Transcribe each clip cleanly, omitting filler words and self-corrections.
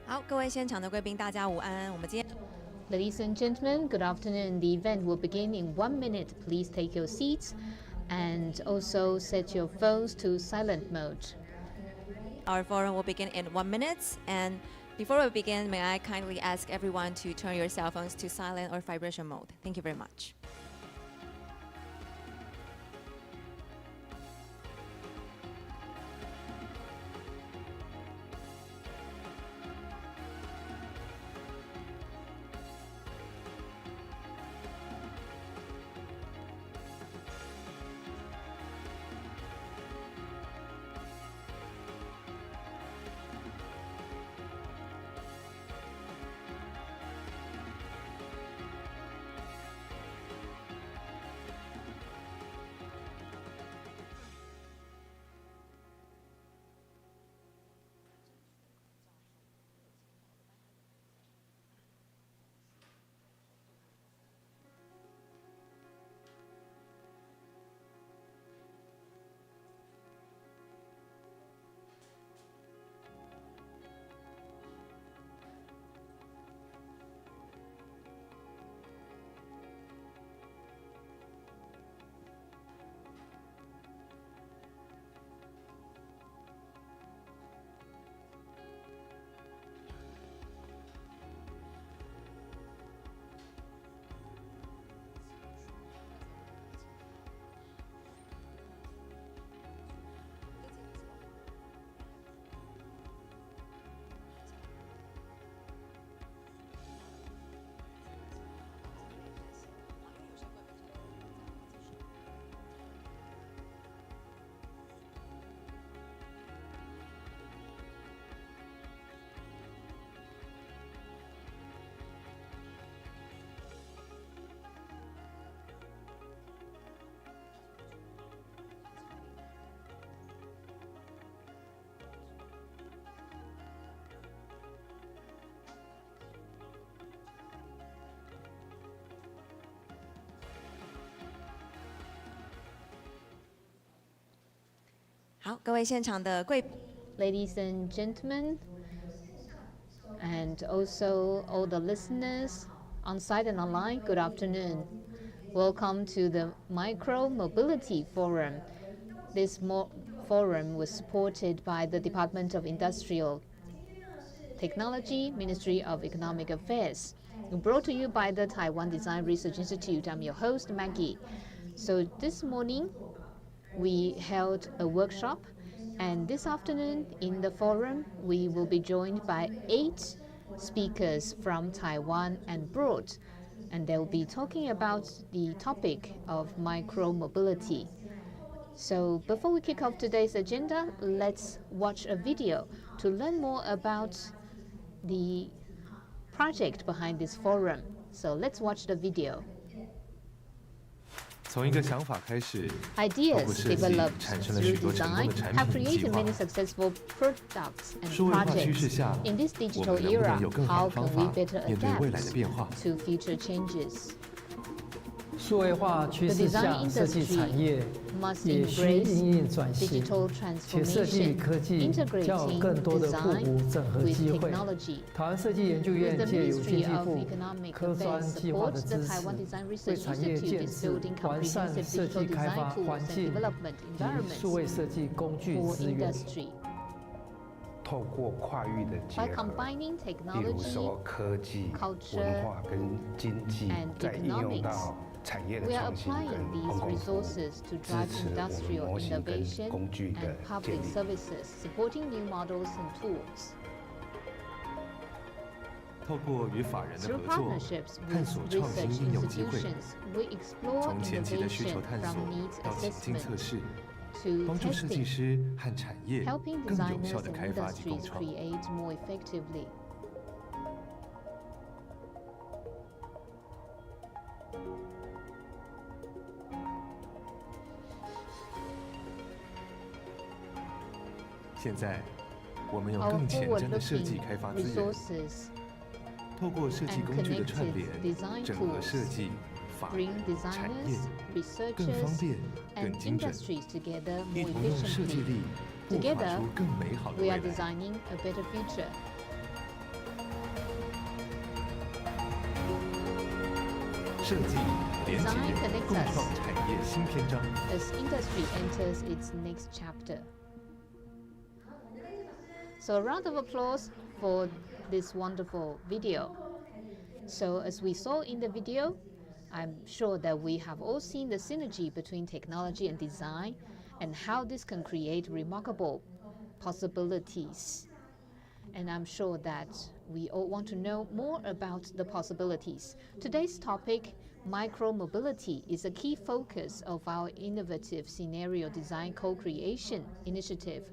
好，各位现场的贵宾，大家午安。我们今天 Ladies and gentlemen, good afternoon. The event will begin in 1 minute. Please take your seats and also set your phones to silent mode. Our forum will begin in 1 minute. And before we begin, may I kindly ask everyone to turn your cell phones to silent or vibration mode. Thank you very much.好，各位现场的贵宾 Ladies and gentlemen, and also all the listeners on site and online, good afternoon. Welcome to the Micromobility Forum. This forum was supported by the Department of Industrial Technology, Ministry of Economic Affairs. Brought to you by the Taiwan Design Research Institute. I'm your host, Maggie. So this morning, we held a workshop, and this afternoon in the forum, we will be joined by 8 speakers from Taiwan and abroad, and they will be talking about the topic of micromobility. So before we kick off today's agenda, let's watch a video to learn more about the project behind this forum. So let's watch the video. 从一个想法开始，透 Ideas 过设计 developed 产生了 through 许多成功 design 的产 have 品与计 created 划。 many successful products and 数位化趋势 projects. 下， In this 我 digital 们能不 era, 能有更好 how 的方 can we 法 better 面对未来的 adapt 变化？ to future changes? 数位化趋 The 势 design 下，设计 industry 产业 must 也需 embrace 因应转型， digital 且设计与 transformation, 科技较有更 integrating 多的互 design 补整合 with 机会。 technology. 台湾设计研究 With 院 the 借由经 Ministry 济 of 部 Economic 科专 Affairs 计划的 supports the 支持， Taiwan Design 为 Research 产业 Institute 建 in 制 building 完善 comprehensive 设 digital 计开 design 发 tools 环 and 境 development 与数 environments 位设计工具 for 资源。 industry. 透过跨域的结 By 合， combining 例如 technology, 说科技、 culture, 文化跟经济 and，再应用到产业的 we are 创新跟 applying 公 these 共服务， resources to 支 drive 持我们 industrial 模型跟 innovation 工具的 and 建 public 立。 services, supporting new models and tools. 透过与法人的 Through 合作， partnerships 探 with 索创新 research 应用机会， institutions, we explore 从前期的需 innovation 求探索 from needs 到情境测 assessment 试， to 帮助设计 testing, 师和产业 helping 更有 designers 效的 and 开发及共 industries 创。 create more effectively. 现在，我们有 Our 更前瞻的设计 forward-looking 开发资源， resources 透过设计 and 工具的串 connected 联， design 整合 tools 设计、法、 bring 产业 designers, 更方 researchers, 便、更 and 精准， industries together 一 more 同用设计 efficiently. 力，孵化 Together, 出更美好的 we 未 are 来。 designing a better future. 设计连接 Design 人， connects 共 us 创产业新篇章。 as industry enters its next chapter. So a round of applause for this wonderful video. So as we saw in the video, I'm sure that we have all seen the synergy between technology and design and how this can create remarkable possibilities. And I'm sure that we all want to know more about the possibilities. Today's topic, micromobility, is a key focus of our innovative scenario design co-creation initiative.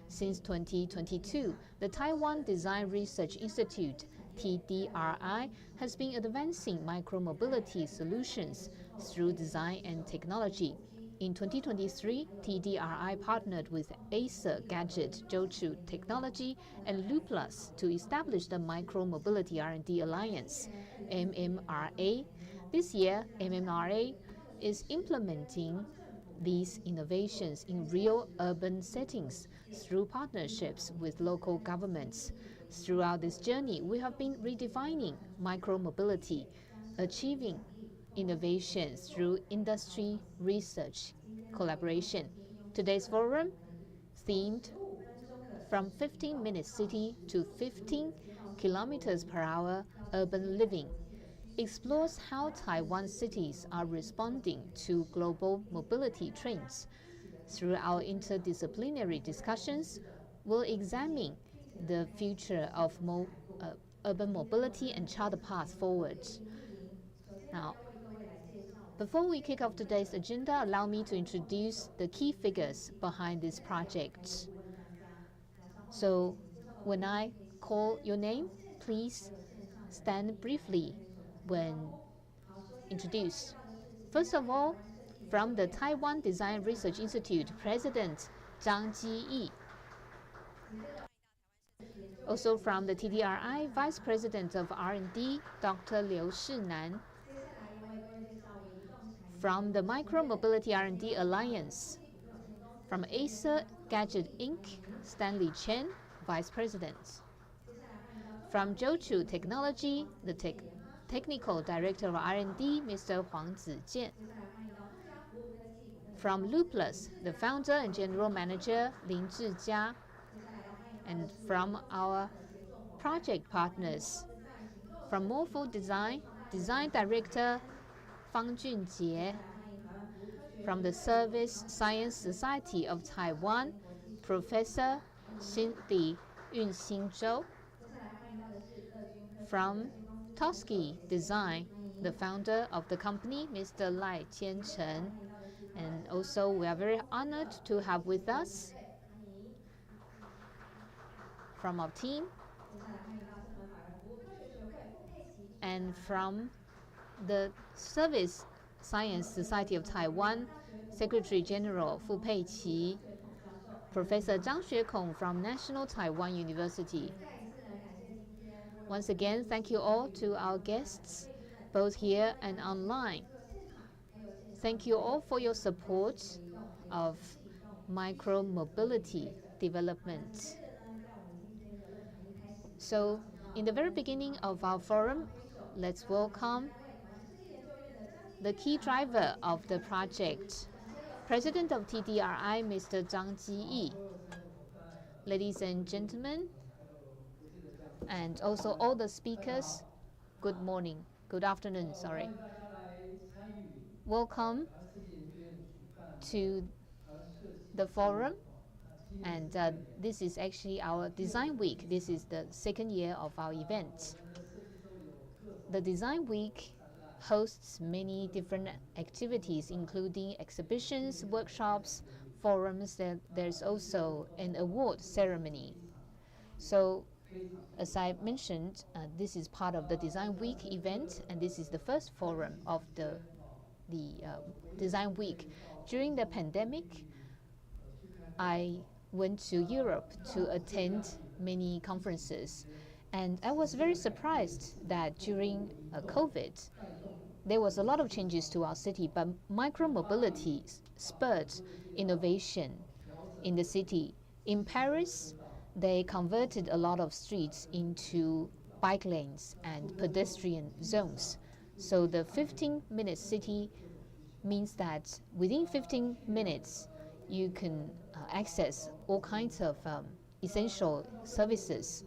Since 2022, the Taiwan Design Research Institute, TDRI, has been advancing micromobility solutions through design and technology. In 2023, TDRI partnered with Acer Gadget, Chou Technology, and Looplus to establish the Micromobility R&D Alliance, MMRA. This year, MMRA is implementing these innovations in real urban settings through partnerships with local governments. Throughout this journey, we have been redefining micromobility, achieving innovations through industry research collaboration. Today's forum, themed from 15-minute city to 15 kilometers per hour urban living, explores how Taiwan cities are responding to global mobility trends. Through our interdisciplinary discussions, we'll examine the future of urban mobility and chart the path forward. Now, before we kick off today's agenda, allow me to introduce the key figures behind this project. So, when I call your name, please stand briefly when introduced. First of all, from the Taiwan Design Research Institute, President Zhang Ji-Yi. Also from the TDRI, Vice President of R&D, Dr. Liu Shinan. From the Micromobility R&D Alliance, from Acer Gadget Inc., Stanley Chen, Vice President. From Chou Technology, the Technical Director of R&D, Mr. Huang Zijian. From Looplus, the Founder and General Manager, Lin Zhijia. And from our project partners, from Morpho Design, Design Director, Fang Chun-Chieh. From the Service Science Society of Taiwan, Professor Yunhsin Chou. From Tosky Design, the founder of the company, Mr. Lai Tianchen. And also, we are very honored to have with us from our team and from the Service Science Society of Taiwan, Secretary General Fu Peiqi, Professor Zhang Xuekong from National Taiwan University. Once again, thank you all to our guests, both here and online. Thank you all for your support of micromobility development. So, in the very beginning of our forum, let's welcome the key driver of the project, President of TDRI, Mr. Zhang Ji-Yi. Ladies and gentlemen, and also all the speakers, good morning, good afternoon, sorry. Welcome to the forum. And this is actually our Design Week. This is the second year of our event. The Design Week hosts many different activities, including exhibitions, workshops, forums. There's also an award ceremony. So, as I mentioned, this is part of the Design Week event, and this is the first forum of the Design Week. During the pandemic, I went to Europe to attend many conferences, and I was very surprised that during COVID, there was a lot of changes to our city, but micromobility spurred innovation in the city. In Paris, they converted a lot of streets into bike lanes and pedestrian zones. So the 15-minute city means that within 15 minutes, you can access all kinds of essential services.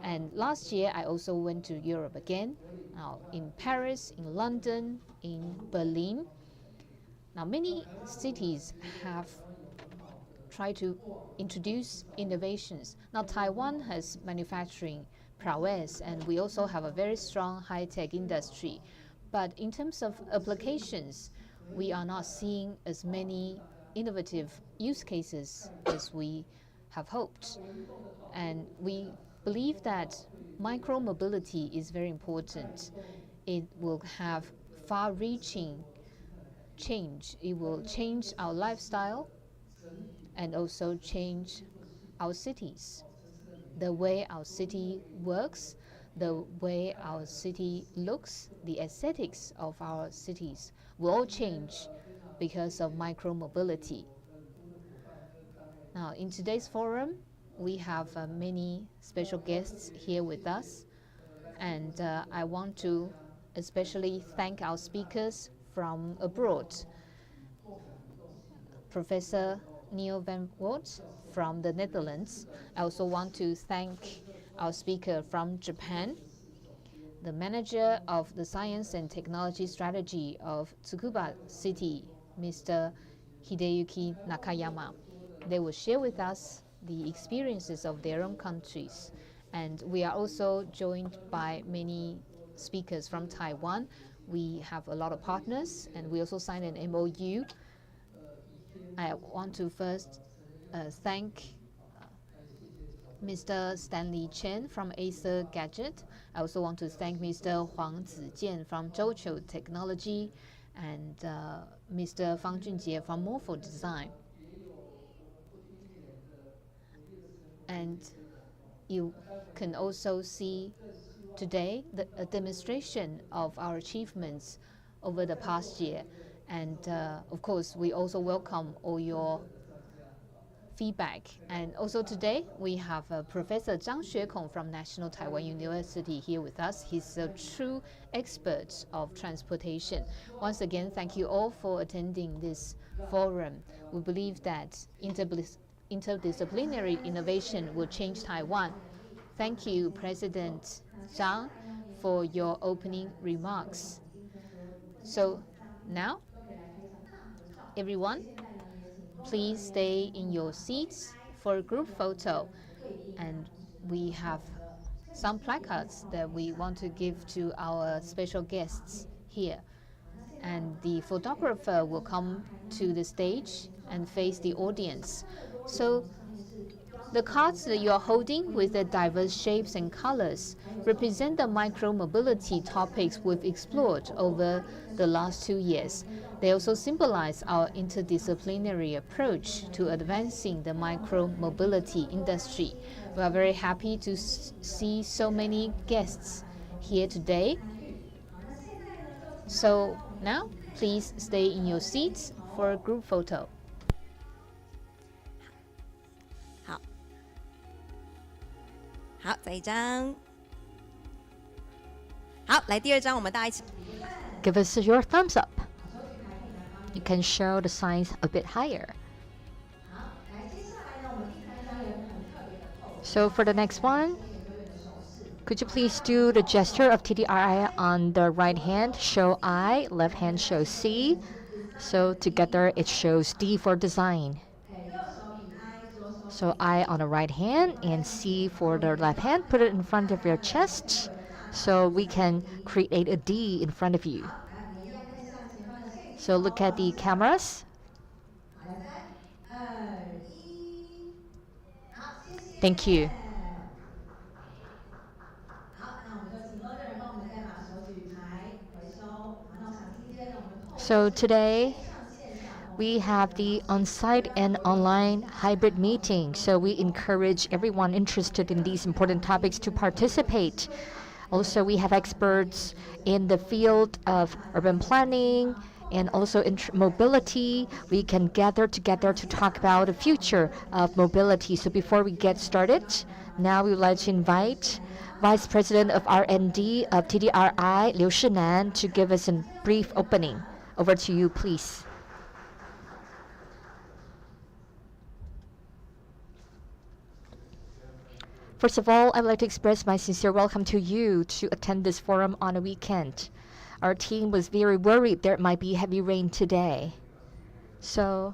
And last year, I also went to Europe again, in Paris, in London, in Berlin. Now, many cities have tried to introduce innovations. Now, Taiwan has manufacturing prowess, and we also have a very strong high-tech industry. But in terms of applications, we are not seeing as many innovative use cases as we have hoped. And we believe that micromobility is very important. It will have far-reaching change. It will change our lifestyle and also change our cities. The way our city works, the way our city looks, the aesthetics of our cities will all change because of micromobility. Now, in today's forum, we have many special guests here with us, and I want to especially thank our speakers from abroad. Professor Niels van Oort from the Netherlands. I also want to thank our speaker from Japan, the manager of the Science and Technology Strategy of Tsukuba City, Mr. Hideyuki Nakayama. They will share with us the experiences of their own countries. And we are also joined by many speakers from Taiwan. We have a lot of partners, and we also signed an MOU. I want to first thank Mr. Stanley Chen from Acer Gadget. I also want to thank Mr. Huang Zijian from Chou Technology and Mr. Fang Chun-Chieh from Morpho Design. And you can also see today a demonstration of our achievements over the past year. And of course, we also welcome all your feedback. And also today, we have Professor Zhang Xuekong from National Taiwan University here with us. He's a true expert of transportation. Once again, thank you all for attending this forum. We believe that interdisciplinary innovation will change Taiwan. Thank you, President Zhang, for your opening remarks. So now, everyone, please stay in your seats for a group photo. And we have some placards that we want to give to our special guests here. And the photographer will come to the stage and face the audience. So the cards that you are holding with the diverse shapes and colors represent the micromobility topics we've explored over the last 2 years. They also symbolize our interdisciplinary approach to advancing the micromobility industry. We are very happy to see so many guests here today. So now, please stay in your seats for a group photo. 好，再一张。好，来第二张，我们大家一起。 Give us your thumbs up. You can show the signs a bit higher. So for the next one, could you please do the gesture of TDRI on the right hand, show I, left hand show C. So together it shows D for design. So I on the right hand and C for the left hand. Put it in front of your chest so we can create a D in front of you. So look at the cameras. Thank you. So today, we have the on-site and online hybrid meeting. So we encourage everyone interested in these important topics to participate. Also, we have experts in the field of urban planning and also in mobility. We can gather together to talk about the future of mobility. So before we get started, now we would like to invite Vice President of R&D of TDRI, Liu Shinan, to give us a brief opening. Over to you, please. First of all, I would like to express my sincere welcome to you to attend this forum on a weekend. Our team was very worried there might be heavy rain today. So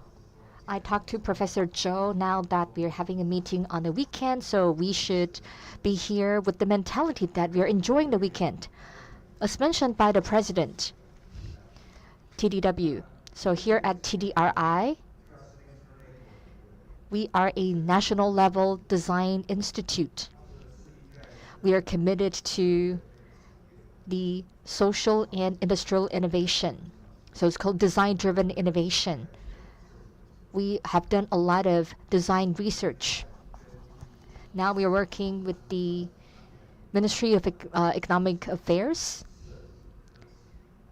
I talked to Professor Chou now that we're having a meeting on the weekend, so we should be here with the mentality that we're enjoying the weekend. As mentioned by the president, TDW. So here at TDRI, we are a national level design institute. We are committed to the social and industrial innovation. So it's called design-driven innovation. We have done a lot of design research. Now we are working with the Ministry of Economic Affairs.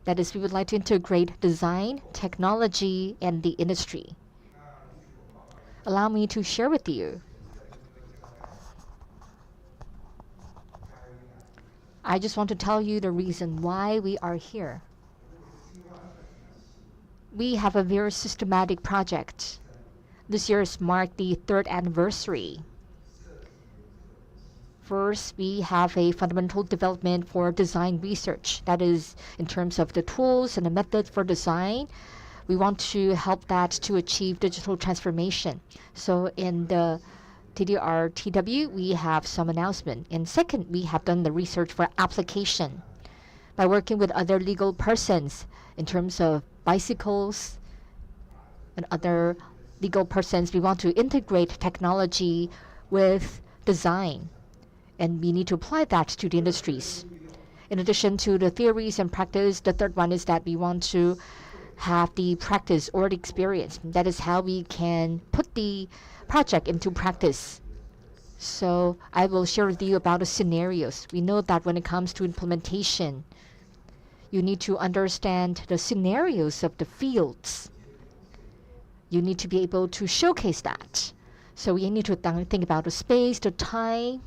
That is, we would like to integrate design, technology, and the industry. Allow me to share with you. I just want to tell you the reason why we are here. We have a very systematic project. This year has marked the 3rd anniversary. First, we have a fundamental development for design research. That is, in terms of the tools and the methods for design, we want to help that to achieve digital transformation. So in the TDR-TW, we have some announcement. And second, we have done the research for application by working with other legal persons in terms of bicycles and other legal persons. We want to integrate technology with design, and we need to apply that to the industries. In addition to the theories and practice, the third one is that we want to have the practice or the experience. That is how we can put the project into practice. So I will share with you about the scenarios. We know that when it comes to implementation, you need to understand the scenarios of the fields. You need to be able to showcase that. So we need to think about the space, the time.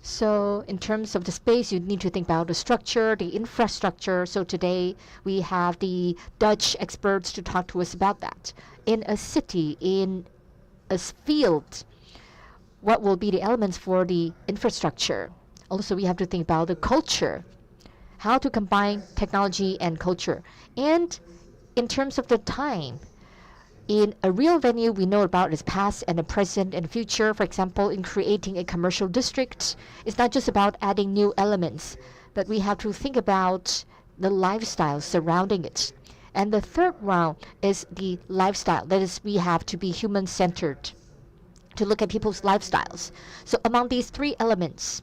So in terms of the space, you need to think about the structure, the infrastructure. So today we have the Dutch experts to talk to us about that. In a city, in a field, what will be the elements for the infrastructure? Also, we have to think about the culture, how to combine technology and culture. And in terms of the time, in a real venue, we know about its past and the present and future. For example, in creating a commercial district, it's not just about adding new elements, but we have to think about the lifestyle surrounding it. And the third round is the lifestyle. That is, we have to be human-centered, to look at people's lifestyles. So among these three elements,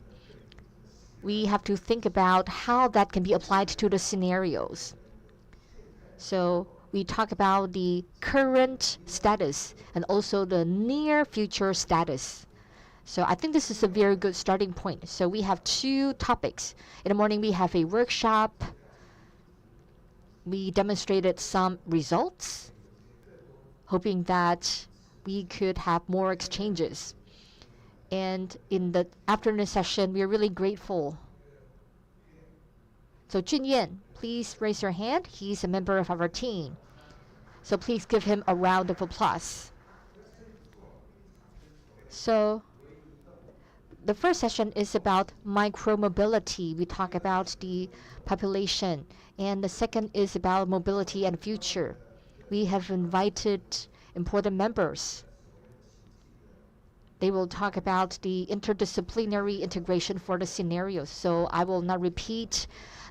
we have to think about how that can be applied to the scenarios. So we talk about the current status and also the near future status. So I think this is a very good starting point. So we have 2 topics. In the morning, we have a workshop. We demonstrated some results, hoping that we could have more exchanges. And in the afternoon session, we are really grateful. So Junyan, please raise your hand. He's a member of our team. So please give him a round of applause. So the first session is about micromobility. We talk about the population. And the second is about mobility and future. We have invited important members. They will talk about the interdisciplinary integration for the scenarios. So I will not repeat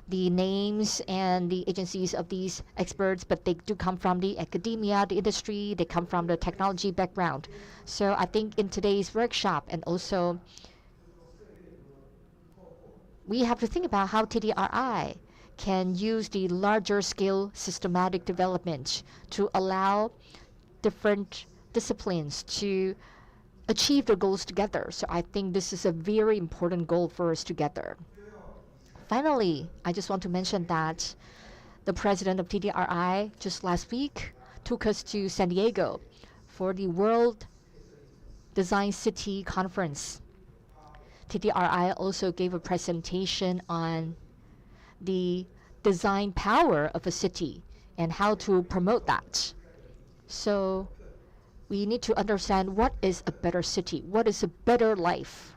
the names and the agencies of these experts, but they do come from the academia, the industry, they come from the technology background. So I think in today's workshop, and also we have to think about how TDRI can use the larger scale systematic development to allow different disciplines to achieve their goals together. So I think this is a very important goal for us together. Finally, I just want to mention that the president of TDRI just last week took us to San Diego for the World Design City Conference. TDRI also gave a presentation on the design power of a city and how to promote that. So we need to understand what is a better city, what is a better life.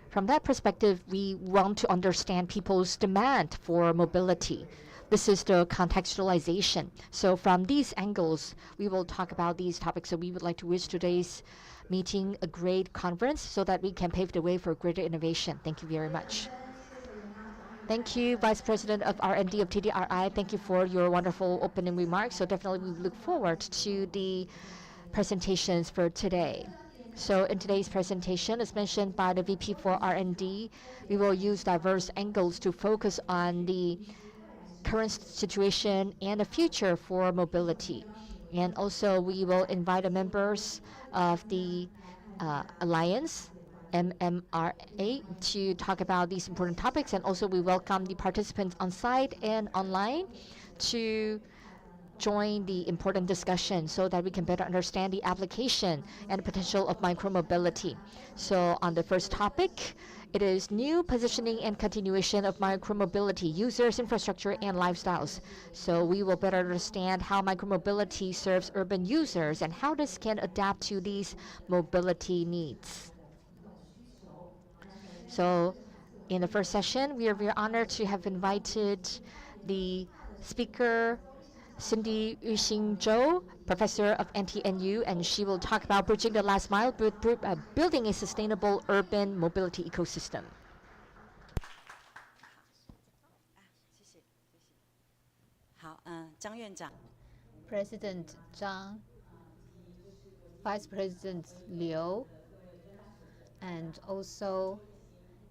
From that perspective, we want to understand people's demand for mobility. This is the contextualization. So from these angles, we will talk about these topics. So we would like to wish today's meeting a great conference so that we can pave the way for greater innovation. Thank you very much. Thank you, Vice President of R&D of TDRI. Thank you for your wonderful opening remarks. So definitely we look forward to the presentations for today. So in today's presentation, as mentioned by the VP for R&D, we will use diverse angles to focus on the current situation and the future for mobility. And also we will invite the members of the Alliance, MMRA, to talk about these important topics. And also we welcome the participants on site and online to join the important discussion so that we can better understand the application and potential of micromobility. So on the first topic, it is new positioning and continuation of micromobility, users, infrastructure, and lifestyles. So we will better understand how micromobility serves urban users and how this can adapt to these mobility needs. So in the first session, we are very honored to have invited the speaker, Cindy Yunhsin Chou, professor of NTNU, and she will talk about bridging the last mile, building a sustainable urban mobility ecosystem. President Zhang, Vice President Liu, and also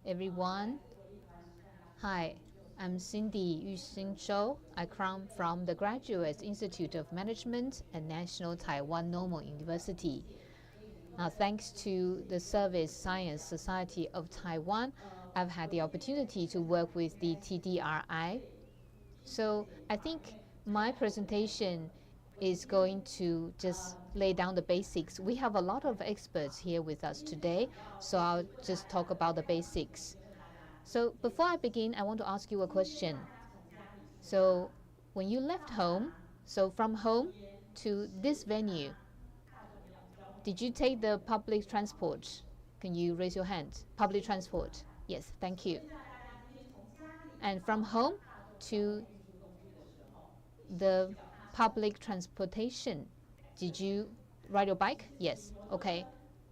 everyone. Hi, I'm Cindy Yunhsin Chou. I come from the Graduate Institute of Management at National Taiwan Normal University. Now, thanks to the Service Science Society of Taiwan, I've had the opportunity to work with the TDRI. So I think my presentation is going to just lay down the basics. We have a lot of experts here with us today, so I'll just talk about the basics. So before I begin, I want to ask you a question. So when you left home, so from home to this venue, did you take the public transport? Can you raise your hand? Public transport. Yes, thank you. And from home to the public transportation, did you ride your bike? Yes. Okay.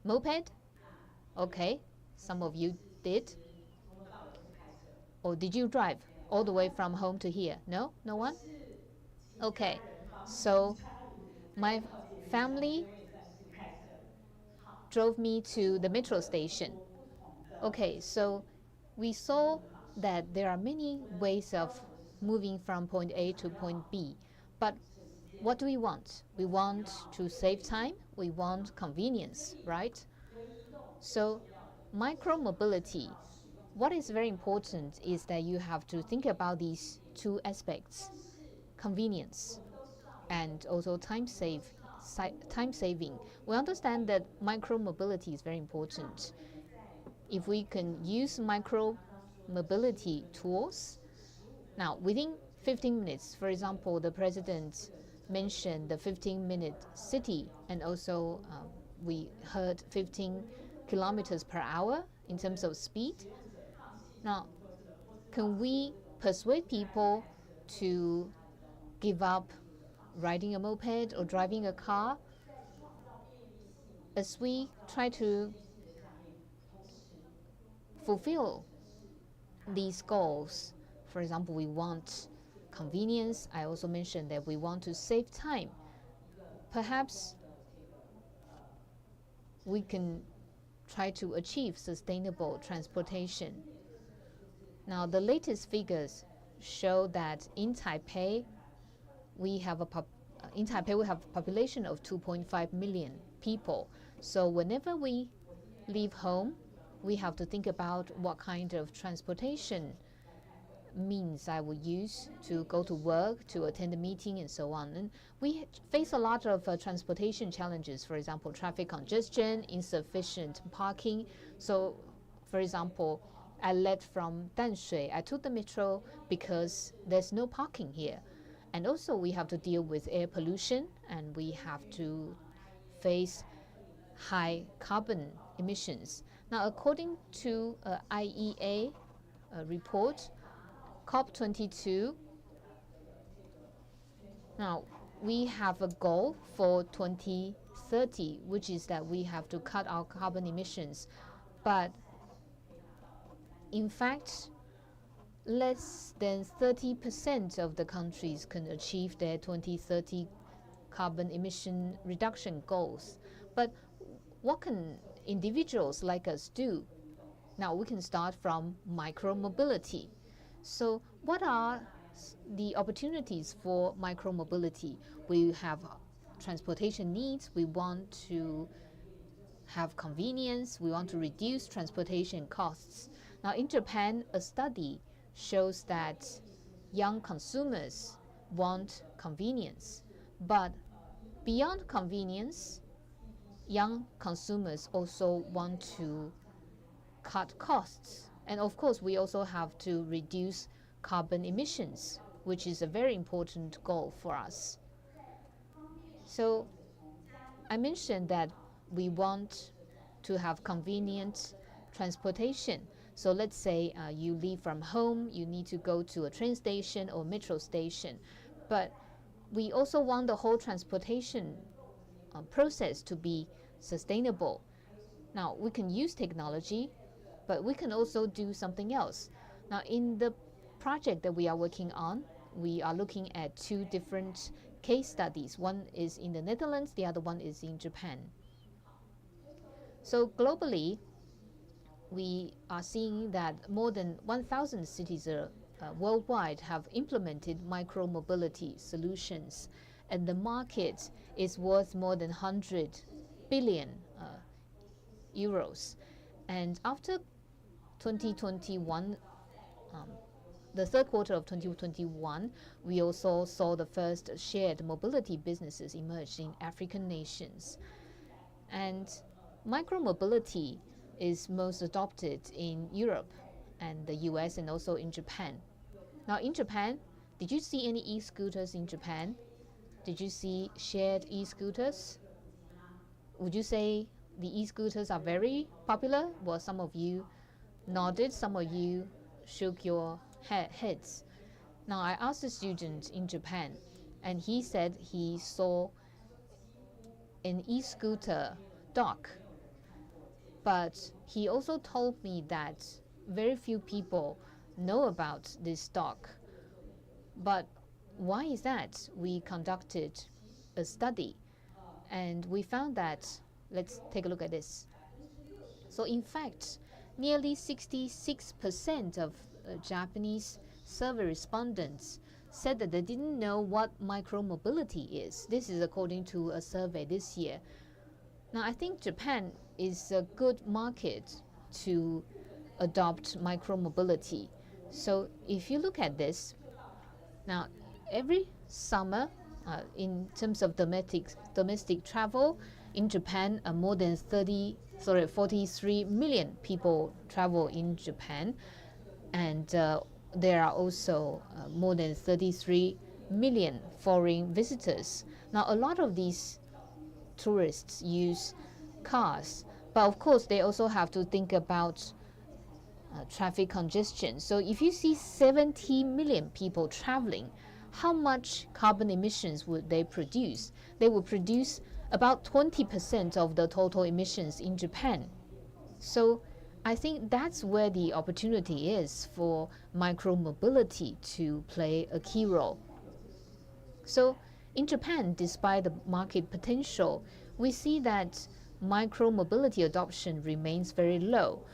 Moped? Okay. Some of you did. Or did you drive all the way from home to here? No? No one? Okay. So my family drove me to the metro station. Okay, so we saw that there are many ways of moving from point A to point B. But what do we want? We want to save time. We want convenience, right? So micromobility, what is very important is that you have to think about these two aspects, convenience and also time saving. We understand that micromobility is very important. If we can use micromobility tools, now within 15 minutes, for example, the president mentioned the 15-minute city, and also we heard 15 kilometers per hour in terms of speed. Now, can we persuade people to give up riding a moped or driving a car? As we try to fulfill these goals, for example, we want convenience. I also mentioned that we want to save time. Perhaps we can try to achieve sustainable transportation. Now, the latest figures show that in Taipei, we have a population of 2.5 million people. So whenever we leave home, we have to think about what kind of transportation means I will use to go to work, to attend a meeting, and so on. And we face a lot of transportation challenges, for example, traffic congestion, insufficient parking. So For example, I left from Danshui. I took the metro because there's no parking here. And also we have to deal with air pollution, and we have to face high carbon emissions. Now, according to IEA report, COP22, now we have a goal for 2030, which is that we have to cut our carbon emissions. But in fact, less than 30% of the countries can achieve their 2030 carbon emission reduction goals. But what can individuals like us do? Now we can start from micromobility. So what are the opportunities for micromobility? We have transportation needs. We want to have convenience. We want to reduce transportation costs. Now in Japan, a study shows that young consumers want convenience. But beyond convenience, young consumers also want to cut costs. And of course, we also have to reduce carbon emissions, which is a very important goal for us. So I mentioned that we want to have convenient transportation. So let's say you leave from home, you need to go to a train station or metro station. But we also want the whole transportation process to be sustainable. Now, we can use technology, but we can also do something else. Now, in the project that we are working on, we are looking at two different case studies. One is in the Netherlands, the other one is in Japan. So globally, we are seeing that more than 1,000 cities worldwide have implemented micromobility solutions, and the market is worth more than 100 billion euros. And after 2021, the third quarter of 2021, we also saw the first shared mobility businesses emerge in African nations. And micromobility is most adopted in Europe and the US and also in Japan. Now in Japan, did you see any e-scooters in Japan? Did you see shared e-scooters? Would you say the e-scooters are very popular? Well, some of you nodded, some of you shook your heads. Now I asked a student in Japan, and he said he saw an e-scooter dock. But he also told me that very few people know about this dock. But why is that? We conducted a study, and we found that, let's take a look at this. So in fact, nearly 66% of Japanese survey respondents said that they didn't know what micromobility is. This is according to a survey this year. Now, I think Japan is a good market to adopt micromobility. So if you look at this, now every summer, in terms of domestic travel, in Japan, more than 43 million people travel in Japan, and there are also more than 33 million foreign visitors. Now, a lot of these tourists use cars, but of course they also have to think about traffic congestion. So if you see 70 million people traveling, how much carbon emissions would they produce? They would produce about 20% of the total emissions in Japan. So I think that's where the opportunity is for micromobility to play a key role. So in Japan, despite the market potential, we see that micromobility adoption remains very low.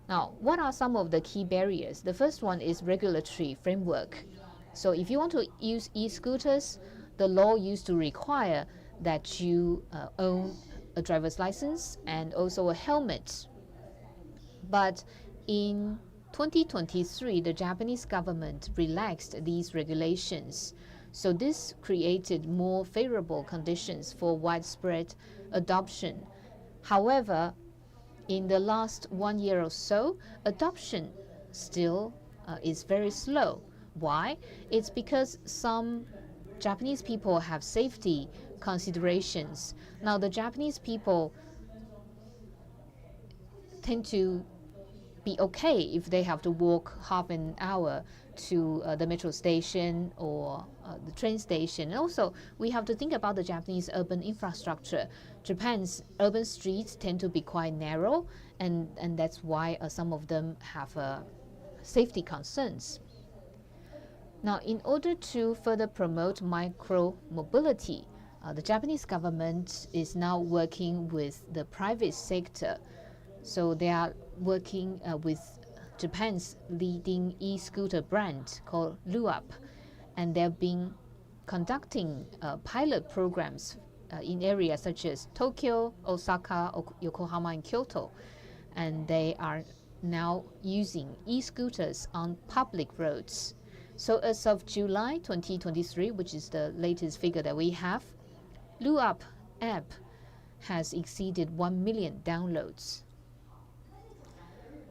Now, what are some of the key barriers? The first one is regulatory framework. So if you want to use e-scooters, the law used to require that you own a driver's license and also a helmet. But in 2023, the Japanese government relaxed these regulations. So this created more favorable conditions for widespread adoption. However, in the last 1 year or so, adoption still is very slow. Why? It's because some Japanese people have safety considerations. Now, the Japanese people tend to be okay if they have to walk half an hour to the metro station or the train station. And also, we have to think about the Japanese urban infrastructure. Japan's urban streets tend to be quite narrow, and that's why some of them have safety concerns. Now, in order to further promote micro-mobility, the Japanese government is now working with the private sector. So they are working with Japan's leading e-scooter brand called Looplus, and they've been conducting pilot programs in areas such as Tokyo, Osaka, Yokohama, and Kyoto. And they are now using e-scooters on public roads. So as of July 2023, which is the latest figure that we have, Looplus app has exceeded 1 million downloads.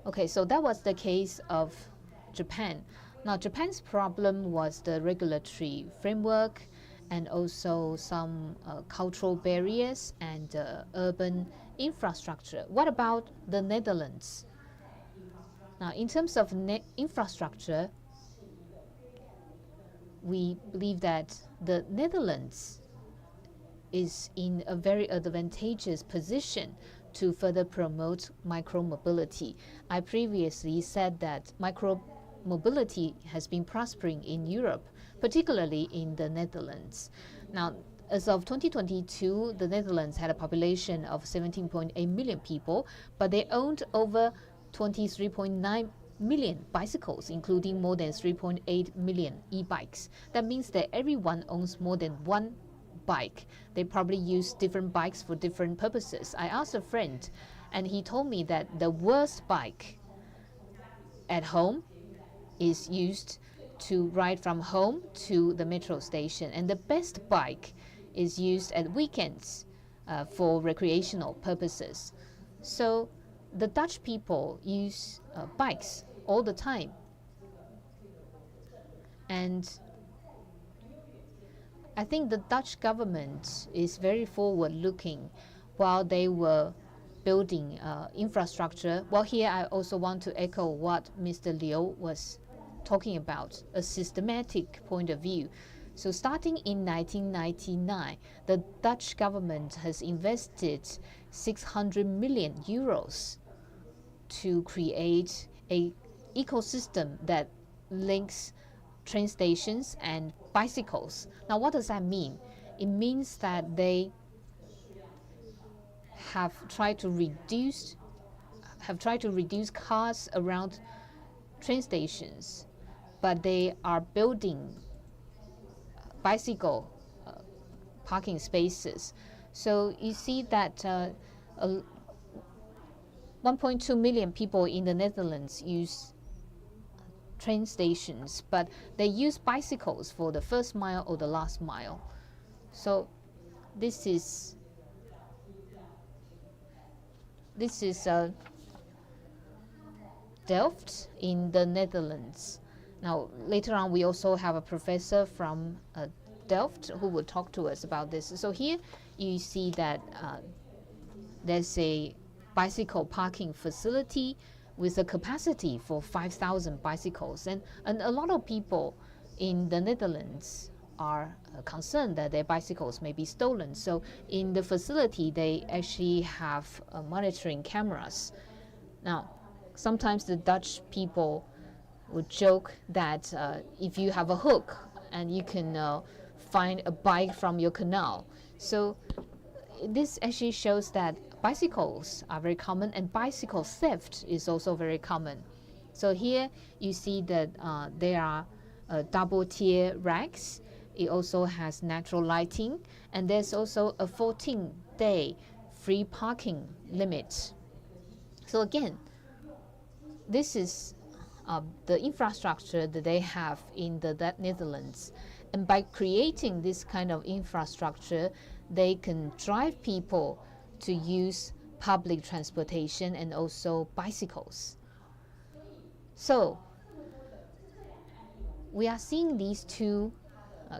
Okay, so that was the case of Japan. Now, Japan's problem was the regulatory framework and also some cultural barriers and urban infrastructure. What about the Netherlands? Now, in terms of infrastructure, we believe that the Netherlands is in a very advantageous position to further promote micromobility. I previously said that micromobility has been prospering in Europe, particularly in the Netherlands. Now, as of 2022, the Netherlands had a population of 17.8 million people, but they owned over 23.9 million bicycles, including more than 3.8 million e-bikes. That means that everyone owns more than one bike. They probably use different bikes for different purposes. I asked a friend, and he told me that the worst bike at home is used to ride from home to the metro station, and the best bike is used at weekends for recreational purposes. So the Dutch people use bikes all the time. And I think the Dutch government is very forward-looking while they were building infrastructure. Well, here I also want to echo what Mr. Liu was talking about, a systematic point of view. So starting in 1999, the Dutch government has invested 600 million euros to create an ecosystem that links train stations and bicycles. Now, what does that mean? It means that they have tried to reduce cars around train stations, but they are building bicycle parking spaces. So you see that 1.2 million people in the Netherlands use train stations, but they use bicycles for the first mile or the last mile. So this is Delft in the Netherlands. Now, later on, we also have a professor from Delft who will talk to us about this. So here you see that there's a bicycle parking facility with a capacity for 5,000 bicycles. And a lot of people in the Netherlands are concerned that their bicycles may be stolen. So in the facility, they actually have monitoring cameras. Now, sometimes the Dutch people would joke that if you have a hook and you can find a bike from your canal. So this actually shows that bicycles are very common, and bicycle theft is also very common. So here you see that there are double tier racks. It also has natural lighting, and there's also a 14-day free parking limit. So again, this is the infrastructure that they have in the Netherlands. And by creating this kind of infrastructure, they can drive people to use public transportation and also bicycles. So we are seeing these two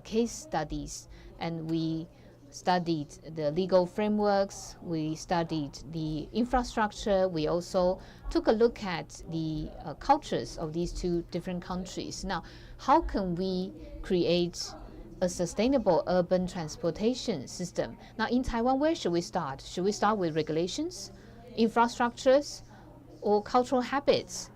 case studies, and we studied the legal frameworks, we studied the infrastructure, we also took a look at the cultures of these two different countries. Now, how can we create a sustainable urban transportation system? Now, in Taiwan, where should we start? Should we start with regulations, infrastructures, or cultural habits?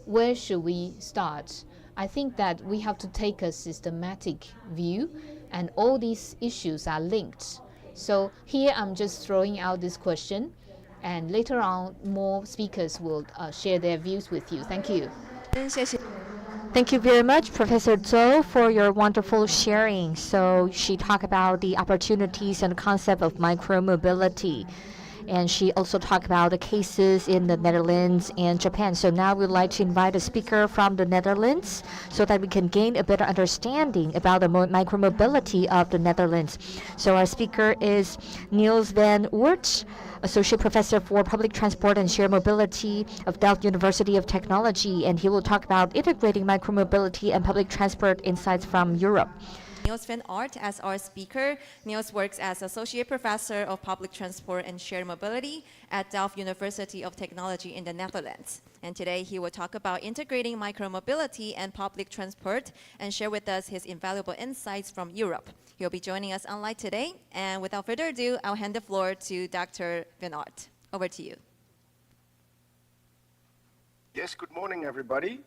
Where should we start? I think that we have to take a systematic view, and all these issues are linked. So here I'm just throwing out this question, and later on more speakers will share their views with you. Thank you. 谢谢 Thank you very much, Professor Zhou, for your wonderful sharing. So she talked about the opportunities and concept of micromobility. And she also talked about the cases in the Netherlands and Japan. So now we'd like to invite a speaker from the Netherlands so that we can gain a better understanding about the micromobility of the Netherlands. So our speaker is Niels van Oort, Associate Professor for Public Transport and Shared Mobility of Delft University of Technology, and he will talk about integrating micromobility and public transport insights from Europe. Niels van Oort as our speaker. Niels works as Associate Professor of Public Transport and Shared Mobility at Delft University of Technology in the Netherlands. And today he will talk about integrating micromobility and public transport and share with us his invaluable insights from Europe. He'll be joining us online today. And without further ado, I'll hand the floor to Dr. van Oort. Over to you. Yes, good morning, everybody.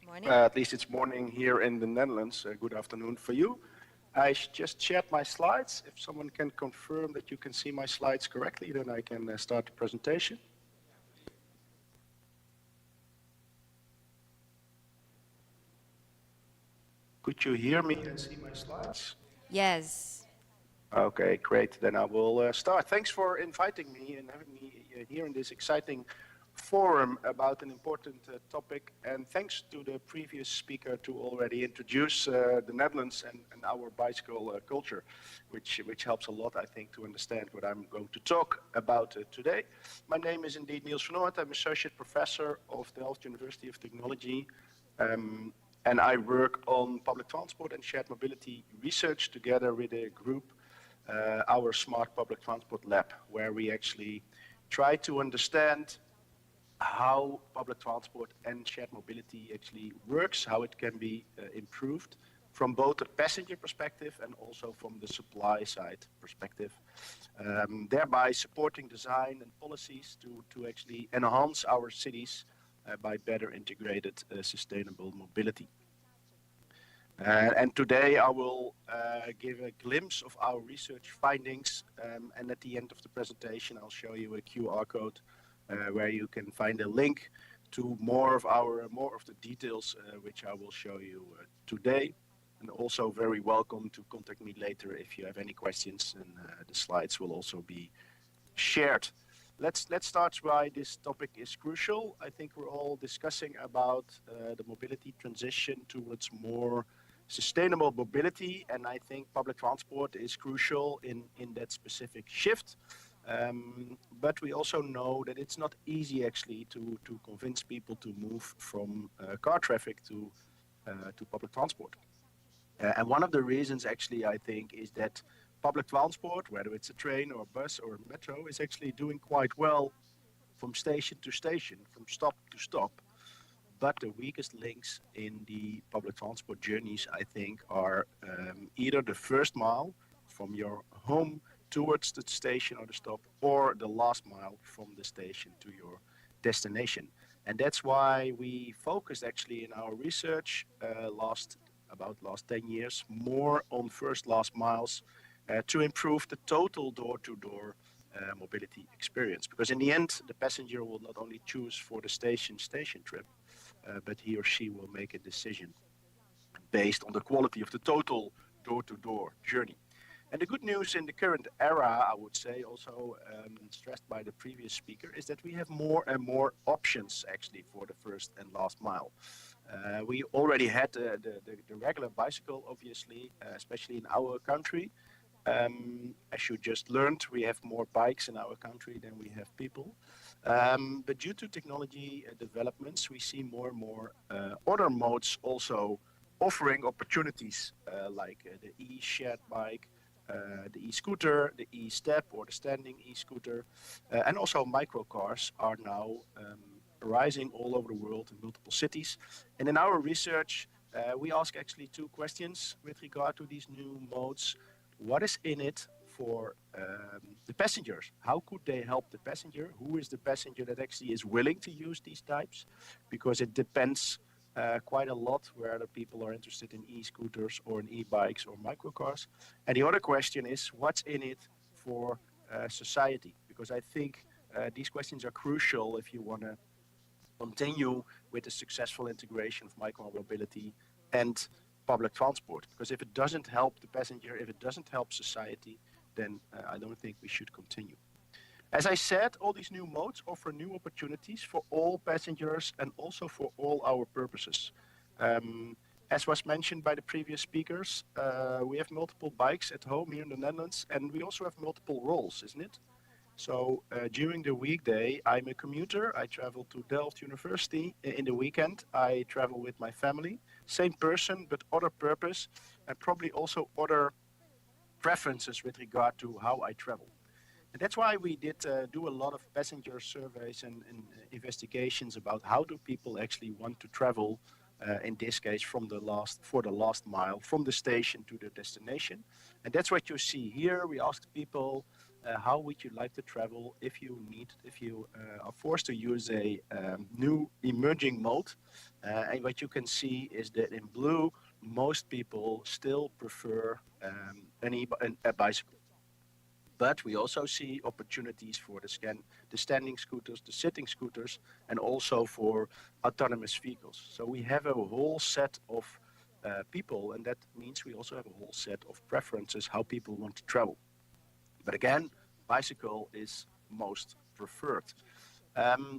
Morning. At least it's morning here in the Netherlands. Good afternoon for you. I just shared my slides. If someone can confirm that you can see my slides correctly, then I can start the presentation. Could you hear me and see my slides? Yes. Okay, great. Then I will start. Thanks for inviting me and having me here in this exciting forum about an important topic, and thanks to the previous speaker to already introduce the Netherlands and our bicycle culture, which helps a lot, I think, to understand what I'm going to talk about today. My name is indeed Niels van Oort. I'm Associate Professor of Delft University of Technology, and I work on public transport and shared mobility research together with a group, our Smart Public Transport Lab, where we actually try to understand how public transport and shared mobility actually works, how it can be improved from both a passenger perspective and also from the supply side perspective, thereby supporting design and policies to actually enhance our cities by better integrated sustainable mobility. And today I will give a glimpse of our research findings, and at the end of the presentation I'll show you a QR code where you can find a link to more of the details which I will show you today. And also very welcome to contact me later if you have any questions, and the slides will also be shared. Let's start why this topic is crucial. I think we're all discussing about the mobility transition towards more sustainable mobility, and I think public transport is crucial in that specific shift. But we also know that it's not easy actually to convince people to move from car traffic to public transport. And one of the reasons actually I think is that public transport, whether it's a train or a bus or a metro, is actually doing quite well from station to station, from stop to stop. But the weakest links in the public transport journeys, I think, are either the first mile from your home towards the station or the stop, or the last mile from the station to your destination. And that's why we focused actually in our research last 10 years more on first last miles to improve the total door-to-door mobility experience. Because in the end, the passenger will not only choose for the station trip, but he or she will make a decision based on the quality of the total door-to-door journey. And the good news in the current era, I would say, also stressed by the previous speaker, is that we have more and more options actually for the first and last mile. We already had the regular bicycle, obviously, especially in our country. As you just learned, we have more bikes in our country than we have people. But due to technology developments, we see more and more other modes also offering opportunities like the e-shared bike, the e-scooter, the e-step or the standing e-scooter, and also microcars are now rising all over the world in multiple cities. And in our research, we ask actually two questions with regard to these new modes. What is in it for the passengers? How could they help the passenger? Who is the passenger that actually is willing to use these types? Because it depends quite a lot whether people are interested in e-scooters or in e-bikes or microcars. And the other question is, what's in it for society? Because I think these questions are crucial if you want to continue with the successful integration of micromobility and public transport. Because if it doesn't help the passenger, if it doesn't help society, then I don't think we should continue. As I said, all these new modes offer new opportunities for all passengers and also for all our purposes. As was mentioned by the previous speakers, we have multiple bikes at home here in the Netherlands, and we also have multiple roles, isn't it? So during the weekday, I'm a commuter. I travel to Delft University. In the weekend, I travel with my family. Same person, but other purpose, and probably also other preferences with regard to how I travel. And that's why we did do a lot of passenger surveys and investigations about how do people actually want to travel, in this case for the last mile, from the station to the destination. And that's what you see here. We asked people, how would you like to travel if you are forced to use a new emerging mode? And what you can see is that in blue, most people still prefer a bicycle. But we also see opportunities for the standing scooters, the sitting scooters, and also for autonomous vehicles. So we have a whole set of people, and that means we also have a whole set of preferences how people want to travel. But again, bicycle is most preferred.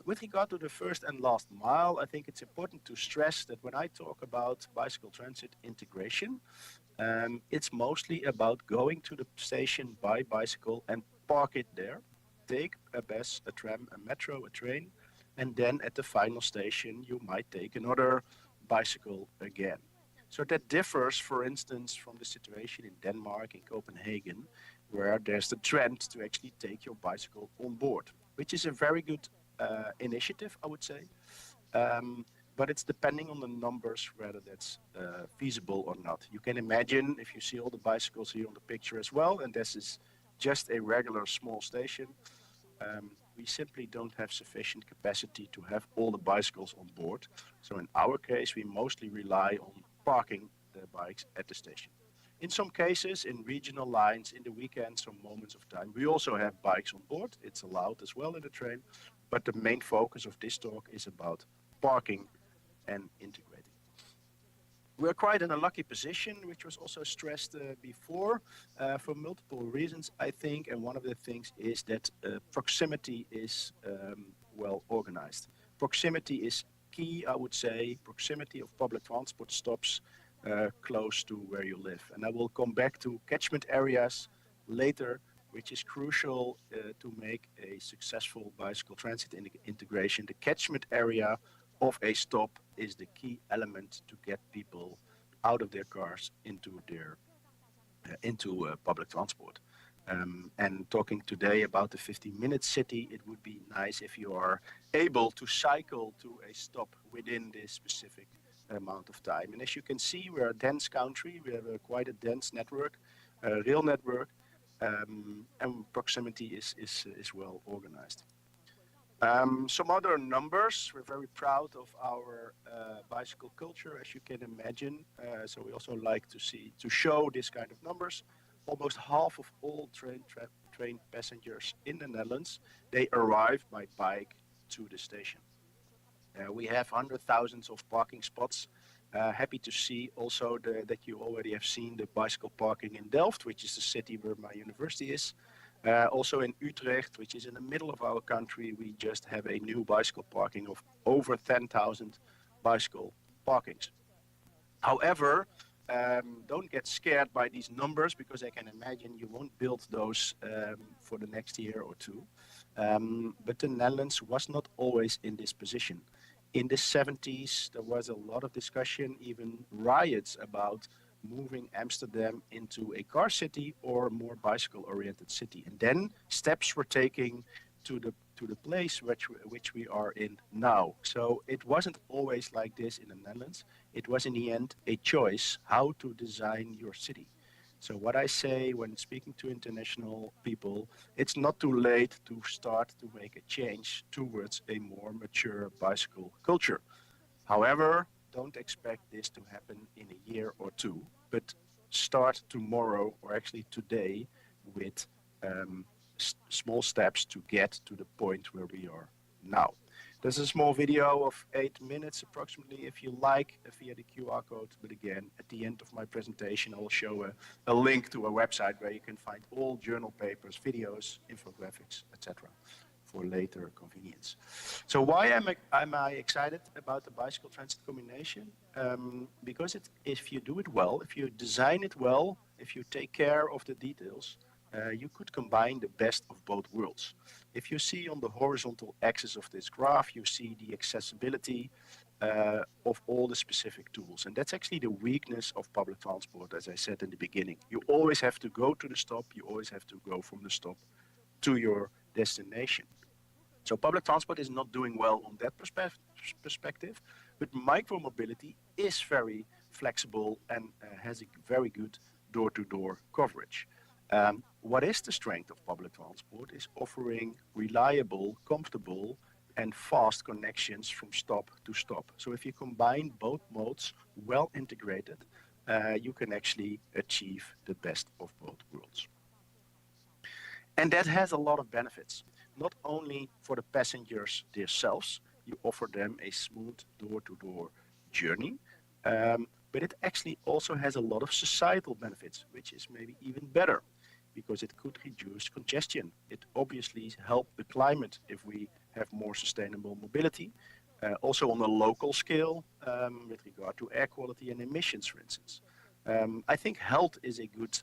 With regard to the first and last mile, I think it's important to stress that when I talk about bicycle transit integration, it's mostly about going to the station by bicycle and park it there, take a bus, a tram, a metro, a train, and then at the final station you might take another bicycle again. So that differs, for instance, from the situation in Denmark, in Copenhagen, where there's the trend to actually take your bicycle on board, which is a very good initiative, I would say. But it's depending on the numbers whether that's feasible or not. You can imagine if you see all the bicycles here on the picture as well, and this is just a regular small station, we simply don't have sufficient capacity to have all the bicycles on board. So in our case, we mostly rely on parking the bikes at the station. In some cases, in regional lines, in the weekends or moments of time, we also have bikes on board. It's allowed as well in the train, but the main focus of this talk is about parking and integrating. We're quite in a lucky position, which was also stressed before, for multiple reasons, I think. And one of the things is that proximity is well organized. Proximity is key, I would say. Proximity of public transport stops close to where you live. And I will come back to catchment areas later, which is crucial to make a successful bicycle transit integration. The catchment area of a stop is the key element to get people out of their cars into public transport. And talking today about the 15-minute city, it would be nice if you are able to cycle to a stop within this specific amount of time. And as you can see, we're a dense country. We have quite a dense network, rail network, and proximity is well organized. Some other numbers. We're very proud of our bicycle culture, as you can imagine. So we also like to show this kind of numbers. Almost half of all train passengers in the Netherlands, they arrive by bike to the station. We have hundreds of thousands of parking spots. Happy to see also that you already have seen the bicycle parking in Delft, which is the city where my university is. Also in Utrecht, which is in the middle of our country, we just have a new bicycle parking of over 10,000 bicycle parkings. However, don't get scared by these numbers, because I can imagine you won't build those for the next year or two. But the Netherlands was not always in this position. In the 70s, there was a lot of discussion, even riots, about moving Amsterdam into a car city or a more bicycle-oriented city. And then steps were taken to the place which we are in now. So it wasn't always like this in the Netherlands. It was in the end a choice how to design your city. So what I say when speaking to international people, it's not too late to start to make a change towards a more mature bicycle culture. However, don't expect this to happen in a year or two, but start tomorrow, or actually today, with small steps to get to the point where we are now. There's a small video of 8 minutes approximately, if you like, via the QR code. But again, at the end of my presentation, I will show a link to a website where you can find all journal papers, videos, infographics, etc. for later convenience. So why am I excited about the bicycle transit combination? Because if you do it well, if you design it well, if you take care of the details, you could combine the best of both worlds. If you see on the horizontal axis of this graph, you see the accessibility of all the specific tools. And that's actually the weakness of public transport, as I said in the beginning. You always have to go to the stop. You always have to go from the stop to your destination. So public transport is not doing well on that perspective, but micromobility is very flexible and has a very good door-to-door coverage. What is the strength of public transport is offering reliable, comfortable, and fast connections from stop to stop. So if you combine both modes well integrated, you can actually achieve the best of both worlds. And that has a lot of benefits, not only for the passengers themselves, you offer them a smooth door-to-door journey, but it actually also has a lot of societal benefits, which is maybe even better, because it could reduce congestion. It obviously helps the climate if we have more sustainable mobility, also on a local scale with regard to air quality and emissions, for instance. I think health is a good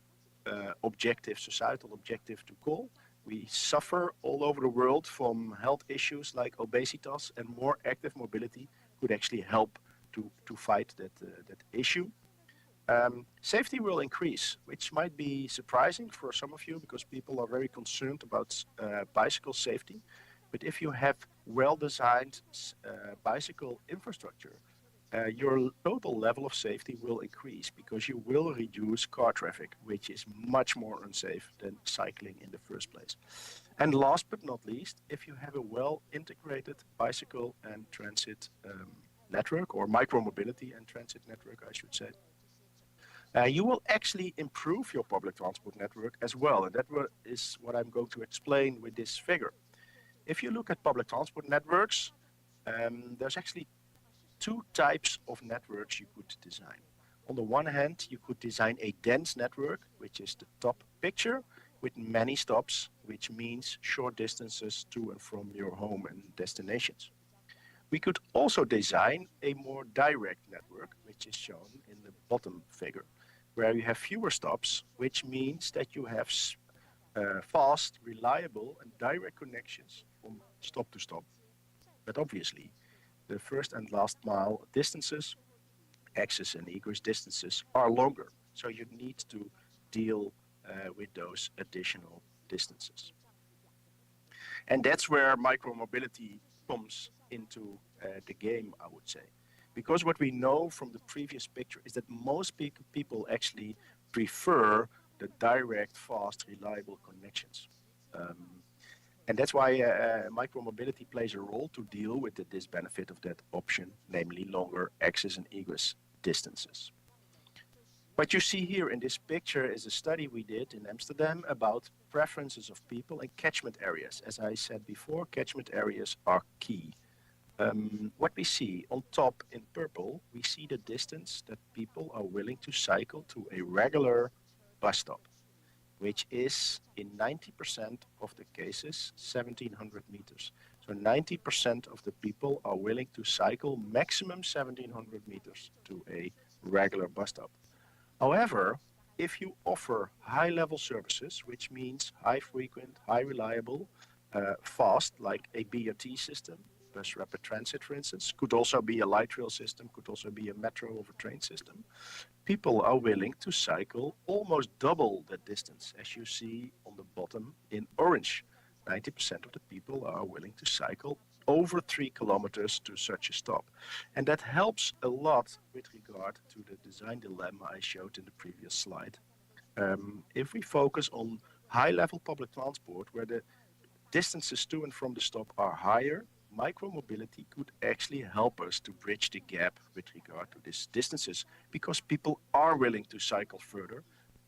objective, societal objective to call. We suffer all over the world from health issues like obesitas, and more active mobility could actually help to fight that issue. Safety will increase, which might be surprising for some of you because people are very concerned about bicycle safety. But if you have well-designed bicycle infrastructure, your total level of safety will increase because you will reduce car traffic, which is much more unsafe than cycling in the first place. And last but not least, if you have a well-integrated bicycle and transit network, or micromobility and transit network, I should say, you will actually improve your public transport network as well. And that is what I'm going to explain with this figure. If you look at public transport networks, there's actually two types of networks you could design. On the one hand, you could design a dense network, which is the top picture, with many stops, which means short distances to and from your home and destinations. We could also design a more direct network, which is shown in the bottom figure, where you have fewer stops, which means that you have fast, reliable, and direct connections from stop to stop. But obviously, the first and last mile distances, access and egress distances, are longer. So you need to deal with those additional distances. And that's where micromobility comes into the game, I would say. Because what we know from the previous picture is that most people actually prefer the direct, fast, reliable connections. And that's why micromobility plays a role to deal with the disbenefit of that option, namely longer access and egress distances. What you see here in this picture is a study we did in Amsterdam about preferences of people in catchment areas. As I said before, catchment areas are key. What we see on top in purple, we see the distance that people are willing to cycle to a regular bus stop, which is in 90% of the cases 1,700 meters. So 90% of the people are willing to cycle maximum 1,700 meters to a regular bus stop. However, if you offer high-level services, which means high frequent, high reliable, fast, like a BRT system, bus rapid transit, for instance, could also be a light rail system, could also be a metro or a train system, people are willing to cycle almost double the distance, as you see on the bottom in orange. 90% of the people are willing to cycle over 3 kilometers to such a stop. And that helps a lot with regard to the design dilemma I showed in the previous slide. If we focus on high-level public transport, where the distances to and from the stop are higher, micromobility could actually help us to bridge the gap with regard to these distances, because people are willing to cycle further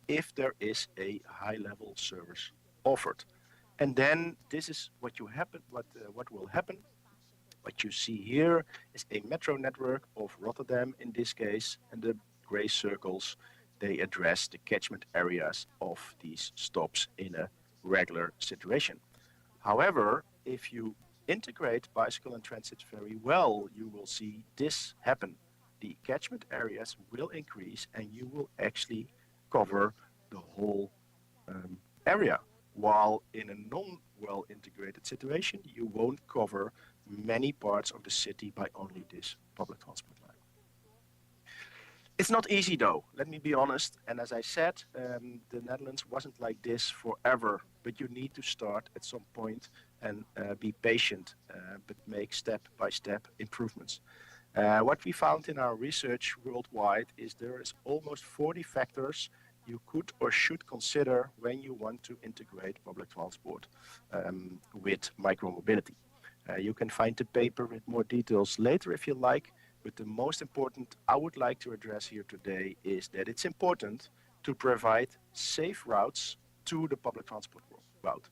if there is a high-level service offered. And then this is what will happen. What you see here is a metro network of Rotterdam in this case, and the gray circles, they address the catchment areas of these stops in a regular situation. However, if you integrate bicycle and transit very well, you will see this happen. The catchment areas will increase and you will actually cover the whole area. While in a non-well integrated situation, you won't cover many parts of the city by only this public transport line. It's not easy though, let me be honest. And as I said, the Netherlands wasn't like this forever, but you need to start at some point and be patient, but make step-by-step improvements. What we found in our research worldwide is there is almost 40 factors you could or should consider when you want to integrate public transport with micromobility. You can find the paper with more details later if you like, but the most important I would like to address here today is that it's important to provide safe routes to the public transport route.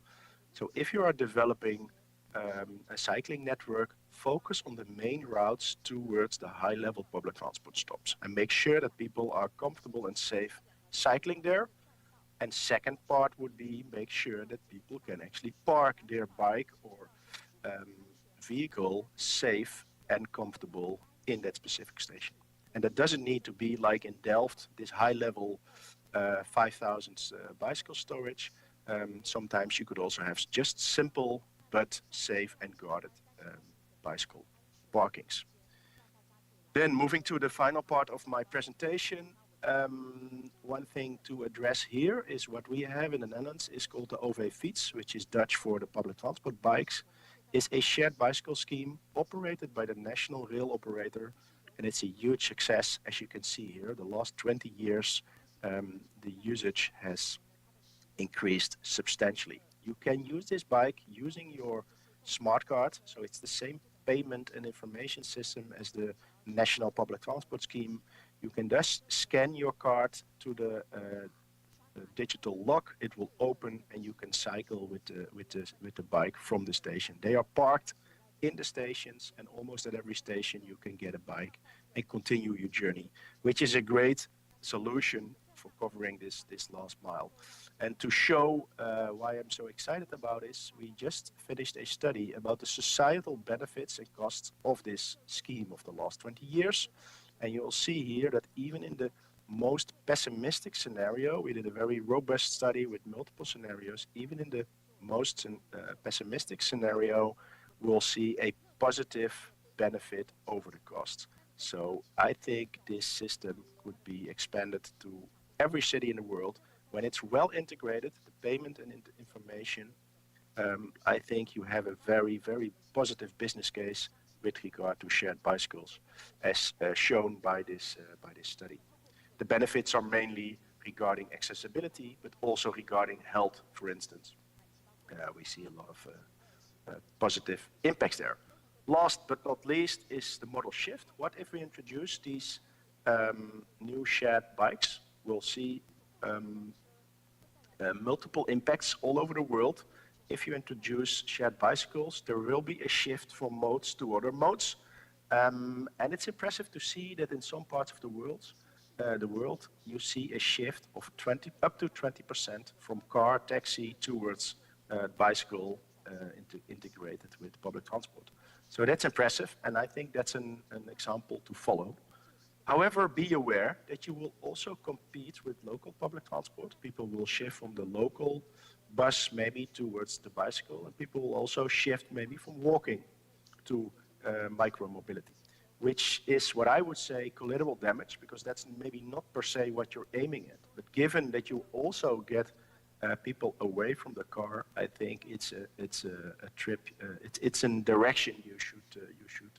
So if you are developing a cycling network, focus on the main routes towards the high-level public transport stops and make sure that people are comfortable and safe cycling there. And second part would be make sure that people can actually park their bike or vehicle safe and comfortable in that specific station. And that doesn't need to be like in Delft, this high-level 5,000 bicycle storage. Sometimes you could also have just simple but safe and guarded bicycle parkings. Then moving to the final part of my presentation, one thing to address here is what we have in the Netherlands is called the OV Fiets, which is Dutch for the public transport bikes, is a shared bicycle scheme operated by the national rail operator, and it's a huge success. As you can see here, the last 20 years, the usage has increased substantially. You can use this bike using your smart card, so it's the same payment and information system as the national public transport scheme. You can thus scan your card to the digital lock. It will open and you can cycle with the bike from the station. They are parked in the stations, and almost at every station you can get a bike and continue your journey, which is a great solution for covering this last mile. And to show why I'm so excited about this, we just finished a study about the societal benefits and costs of this scheme of the last 20 years. And you'll see here that even in the most pessimistic scenario, we did a very robust study with multiple scenarios, even in the most pessimistic scenario, we'll see a positive benefit over the cost. So I think this system could be expanded to every city in the world. When it's well integrated, the payment and information, I think you have a very, very positive business case with regard to shared bicycles, as shown by this study. The benefits are mainly regarding accessibility, but also regarding health, for instance. We see a lot of positive impacts there. Last but not least is the model shift. What if we introduce these new shared bikes? We'll see multiple impacts all over the world. If you introduce shared bicycles, there will be a shift from modes to other modes. And it's impressive to see that in some parts of the world, you see a shift of up to 20% from car, taxi towards bicycle integrated with public transport. So that's impressive, and I think that's an example to follow. However, be aware that you will also compete with local public transport. People will shift from the local bus maybe towards the bicycle, and people will also shift maybe from walking to micromobility, which is what I would say collateral damage, because that's maybe not per se what you're aiming at. But given that you also get people away from the car, I think it's a trip. It's a direction you should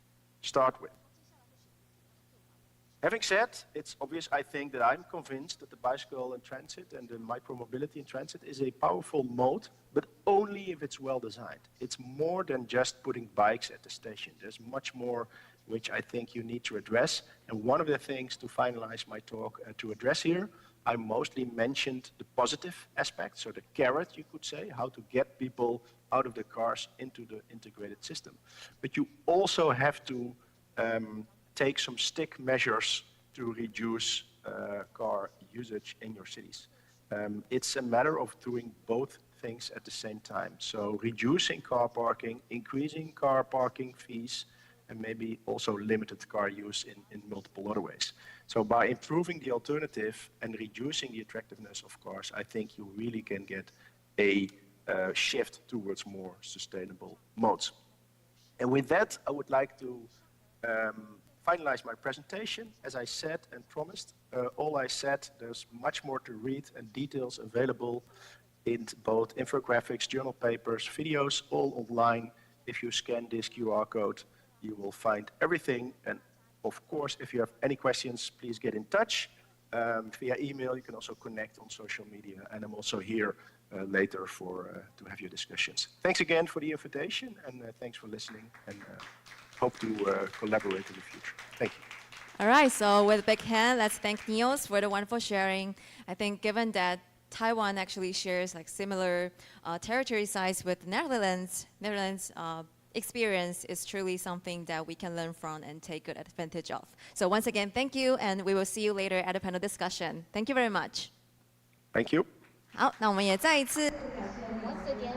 start with. Having said, it's obvious, I think, that I'm convinced that the bicycle in transit and the micromobility in transit is a powerful mode, but only if it's well designed. It's more than just putting bikes at the station. There's much more which I think you need to address. And one of the things, to finalize my talk, to address here, I mostly mentioned the positive aspect, so the carrot, you could say, how to get people out of the cars into the integrated system. But you also have to take some stick measures to reduce car usage in your cities. It's a matter of doing both things at the same time. So reducing car parking, increasing car parking fees, and maybe also limited car use in multiple other ways. So by improving the alternative and reducing the attractiveness of cars, I think you really can get a shift towards more sustainable modes. And with that, I would like to finalize my presentation. As I said and promised, all I said, there's much more to read and details available in both infographics, journal papers, videos, all online. If you scan this QR code, you will find everything. And of course, if you have any questions, please get in touch via email. You can also connect on social media, and I'm also here later to have your discussions. Thanks again for the invitation, and thanks for listening, and hope to collaborate in the future. Thank you. All right, so with a big hand, let's thank Niels for the wonderful sharing. I think given that Taiwan actually shares like similar territory size with Netherlands experience is truly something that we can learn from and take good advantage of. So once again, thank you, and we will see you later at a panel discussion. Thank you very much. Thank you. 好，那我们也再一次 Once again,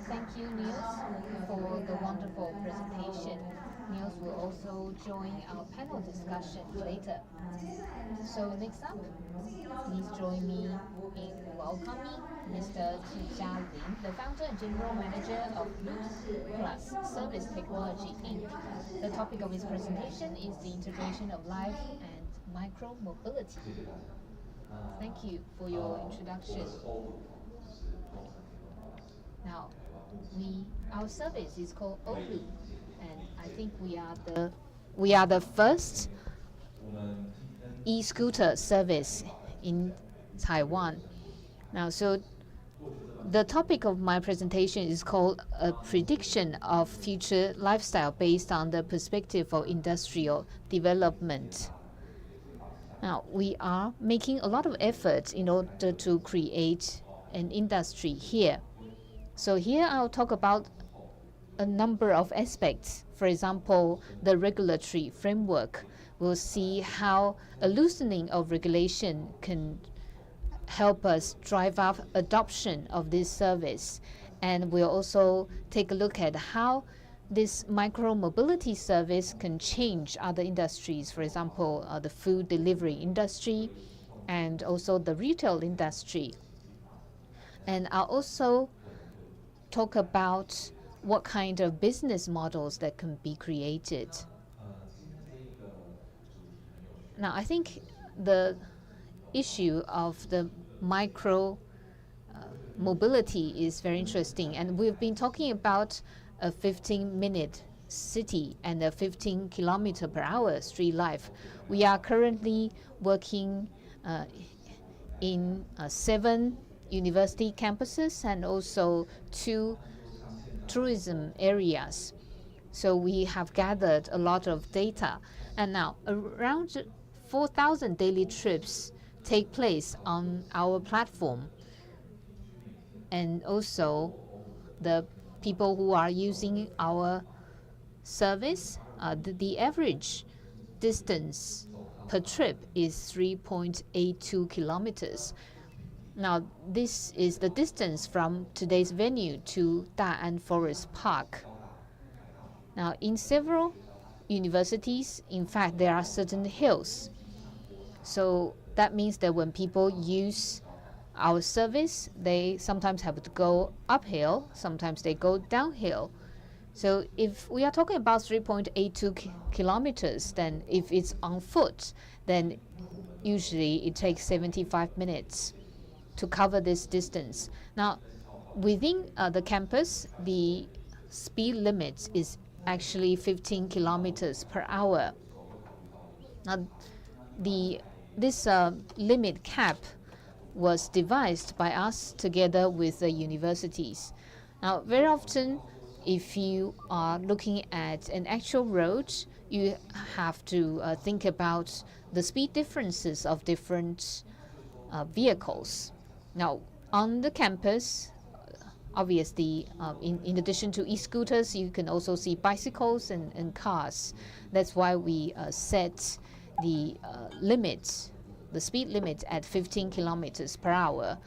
thank you, Niels, for the wonderful presentation. Niels will also join our panel discussion later. So next up, please join me in welcoming Mr. Chih-Chia, the founder and general manager of Looplus Service Technology Inc. The topic of his presentation is the integration of life and micromobility. Thank you for your introduction. Now, our service is called Oort, and I think we are the first e-scooter service in Taiwan. Now, so the topic of my presentation is called a prediction of future lifestyle based on the perspective of industrial development. Now, we are making a lot of efforts in order to create an industry here. So here I'll talk about a number of aspects. For example, the regulatory framework. We'll see how a loosening of regulation can help us drive up adoption of this service. And we'll also take a look at how this micromobility service can change other industries, for example, the food delivery industry and also the retail industry. And I'll also talk about what kind of business models that can be created. Now, I think the issue of the micro mobility is very interesting, and we've been talking about a 15-minute city and a 15 kilometer per hour street life. We are currently working in 7 university campuses and also 2 tourism areas. So we have gathered a lot of data, and now around 4,000 daily trips take place on our platform. And also the people who are using our service, the average distance per trip is 3.82 kilometers. Now, this is the distance from today's venue to Da'an Forest Park. Now, in several universities, in fact, there are certain hills. So that means that when people use our service, they sometimes have to go uphill, sometimes they go downhill. So if we are talking about 3.82 kilometers, then if it's on foot, then usually it takes 75 minutes to cover this distance. Now, within the campus, the speed limit is actually 15 kilometers per hour. Now, this limit cap was devised by us together with the universities. Now, very often, if you are looking at an actual road, you have to think about the speed differences of different vehicles. Now, on the campus, obviously, in addition to e-scooters, you can also see bicycles and cars. That's why we set the limit, the speed limit at 15 kilometers per hour.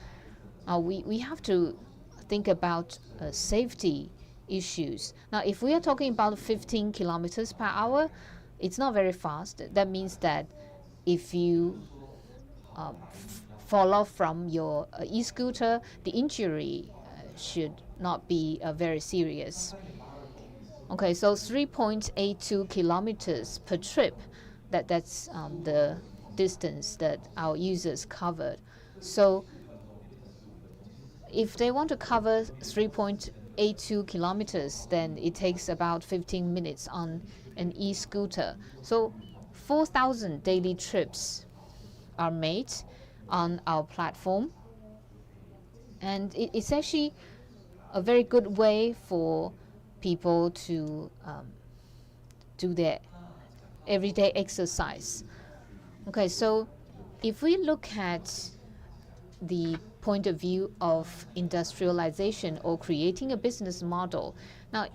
We have to think about safety issues. Now, if we are talking about 15 kilometers per hour, it's not very fast. That means that if you fall off from your e-scooter, the injury should not be very serious. Okay, so 3.82 kilometers per trip, that's the distance that our users covered. So if they want to cover 3.82 kilometers, then it takes about 15 minutes on an e-scooter. So 4,000 daily trips are made on our platform. And it's actually a very good way for people to do their everyday exercise. Okay, so if we look at the point of view of industrialization or creating a business model, now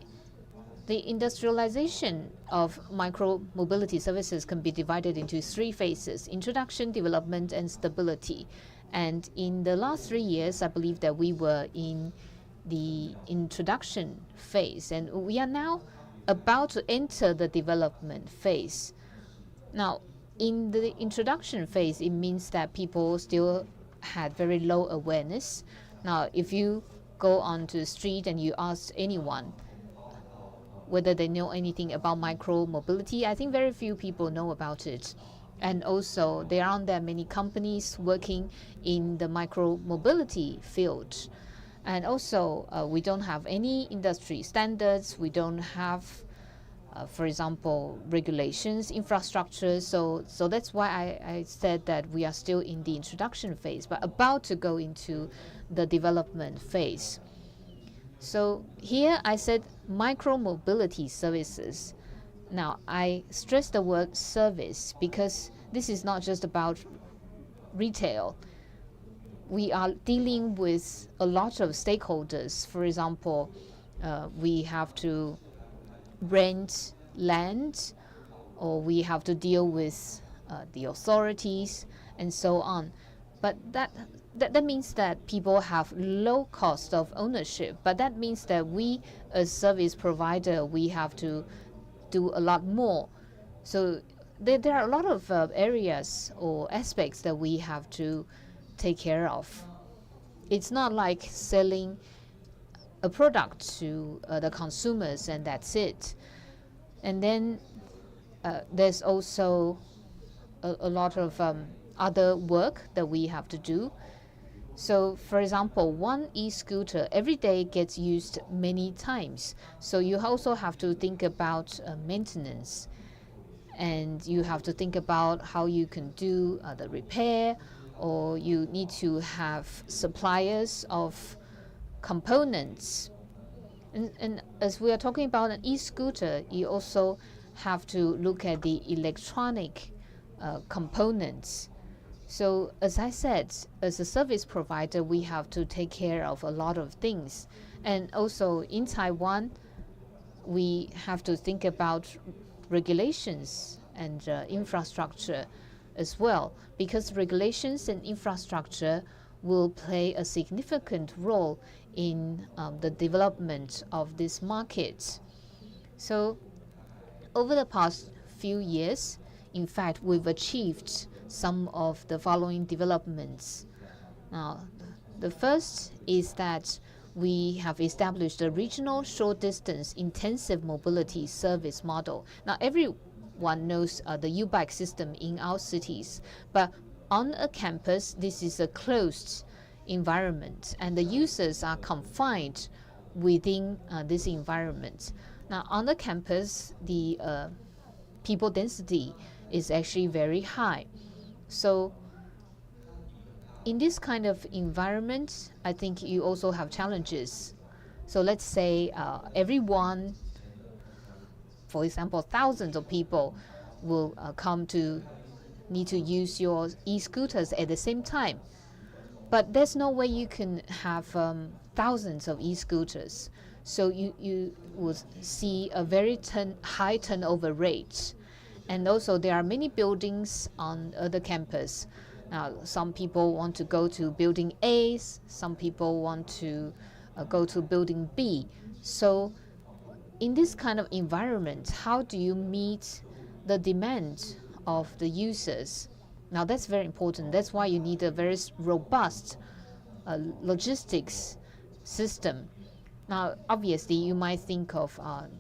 the industrialization of micro-mobility services can be divided into three phases: introduction, development, and stability. And in the last 3 years, I believe that we were in the introduction phase, and we are now about to enter the development phase. Now, in the introduction phase, it means that people still had very low awareness. Now, if you go onto the street and you ask anyone whether they know anything about micro-mobility, I think very few people know about it. And also, there aren't that many companies working in the micro-mobility field. And also, we don't have any industry standards. We don't have, for example, regulations, infrastructure. So that's why I said that we are still in the introduction phase, but about to go into the development phase. So here I said micro-mobility services. Now, I stress the word service because this is not just about retail. We are dealing with a lot of stakeholders. For example, we have to rent land, or we have to deal with the authorities, and so on. But that means that people have low cost of ownership. But that means that we, as service provider, we have to do a lot more. So there are a lot of areas or aspects that we have to take care of. It's not like selling a product to the consumers and that's it. And then there's also a lot of other work that we have to do. So, for example, one e-scooter every day gets used many times. So you also have to think about maintenance. And you have to think about how you can do the repair, or you need to have suppliers of components. And as we are talking about an e-scooter, you also have to look at the electronic components. So as I said, as a service provider, we have to take care of a lot of things. And also in Taiwan, we have to think about regulations and infrastructure as well, because regulations and infrastructure will play a significant role in the development of this market. So over the past few years, in fact, we've achieved some of the following developments. Now, the first is that we have established a regional short-distance intensive mobility service model. Now, everyone knows the U-bike system in our cities, but on a campus, this is a closed environment, and the users are confined within this environment. Now, on the campus, the people density is actually very high. So in this kind of environment, I think you also have challenges. So let's say everyone, for example, thousands of people will need to use your e-scooters at the same time. But there's no way you can have thousands of e-scooters. So you would see a very high turnover rate. And also there are many buildings on the campus. Now, some people want to go to building A, some people want to go to building B. So in this kind of environment, how do you meet the demand of the users? Now, that's very important. That's why you need a very robust logistics system. Now, obviously, you might think of a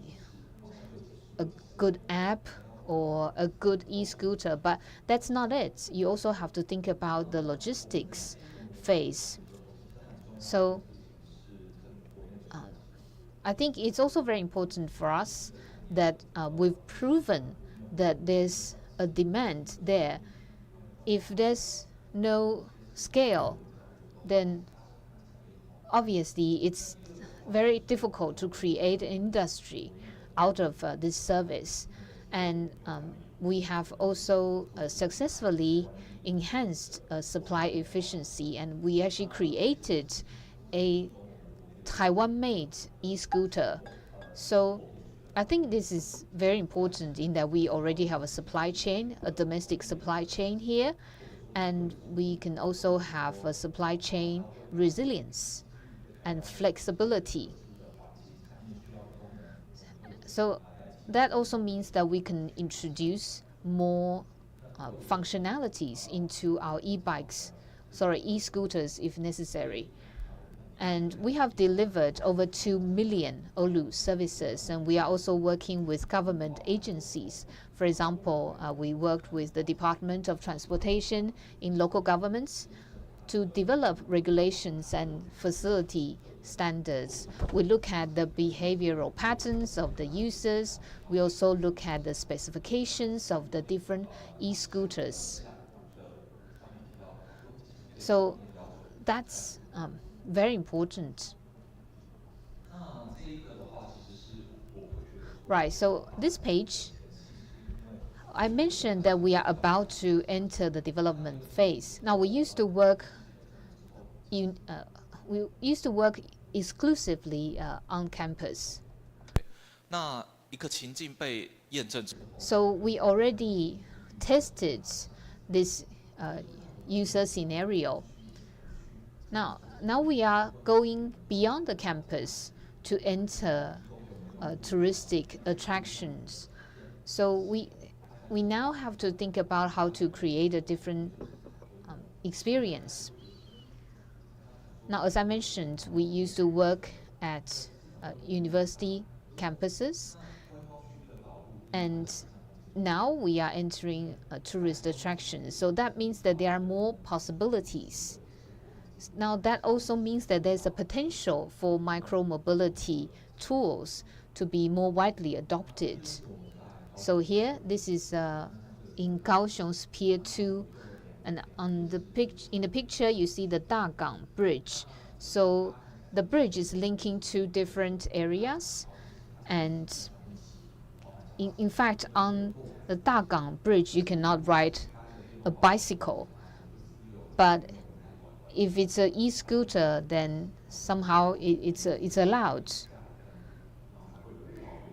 good app or a good e-scooter, but that's not it. You also have to think about the logistics phase. So I think it's also very important for us that we've proven that there's a demand there. If there's no scale, then obviously it's very difficult to create an industry out of this service. And we have also successfully enhanced supply efficiency, and we actually created a Taiwan-made e-scooter. So I think this is very important in that we already have a supply chain, a domestic supply chain here, and we can also have a supply chain resilience and flexibility. So that also means that we can introduce more functionalities into our e-scooters if necessary. And we have delivered over 2 million Oort services, and we are also working with government agencies. For example, we worked with the Department of Transportation in local governments to develop regulations and facility standards. We look at the behavioral patterns of the users. We also look at the specifications of the different e-scooters. So that's very important. Right, so this page, I mentioned that we are about to enter the development phase. Now, we used to work exclusively on campus. So we already tested this user scenario. Now we are going beyond the campus to enter touristic attractions. So we now have to think about how to create a different experience. Now, as I mentioned, we used to work at university campuses, and now we are entering tourist attractions. So that means that there are more possibilities. Now, that also means that there's a potential for micromobility tools to be more widely adopted. So here, this is in Kaohsiung's Pier 2. And in the picture, you see the Dagang Bridge. So the bridge is linking two different areas. And in fact, on the Dagang Bridge, you cannot ride a bicycle. But if it's an e-scooter, then somehow it's allowed.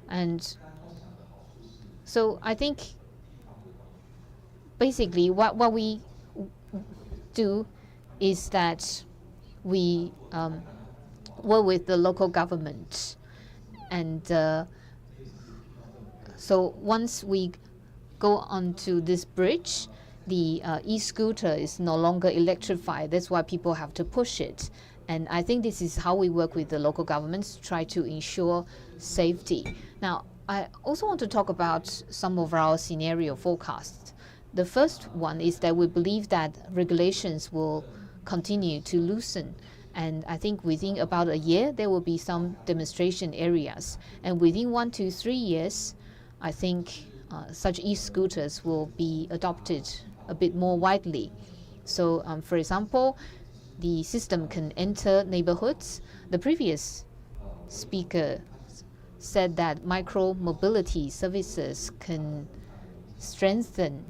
And so I think basically what we do is that we work with the local government and So once we go onto this bridge, the e-scooter is no longer electrified. That's why people have to push it. And I think this is how we work with the local governments to try to ensure safety. Now, I also want to talk about some of our scenario forecasts. The first one is that we believe that regulations will continue to loosen. And I think within about a year, there will be some demonstration areas. And within 1 to 3 years, I think such e-scooters will be adopted a bit more widely. So, for example, the system can enter neighborhoods. The previous speaker said that micro-mobility services can strengthen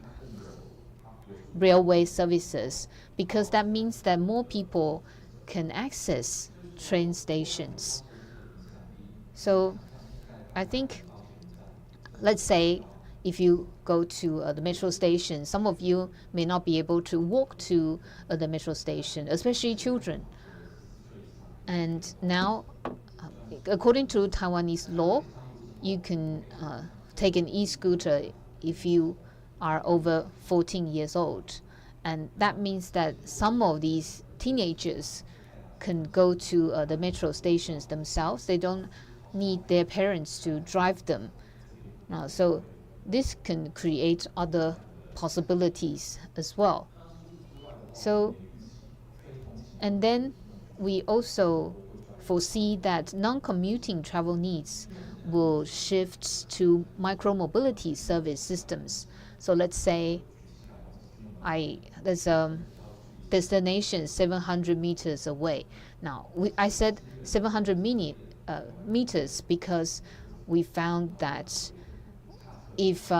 railway services, because that means that more people can access train stations. So I think, let's say, if you go to the metro station, some of you may not be able to walk to the metro station, especially children. And now, according to Taiwanese law, you can take an e-scooter if you are over 14 years old. And that means that some of these teenagers can go to the metro stations themselves. They don't need their parents to drive them. So this can create other possibilities as well. So, and then we also foresee that non-commuting travel needs will shift to micromobility service systems. So let's say there's a destination 700 meters away. Now, I said 700 meters because we found that if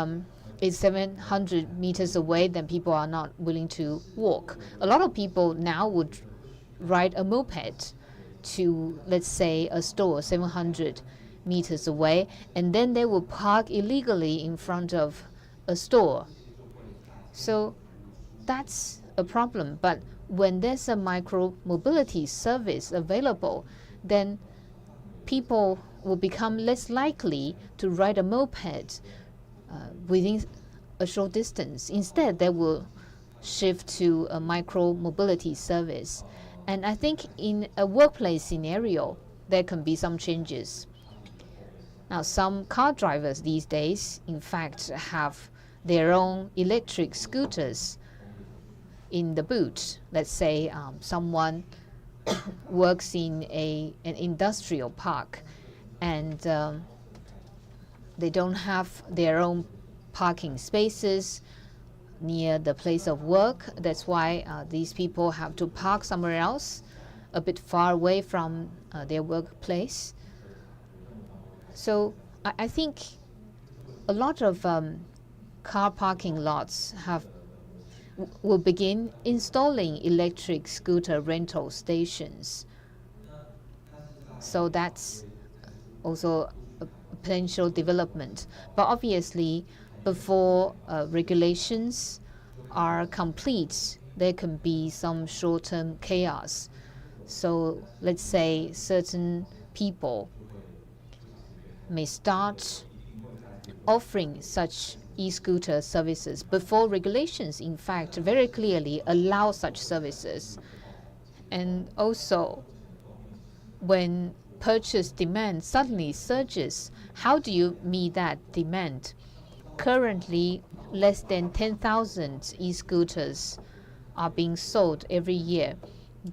it's 700 meters away, then people are not willing to walk. A lot of people now would ride a moped to, let's say, a store 700 meters away, and then they will park illegally in front of a store. So that's a problem. But when there's a micro-mobility service available, then people will become less likely to ride a moped within a short distance. Instead, they will shift to a micro-mobility service. And I think in a workplace scenario, there can be some changes. Now, some car drivers these days, in fact, have their own electric scooters in the boot. Let's say someone works in an industrial park, and they don't have their own parking spaces near the place of work. That's why these people have to park somewhere else, a bit far away from their workplace. So I think a lot of car parking lots will begin installing electric scooter rental stations. So that's also a potential development. But obviously, before regulations are complete, there can be some short-term chaos. So let's say certain people may start offering such e-scooter services before regulations, in fact, very clearly allow such services. And also, when purchase demand suddenly surges, how do you meet that demand? Currently, less than 10,000 e-scooters are being sold every year.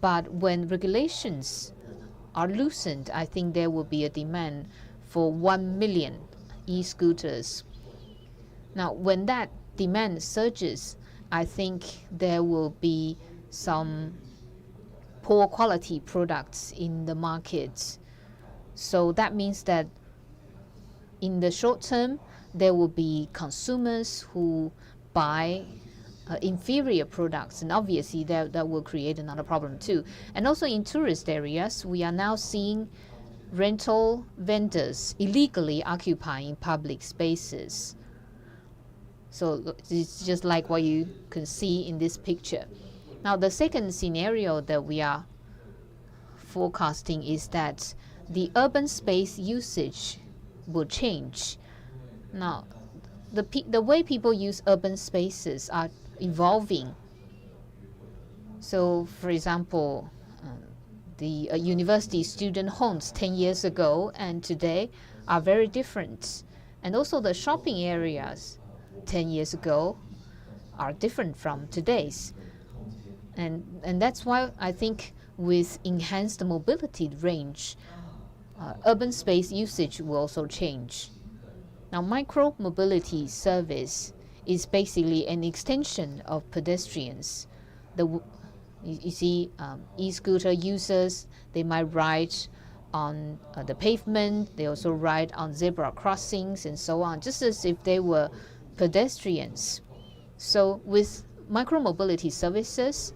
But when regulations are loosened, I think there will be a demand for 1 million e-scooters. Now, when that demand surges, I think there will be some poor quality products in the market. So that means that in the short term, there will be consumers who buy inferior products, and obviously that will create another problem too. And also in tourist areas, we are now seeing rental vendors illegally occupying public spaces. So it's just like what you can see in this picture. Now, the second scenario that we are forecasting is that the urban space usage will change. Now, the way people use urban spaces are evolving. So, for example, the university student homes 10 years ago and today are very different. And also the shopping areas 10 years ago are different from today's. And that's why I think with enhanced mobility range, urban space usage will also change. Now, micro-mobility service is basically an extension of pedestrians. You see, e-scooter users, they might ride on the pavement, they also ride on zebra crossings and so on, just as if they were pedestrians. So with micro-mobility services,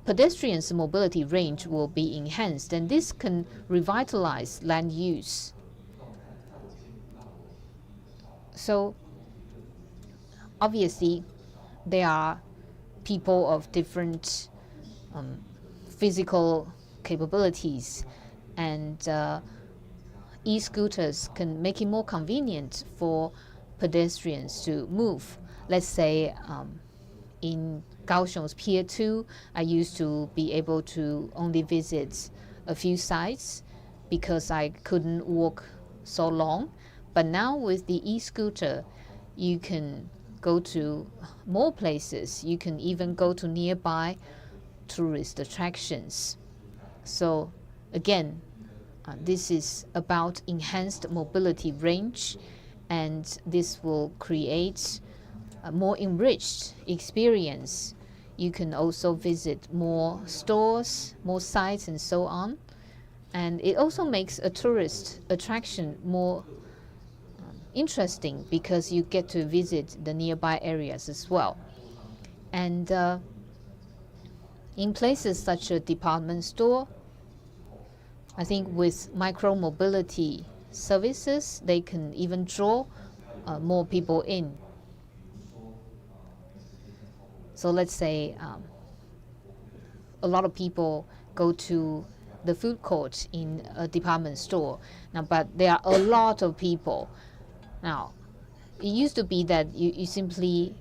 pedestrians' mobility range will be enhanced, and this can revitalize land use. So obviously, there are people of different physical capabilities, and e-scooters can make it more convenient for pedestrians to move. Let's say in Kaohsiung's Pier 2, I used to be able to only visit a few sites because I couldn't walk so long. But now with the e-scooter, you can go to more places. You can even go to nearby tourist attractions. So again, this is about enhanced mobility range, and this will create a more enriched experience. You can also visit more stores, more sites, and so on. And it also makes a tourist attraction more interesting because you get to visit the nearby areas as well. And in places such as a department store, I think with micro-mobility services, they can even draw more people in. So let's say a lot of people go to the food court in a department store. Now, but there are a lot of people. Now, it used to be that you simply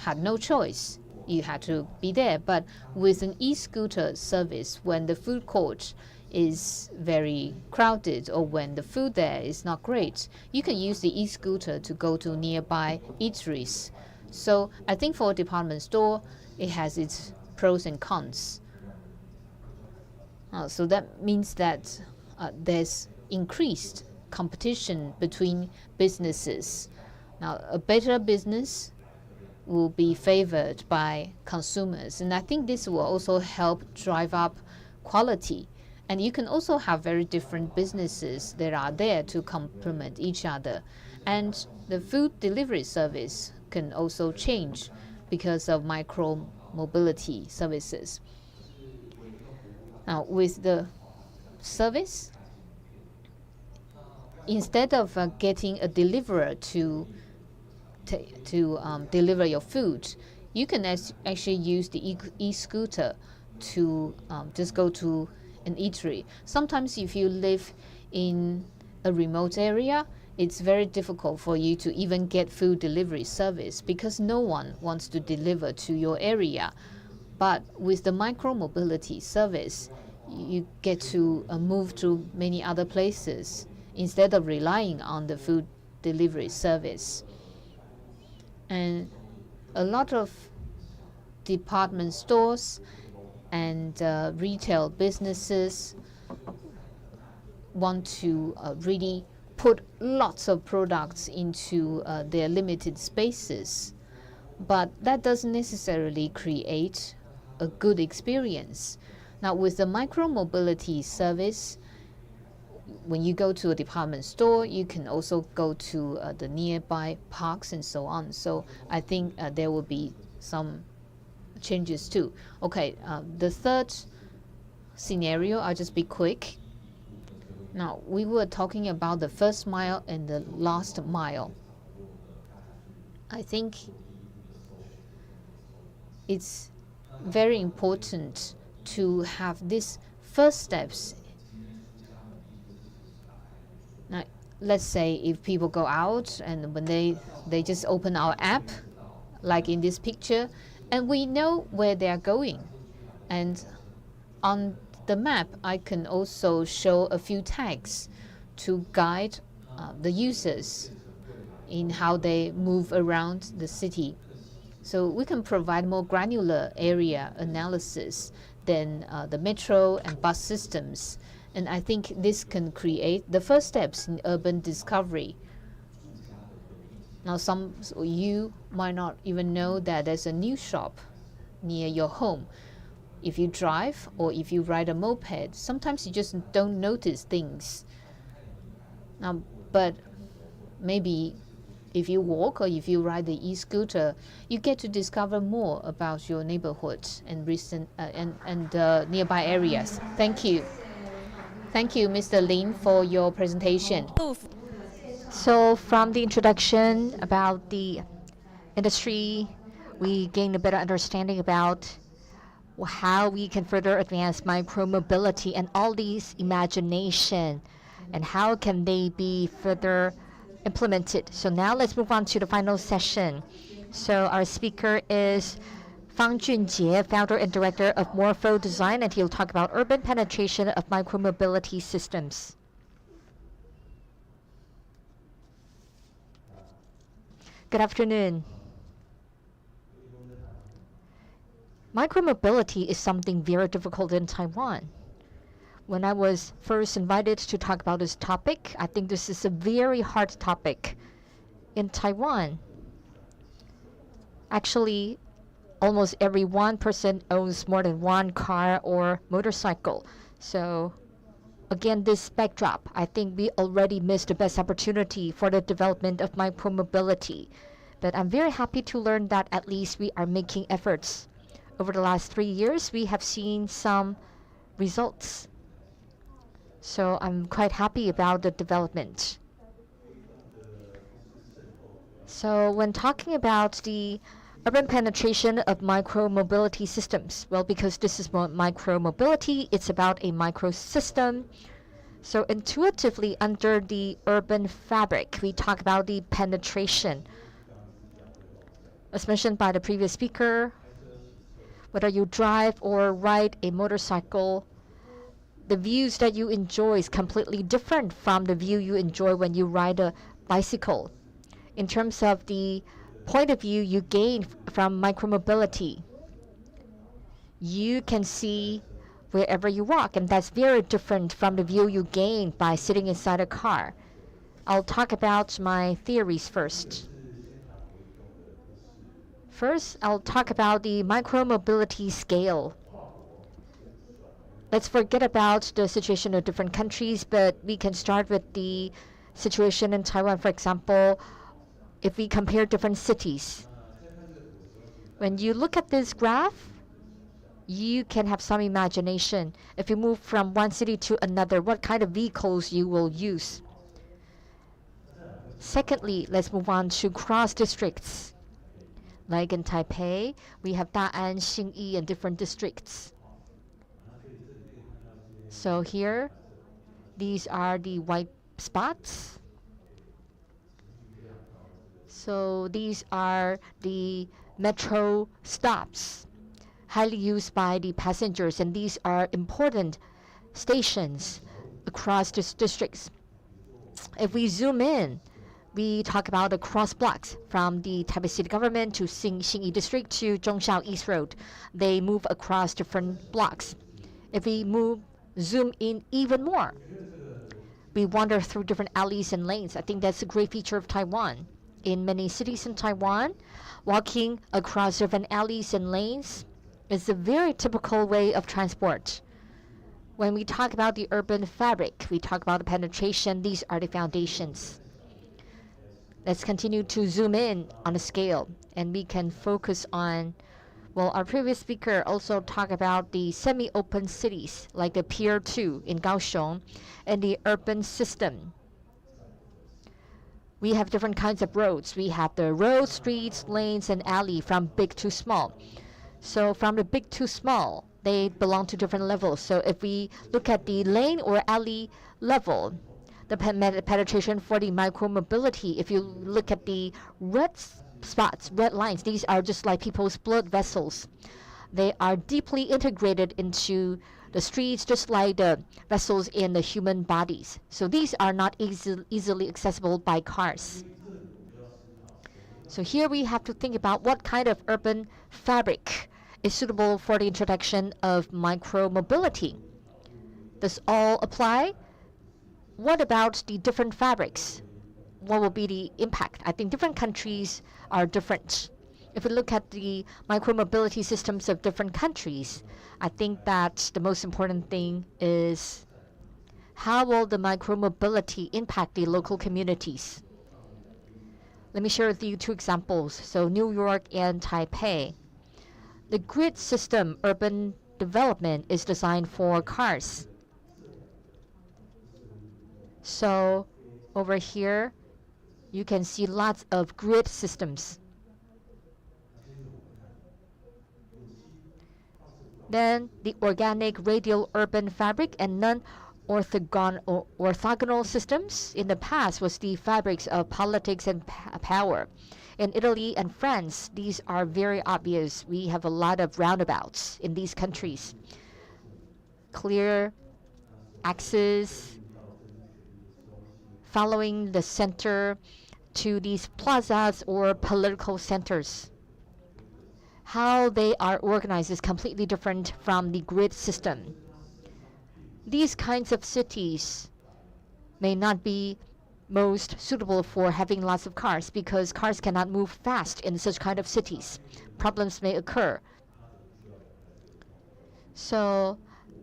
had no choice. You had to be there. But with an e-scooter service, when the food court is very crowded or when the food there is not great, you can use the e-scooter to go to nearby eateries. So I think for a department store, it has its pros and cons. So that means that there's increased competition between businesses. Now, a better business will be favored by consumers, and I think this will also help drive up quality. And you can also have very different businesses that are there to complement each other. And the food delivery service can also change because of micro-mobility services. Now, with the service, instead of getting a deliverer to deliver your food, you can actually use the e-scooter to just go to an eatery. Sometimes if you live in a remote area, it's very difficult for you to even get food delivery service because no one wants to deliver to your area. But with the micro-mobility service, you get to move to many other places instead of relying on the food delivery service. And a lot of department stores and retail businesses want to really put lots of products into their limited spaces. But that doesn't necessarily create a good experience. Now, with the micro-mobility service, when you go to a department store, you can also go to the nearby parks and so on. So I think there will be some changes too. Okay, the third scenario, I'll just be quick. Now, we were talking about the first mile and the last mile. I think it's very important to have these first steps. Now, let's say if people go out and when they just open our app, like in this picture, and we know where they are going. And on the map, I can also show a few tags to guide the users in how they move around the city. So we can provide more granular area analysis than the metro and bus systems. And I think this can create the first steps in urban discovery. Now, some you might not even know that there's a new shop near your home. If you drive or if you ride a moped, sometimes you just don't notice things. Now, but maybe if you walk or if you ride the e-scooter, you get to discover more about your neighborhood and nearby areas. Thank you. Thank you, Mr. Lin, for your presentation. So from the introduction about the industry, we gained a better understanding about how we can further advance micromobility and all these imagination and how can they be further implemented. So now let's move on to the final session. So our speaker is Fang Chun-Chieh, founder and director of Morpho Design, and he'll talk about urban penetration of micromobility systems. Good afternoon. Micromobility is something very difficult in Taiwan. When I was first invited to talk about this topic, I think this is a very hard topic. In Taiwan, actually, almost every one person owns more than one car or motorcycle. So again, this backdrop, I think we already missed the best opportunity for the development of micromobility. But I'm very happy to learn that at least we are making efforts. Over the last 3 years, we have seen some results. So I'm quite happy about the development. So when talking about the urban penetration of micromobility systems, well, because this is micromobility, it's about a microsystem. So intuitively, under the urban fabric, we talk about the penetration. As mentioned by the previous speaker, whether you drive or ride a motorcycle, the views that you enjoy is completely different from the view you enjoy when you ride a bicycle. In terms of the point of view you gain from micromobility, you can see wherever you walk, and that's very different from the view you gain by sitting inside a car. I'll talk about my theories first. First, I'll talk about the micromobility scale. Let's forget about the situation of different countries, but we can start with the situation in Taiwan. For example, if we compare different cities, when you look at this graph, you can have some imagination. If you move from one city to another, what kind of vehicles you will use. Secondly, let's move on to cross districts. Like in Taipei, we have Da'an, Xinyi, and different districts. So here, these are the white spots. So these are the metro stops, highly used by the passengers, and these are important stations across these districts. If we zoom in, we talk about the cross blocks from the Taipei City government to Xinyi District to Zhongxiao East Road. They move across different blocks. If we zoom in even more, we wander through different alleys and lanes. I think that's a great feature of Taiwan. In many cities in Taiwan, walking across different alleys and lanes is a very typical way of transport. When we talk about the urban fabric, we talk about the penetration. These are the foundations. Let's continue to zoom in on a scale, and we can focus on, well, our previous speaker also talked about the semi-open cities, like the Pier 2 in Kaohsiung, and the urban system. We have different kinds of roads. We have the roads, streets, lanes, and alley from big to small. So from the big to small, they belong to different levels. So if we look at the lane or alley level, the penetration for the micromobility. If you look at the red spots, red lines, these are just like people's blood vessels. They are deeply integrated into the streets, just like the vessels in the human bodies. So these are not easily accessible by cars. So here we have to think about what kind of urban fabric is suitable for the introduction of micromobility. Does all apply? What about the different fabrics? What will be the impact? I think different countries are different. If we look at the micromobility systems of different countries, I think that the most important thing is how will the micromobility impact the local communities? Let me share with you two examples. So New York and Taipei. The grid system urban development is designed for cars. So over here, you can see lots of grid systems. Then the organic radial urban fabric and non-orthogonal systems in the past was the fabrics of politics and power. In Italy and France, these are very obvious. We have a lot of roundabouts in these countries. Clear axes following the center to these plazas or political centers. How they are organized is completely different from the grid system. These kinds of cities may not be most suitable for having lots of cars because cars cannot move fast in such kind of cities. Problems may occur. So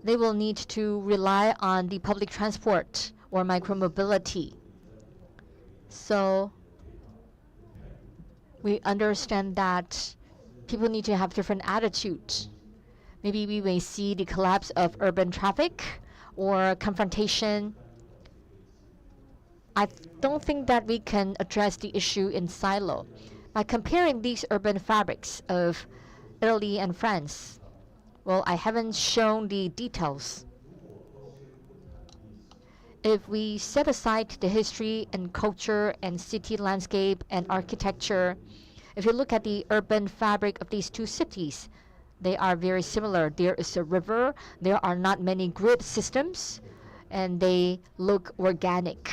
they will need to rely on the public transport or micromobility. So we understand that people need to have different attitudes. Maybe we may see the collapse of urban traffic or confrontation. I don't think that we can address the issue in silo. By comparing these urban fabrics of Italy and France, well, I haven't shown the details. If we set aside the history and culture and city landscape and architecture, if you look at the urban fabric of these two cities, they are very similar. There is a river, there are not many grid systems, and they look organic.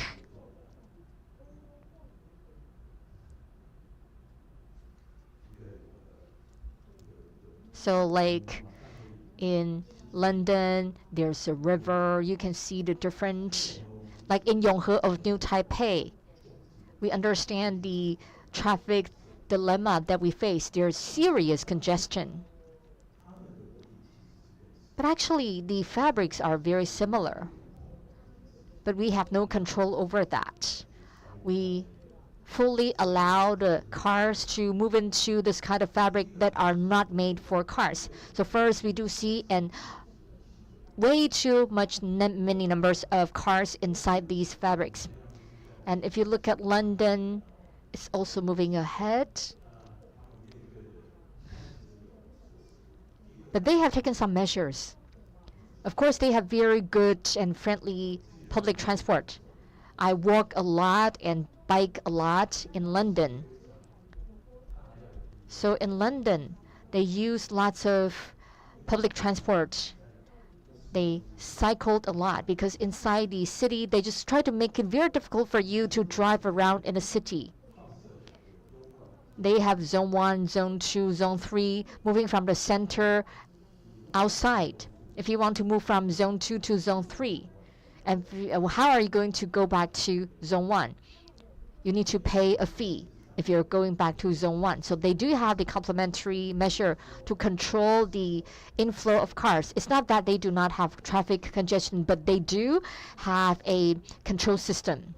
So like in London, there's a river. You can see the different, like in Yonhe of New Taipei, we understand the traffic dilemma that we face. There's serious congestion. But actually, the fabrics are very similar. But we have no control over that. We fully allow the cars to move into this kind of fabric that are not made for cars. So first, we do see way too many numbers of cars inside these fabrics. And if you look at London, it's also moving ahead. But they have taken some measures. Of course, they have very good and friendly public transport. I walk a lot and bike a lot in London. So in London, they use lots of public transport. They cycled a lot because inside the city, they just try to make it very difficult for you to drive around in a city. They have zone 1, zone 2, zone 3, moving from the center outside. If you want to move from zone 2 to zone 3, and how are you going to go back to zone 1? You need to pay a fee if you're going back to zone 1. So they do have the complementary measure to control the inflow of cars. It's not that they do not have traffic congestion, but they do have a control system.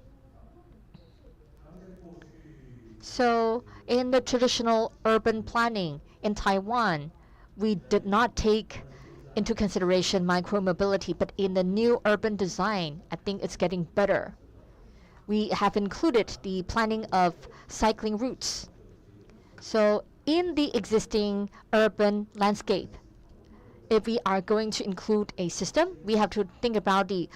So in the traditional urban planning in Taiwan, we did not take into consideration micromobility, but in the new urban design, I think it's getting better. We have included the planning of cycling routes. So in the existing urban landscape, if we are going to include a system, we have to think about the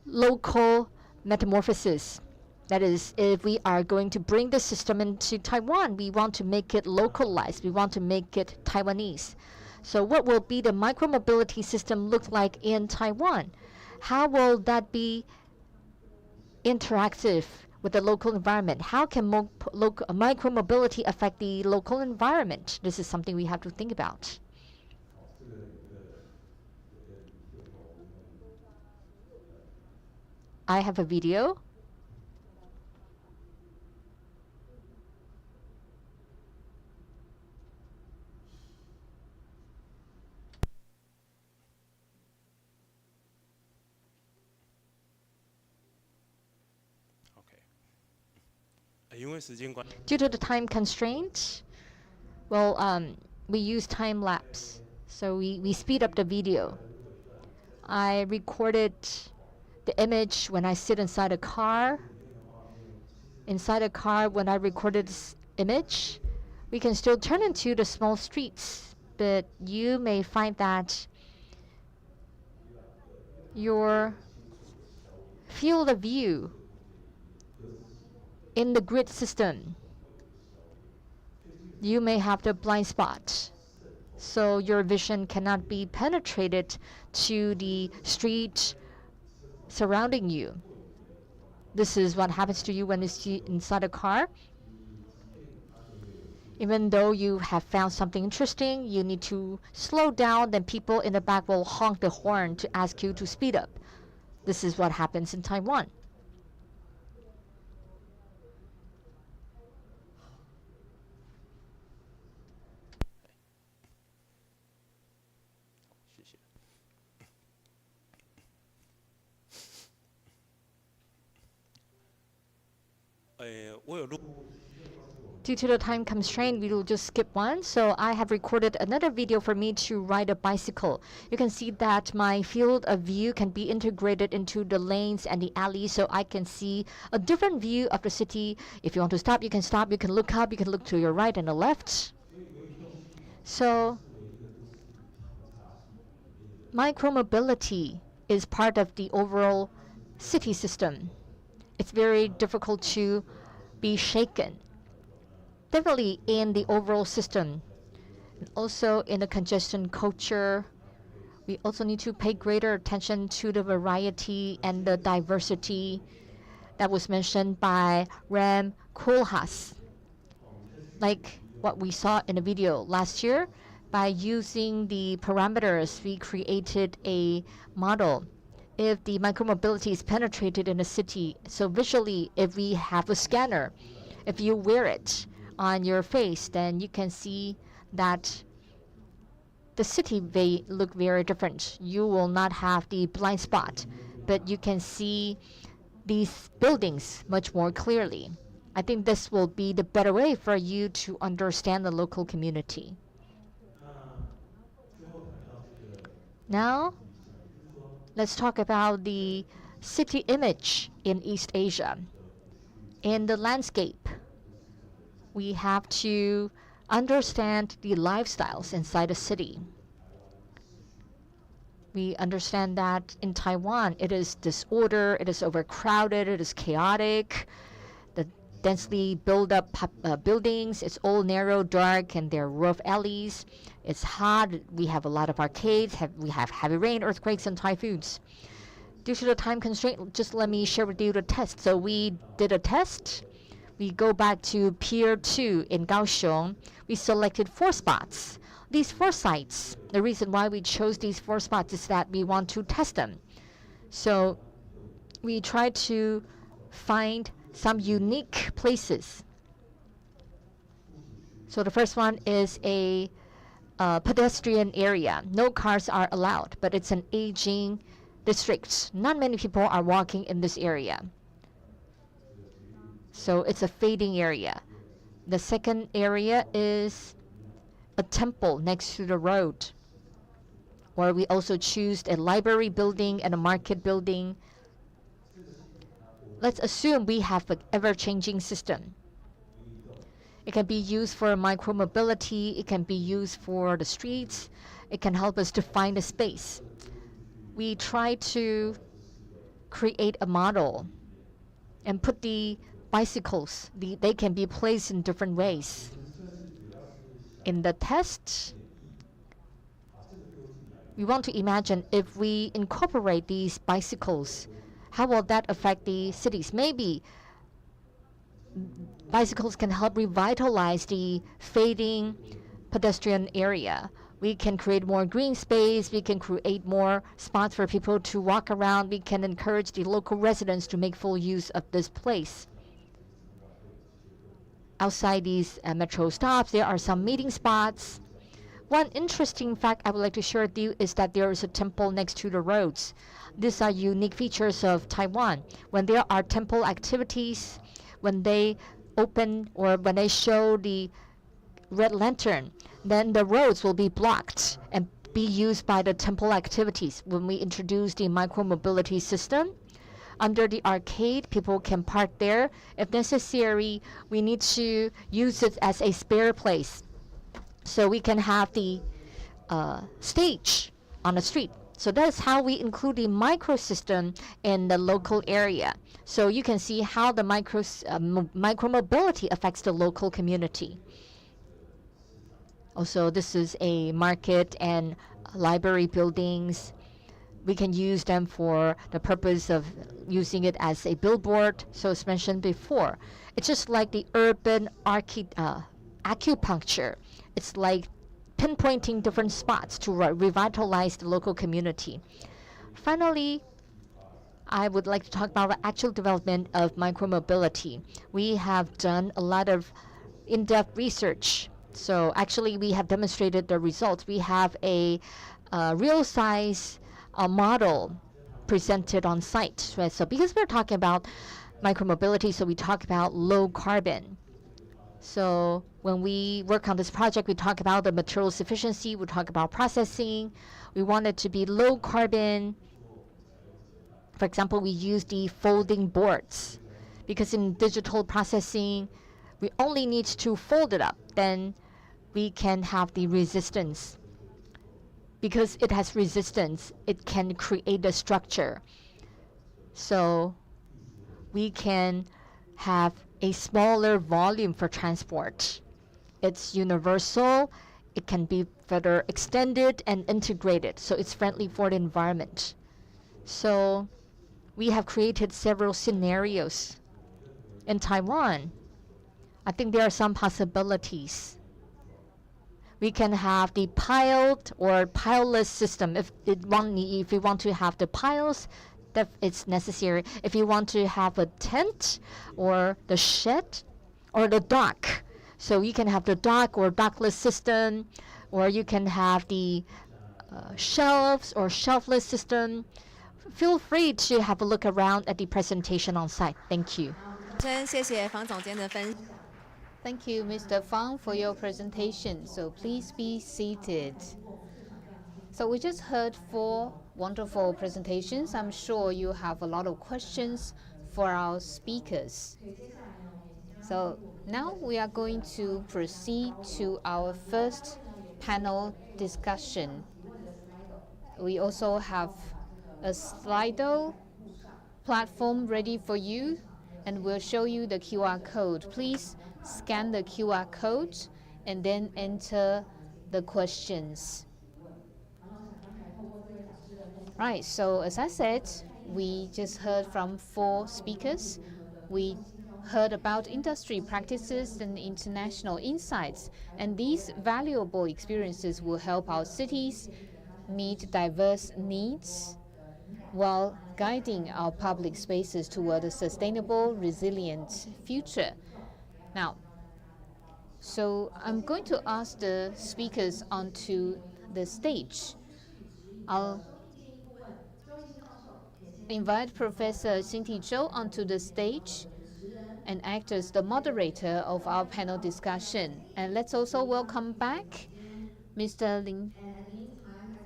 local metamorphosis. That is, if we are going to bring the system into Taiwan, we want to make it localized. We want to make it Taiwanese. So what will be the micromobility system look like in Taiwan? How will that be interactive with the local environment? How can micromobility affect the local environment? This is something we have to think about. I have a video. Due to the time constraint, we use time lapse. So we speed up the video. I recorded the image when I sit inside a car. Inside a car, when I recorded this image, we can still turn into the small streets, but you may find that your field of view in the grid system, you may have the blind spot. So your vision cannot be penetrated to the street surrounding you. This is what happens to you when you see inside a car. Even though you have found something interesting, you need to slow down, then people in the back will honk the horn to ask you to speed up. This is what happens in Taiwan. Due to the time constraint, we will just skip one. So I have recorded another video for me to ride a bicycle. You can see that my field of view can be integrated into the lanes and the alleys, so I can see a different view of the city. If you want to stop, you can stop. You can look up. You can look to your right and the left. So micromobility is part of the overall city system. It's very difficult to be shaken. Definitely in the overall system. And also in the congestion culture, we also need to pay greater attention to the variety and the diversity that was mentioned by Ram Koolhaas. Like what we saw in the video last year, by using the parameters, we created a model. If the micromobility is penetrated in a city, so visually, if we have a scanner, if you wear it on your face, then you can see that the city may look very different. You will not have the blind spot, but you can see these buildings much more clearly. I think this will be the better way for you to understand the local community. Now, let's talk about the city image in East Asia. In the landscape, we have to understand the lifestyles inside a city. We understand that in Taiwan, it is disorder, it is overcrowded, it is chaotic. The densely built up buildings, it's all narrow, dark, and there are rough alleys. It's hot, we have a lot of arcades, we have heavy rain, earthquakes, and typhoons. Due to the time constraint, just let me share with you the test. So we did a test. We go back to Pier 2 in Kaohsiung. We selected 4 spots. These 4 sites, the reason why we chose these 4 spots is that we want to test them. So we try to find some unique places. So the first one is a pedestrian area. No cars are allowed, but it's an aging district. Not many people are walking in this area. So it's a fading area. The second area is a temple next to the road, where we also choose a library building and a market building. Let's assume we have an ever-changing system. It can be used for micromobility, it can be used for the streets, it can help us to find a space. We try to create a model and put the bicycles. They can be placed in different ways. In the test, we want to imagine if we incorporate these bicycles, how will that affect the cities? Maybe bicycles can help revitalize the fading pedestrian area. We can create more green space. We can create more spots for people to walk around. We can encourage the local residents to make full use of this place. Outside these metro stops, there are some meeting spots. One interesting fact I would like to share with you is that there is a temple next to the roads. These are unique features of Taiwan. When there are temple activities, when they open or when they show the red lantern, then the roads will be blocked and be used by the temple activities. When we introduce the micromobility system, under the arcade, people can park there. If necessary, we need to use it as a spare place. So we can have the stage on the street. So that's how we include the microsystem in the local area. So you can see how the micromobility affects the local community. Also, this is a market and library buildings. We can use them for the purpose of using it as a billboard. So as mentioned before, it's just like the urban acupuncture. It's like pinpointing different spots to revitalize the local community. Finally, I would like to talk about the actual development of micromobility. We have done a lot of in-depth research. So actually, we have demonstrated the results. We have a real-size model presented on site. So because we're talking about micromobility, so we talk about low carbon. So when we work on this project, we talk about the materials efficiency, we talk about processing. We want it to be low carbon. For example, we use the folding boards because in digital processing, we only need to fold it up. Then we can have the resistance. Because it has resistance, it can create a structure. So we can have a smaller volume for transport. It's universal. It can be further extended and integrated. So it's friendly for the environment. So we have created several scenarios. In Taiwan, I think there are some possibilities. We can have the piled or pileless system. If you want to have the piles, that it's necessary. If you want to have a tent or the shed or the dock, so you can have the dock or dockless system, or you can have the shelves or shelfless system. Feel free to have a look around at the presentation on site. Thank you. 谢谢房总监的分享。 Thank you, Mr. Fang, for your presentation. So please be seated. So we just heard 4 wonderful presentations. I'm sure you have a lot of questions for our speakers. So now we are going to proceed to our first panel discussion. We also have a Slido platform ready for you, and we'll show you the QR code. Please scan the QR code and then enter the questions. Right, so as I said, we just heard from 4 speakers. We heard about industry practices and international insights, and these valuable experiences will help our cities meet diverse needs while guiding our public spaces toward a sustainable, resilient future. Now, so I'm going to ask the speakers onto the stage. I'll invite Professor Chih-Chia onto the stage and act as the moderator of our panel discussion. And let's also welcome back Mr.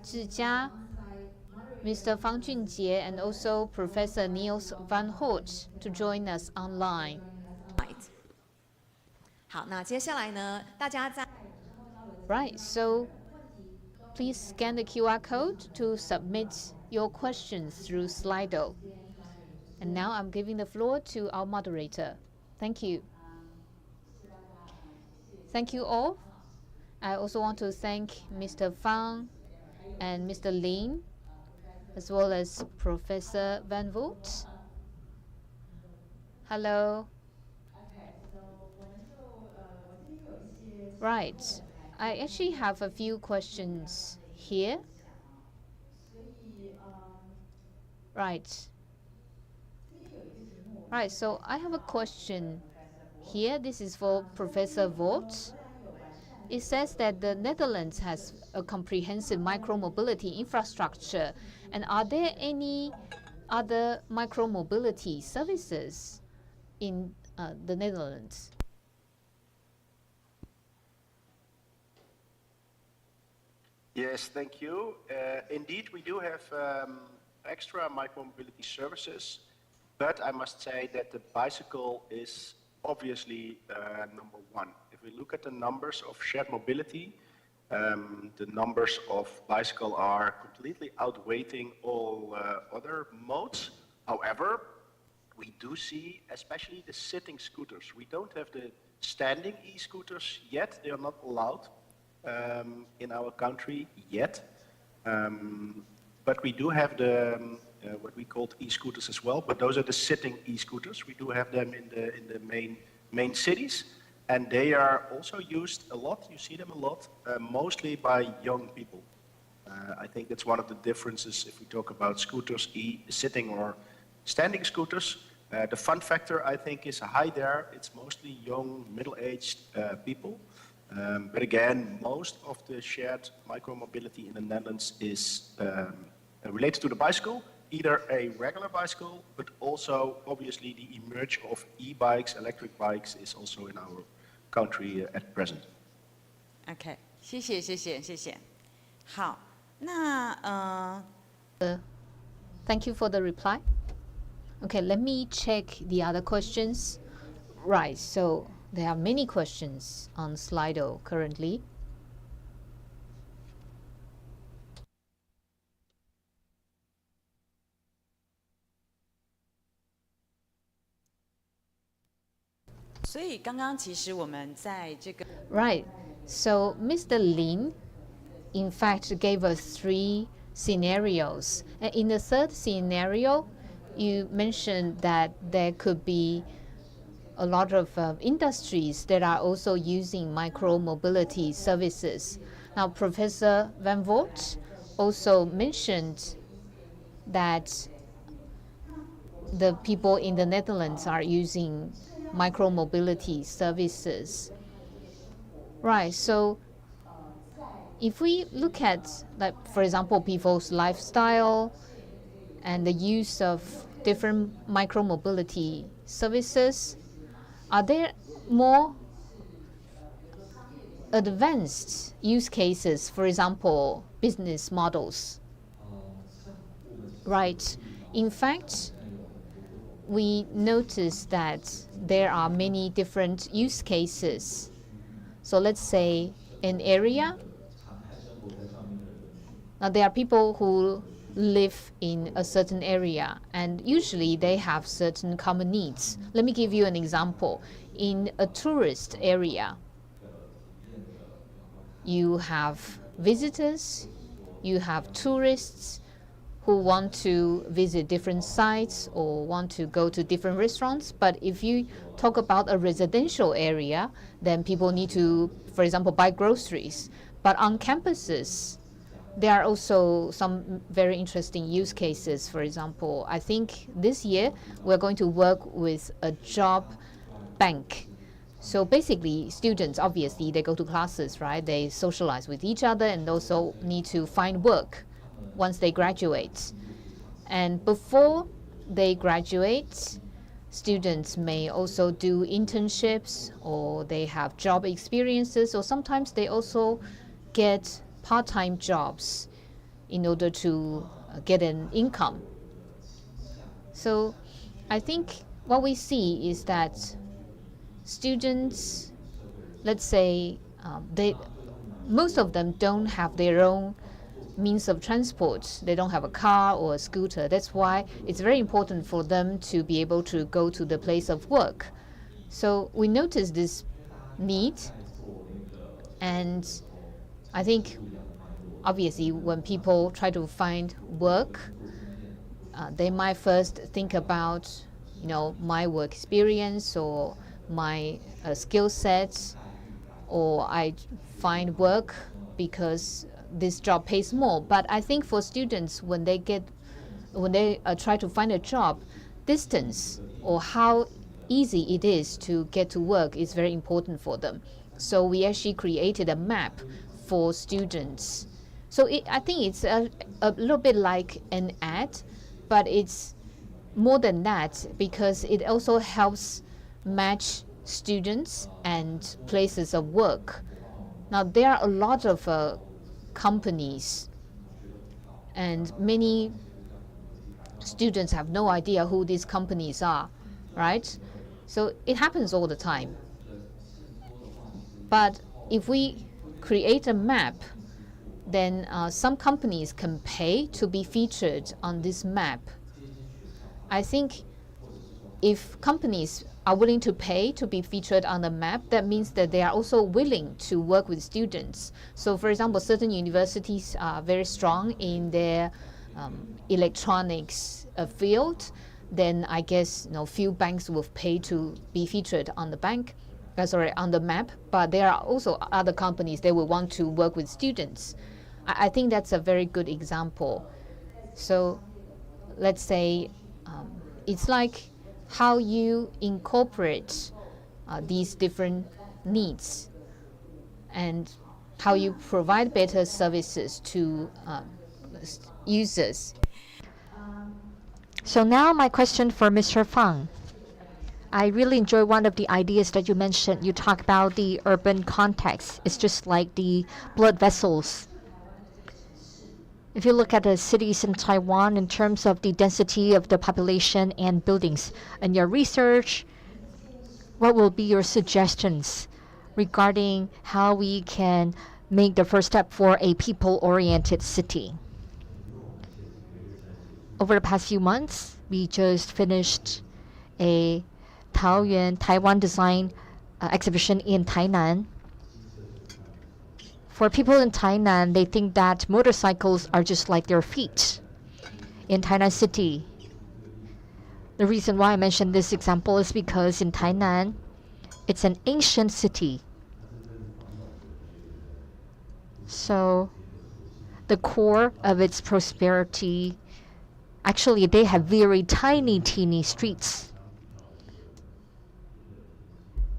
Chih-Chia, Mr. Fang Chun-Chieh, and also Professor Niels van Oort to join us online. 好，那接下来呢，大家在 Right, so please scan the QR code to submit your questions through Slido. And now I'm giving the floor to our moderator. Thank you. Thank you all. I also want to thank Mr. Fang and Mr. Lin, as well as Professor Van Voort. Hello. Right. I actually have a few questions here. Right. Right, so I have a question here. This is for Professor Voort. It says that the Netherlands has a comprehensive micromobility infrastructure. And are there any other micromobility services in the Netherlands? Yes, thank you. Indeed, we do have extra micromobility services, but I must say that the bicycle is obviously number one. If we look at the numbers of shared mobility, the numbers of bicycle are completely outweighing all other modes. However, we do see especially the sitting scooters. We don't have the standing e-scooters yet. They are not allowed in our country yet. But we do have the what we call e-scooters as well, but those are the sitting e-scooters. We do have them in the main cities, and they are also used a lot. You see them a lot, mostly by young people. I think that's one of the differences if we talk about scooters, sitting or standing scooters. The fun factor, I think, is high there. It's mostly young, middle-aged people. But again, most of the shared micromobility in the Netherlands is related to the bicycle, either a regular bicycle, but also obviously the emerge of e-bikes, electric bikes is also in our country at present. OK， 谢谢。好，那Thank you for the reply. Okay, let me check the other questions. Right, so there are many questions on Slido currently. Right, so Mr. Lin, in fact, gave us 3 scenarios. And in the third scenario, you mentioned that there could be a lot of industries that are also using micro-mobility services. Now, Professor Van Voort also mentioned that the people in the Netherlands are using micro-mobility services. Right, so if we look at, like, for example, people's lifestyle and the use of different micro-mobility services, are there more advanced use cases, for example, business models? Right. In fact, we noticed that there are many different use cases. So let's say an area. Now, there are people who live in a certain area, and usually they have certain common needs. Let me give you an example. In a tourist area, you have visitors, you have tourists who want to visit different sites or want to go to different restaurants. But if you talk about a residential area, then people need to, for example, buy groceries. But on campuses, there are also some very interesting use cases. For example, I think this year we're going to work with a job bank. So basically, students, obviously, they go to classes, right? They socialize with each other and also need to find work once they graduate. And before they graduate, students may also do internships, or they have job experiences, or sometimes they also get part-time jobs in order to get an income. So I think what we see is that students, let's say, most of them don't have their own means of transport. They don't have a car or a scooter. That's why it's very important for them to be able to go to the place of work. So we notice this need, and I think obviously when people try to find work, they might first think about, my work experience or my skill sets, or I find work because this job pays more. But I think for students, when they try to find a job, distance or how easy it is to get to work is very important for them. So we actually created a map for students. So I think it's a little bit like an ad, but it's more than that, because it also helps match students and places of work. Now, there are a lot of companies, and many students have no idea who these companies are, right? So it happens all the time. But if we create a map, then some companies can pay to be featured on this map. I think if companies are willing to pay to be featured on the map, that means that they are also willing to work with students. So for example, certain universities are very strong in their electronics field, then I guess few banks will pay to be featured on the on the map. But there are also other companies that will want to work with students. I think that's a very good example. So let's say it's like how you incorporate these different needs and how you provide better services to users. So now my question for Mr. Fang. I really enjoy one of the ideas that you mentioned. You talk about the urban context. It's just like the blood vessels. If you look at the cities in Taiwan in terms of the density of the population and buildings, and your research, what will be your suggestions regarding how we can make the first step for a people-oriented city? Over the past few months, we just finished a Taiwan design exhibition in Tainan. For people in Tainan, they think that motorcycles are just like their feet. In Tainan City, the reason why I mentioned this example is because in Tainan, it's an ancient city. So the core of its prosperity, actually they have very teeny streets.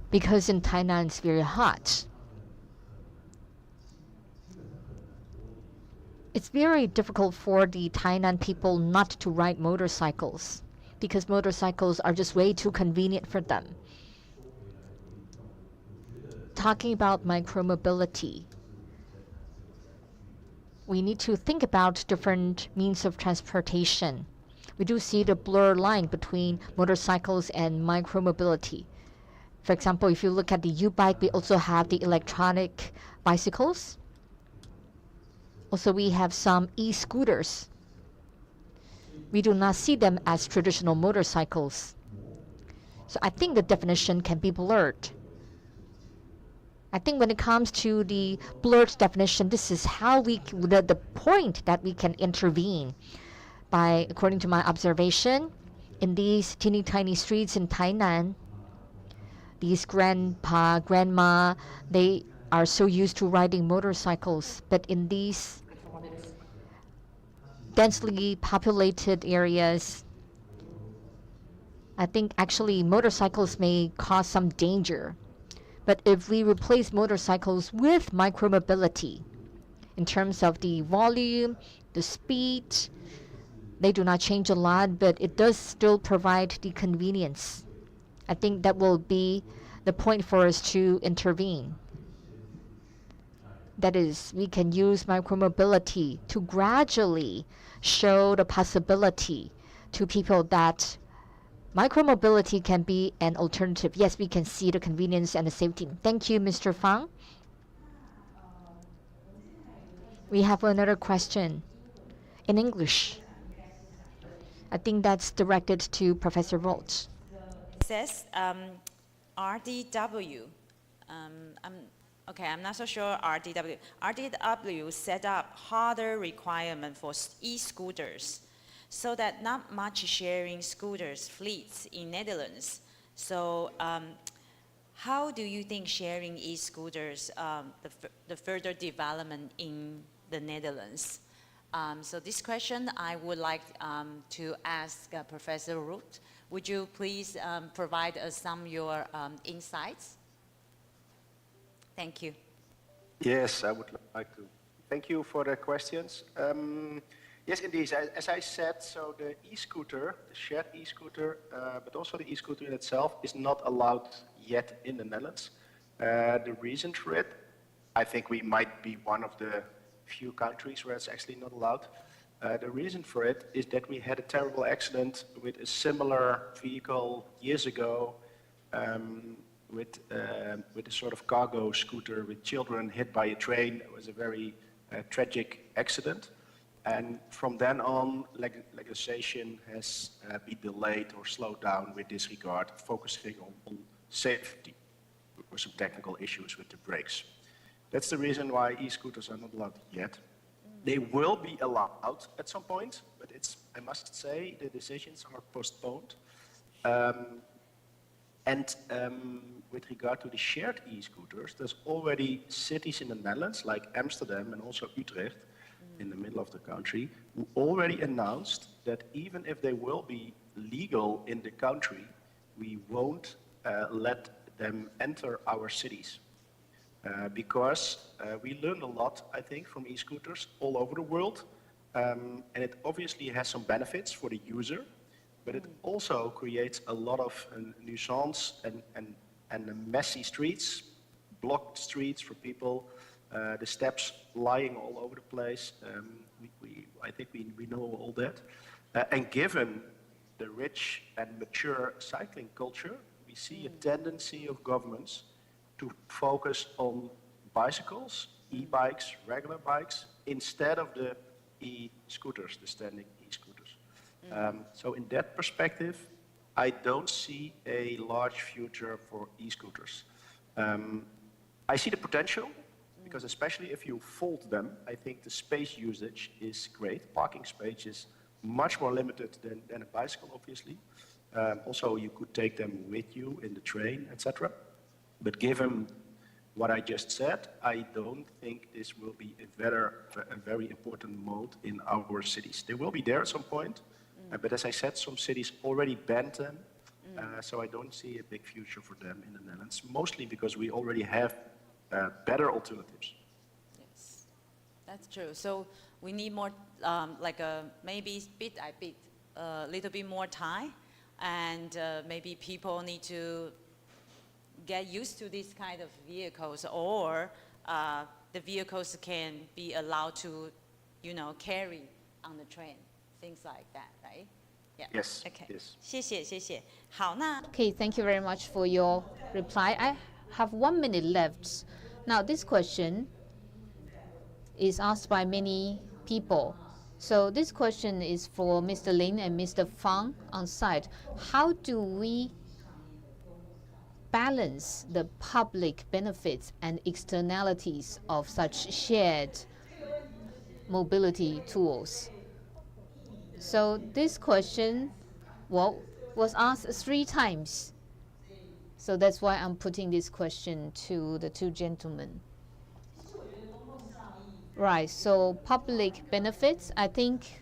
Because in Tainan it's very hot. It's very difficult for the Tainan people not to ride motorcycles because motorcycles are just way too convenient for them. Talking about micromobility, we need to think about different means of transportation. We do see the blurred line between motorcycles and micromobility. For example, if you look at the U-bike, we also have the electronic bicycles. Also, we have some e-scooters. We do not see them as traditional motorcycles. So I think the definition can be blurred. I think when it comes to the blurred definition, this is how the point that we can intervene. According to my observation, in these teeny tiny streets in Tainan, these grandpa, grandma, they are so used to riding motorcycles. But in these densely populated areas, I think actually motorcycles may cause some danger. But if we replace motorcycles with micromobility, in terms of the volume, the speed, they do not change a lot, but it does still provide the convenience. I think that will be the point for us to intervene. That is, we can use micromobility to gradually show the possibility to people that micromobility can be an alternative. Yes, we can see the convenience and the safety. Thank you, Mr. Fang. We have another question in English. I think that's directed to Professor Roth. It says RDW. I'm not so sure RDW. RDW set up harder requirement for e-scooters so that not much sharing scooters fleets in Netherlands. So how do you think sharing e-scooters, the further development in the Netherlands? So this question I would like to ask Professor Root. Would you please provide us some of your insights? Thank you. Yes, I would like to. Thank you for the questions. Yes, indeed, as I said, so the e-scooter, the shared e-scooter, but also the e-scooter in itself is not allowed yet in the Netherlands. The reason for it, I think we might be one of the few countries where it's actually not allowed. The reason for it is that we had a terrible accident with a similar vehicle years ago, with a sort of cargo scooter with children hit by a train. It was a very tragic accident. And from then on, legislation has been delayed or slowed down with this regard, focusing on safety. There were some technical issues with the brakes. That's the reason why e-scooters are not allowed yet. They will be allowed at some point, but I must say, the decisions are postponed. With regard to the shared e-scooters, there's already cities in the Netherlands, like Amsterdam and also Utrecht, in the middle of the country, who already announced that even if they will be legal in the country, we won't let them enter our cities. Because we learned a lot, I think, from e-scooters all over the world. And it obviously has some benefits for the user, but it also creates a lot of nuisance and messy streets, blocked streets for people, the steps lying all over the place. I think we know all that. And given the rich and mature cycling culture, we see a tendency of governments to focus on bicycles, e-bikes, regular bikes, instead of the e-scooters, the standing e-scooters. So in that perspective, I don't see a large future for e-scooters. I see the potential, because especially if you fold them, I think the space usage is great. Parking space is much more limited than a bicycle, obviously. Also, you could take them with you in the train, etc. But given what I just said, I don't think this will be a very important mode in our cities. They will be there at some point, but as I said, some cities already banned them, so I don't see a big future for them in the Netherlands, mostly because we already have better alternatives. Yes, that's true. So we need more, maybe bit by bit, a little bit more time, and maybe people need to get used to these kind of vehicles, or the vehicles can be allowed to, carry on the train, things like that, right? Yeah. Yes. Okay. Yes. 谢谢谢谢。好，那 Okay, thank you very much for your reply. I have 1 minute left. Now, this question is asked by many people. So this question is for Mr. Lin and Mr. Fang on site. How do we balance the public benefits and externalities of such shared mobility tools? So this question, was asked 3 times. So that's why I'm putting this question to the 2 gentlemen. Right, so public benefits, I think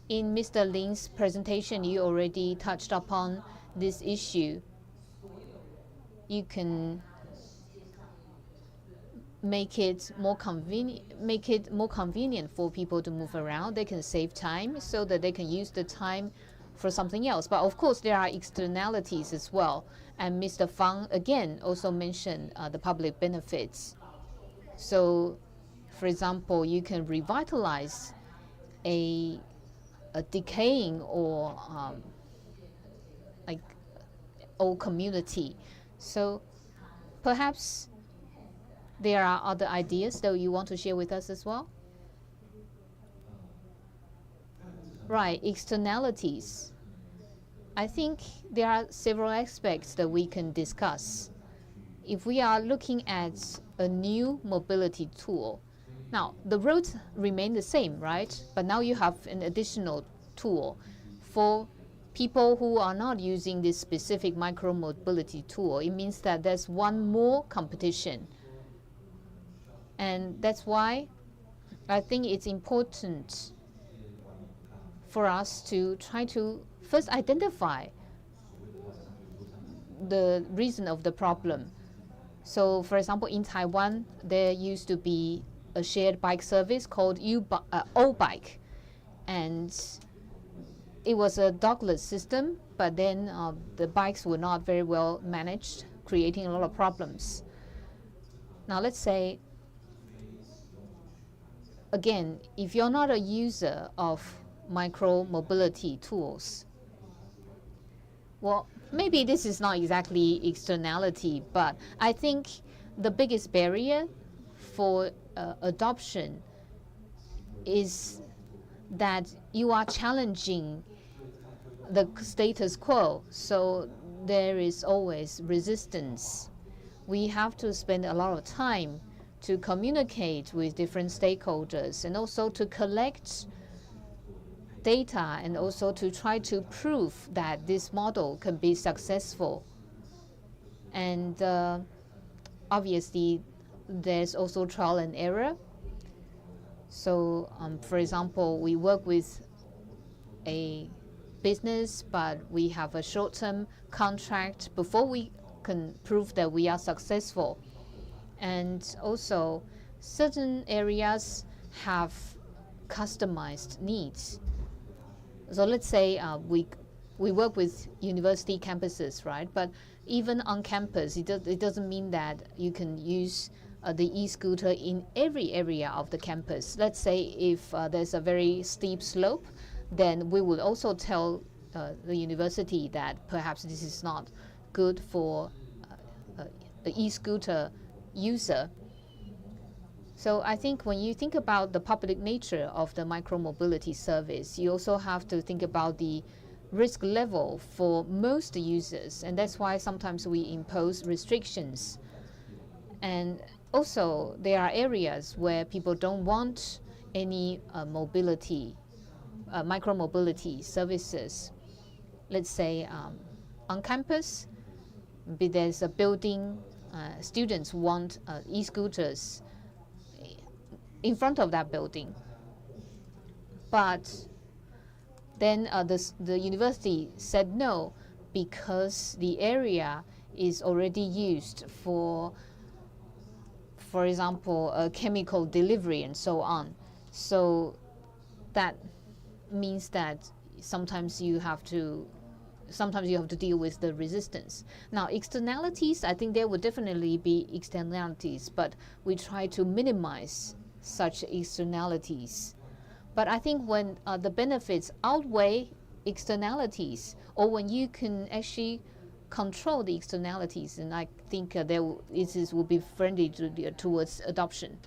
in Mr. Lin's presentation, you already touched upon this issue. You can make it more convenient for people to move around. They can save time so that they can use the time for something else. But of course, there are externalities as well. And Mr. Fang, again, also mentioned the public benefits. So, for example, you can revitalize a decaying or old community. So perhaps there are other ideas that you want to share with us as well? Right, externalities. I think there are several aspects that we can discuss. If we are looking at a new mobility tool, now the roads remain the same, right? But now you have an additional tool for people who are not using this specific micromobility tool. It means that there's one more competition. And that's why I think it's important for us to try to first identify the reason of the problem. So, for example, in Taiwan, there used to be a shared bike service called O-Bike, and it was a dogless system, but then the bikes were not very well managed, creating a lot of problems. Now, let's say, again, if you're not a user of micro-mobility tools, well, maybe this is not exactly externality, but I think the biggest barrier for adoption is that you are challenging the status quo, so there is always resistance. We have to spend a lot of time to communicate with different stakeholders and also to collect data and also to try to prove that this model can be successful. And obviously, there's also trial and error. So, for example, we work with a business, but we have a short-term contract before we can prove that we are successful. And also, certain areas have customized needs. So let's say we work with university campuses, right? But even on campus, it doesn't mean that you can use the e-scooter in every area of the campus. Let's say if there's a very steep slope, then we will also tell the university that perhaps this is not good for the e-scooter user. So I think when you think about the public nature of the micromobility service, you also have to think about the risk level for most users, and that's why sometimes we impose restrictions. And also, there are areas where people don't want any micromobility services. Let's say on campus, there's a building, students want e-scooters in front of that building. But then the university said no, because the area is already used for example, chemical delivery and so on. So that means that sometimes you have to deal with the resistance. Now, externalities, I think there would definitely be externalities, but we try to minimize such externalities. But I think when the benefits outweigh externalities, or when you can actually control the externalities, and I think this will be friendly towards adoption.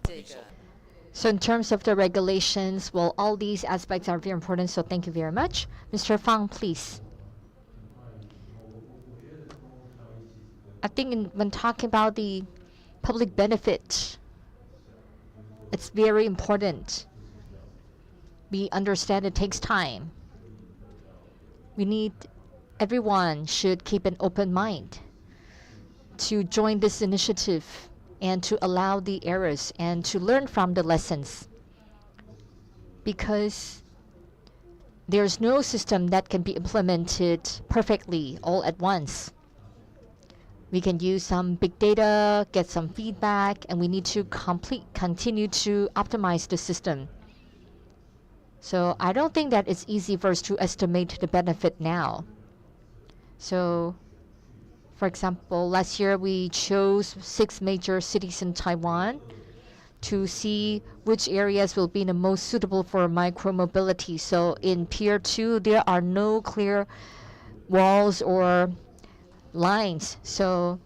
So in terms of the regulations, well, all these aspects are very important, so thank you very much. Mr. Fang, please. I think when talking about the public benefit, it's very important. We understand it takes time. Everyone should keep an open mind to join this initiative and to allow the errors and to learn from the lessons. Because there's no system that can be implemented perfectly all at once. We can use some big data, get some feedback, and we need to continue to optimize the system. So I don't think that it's easy for us to estimate the benefit now. So, for example, last year we chose 6 major cities in Taiwan to see which areas will be the most suitable for micromobility. So in Pier 2, there are no clear walls or lines. So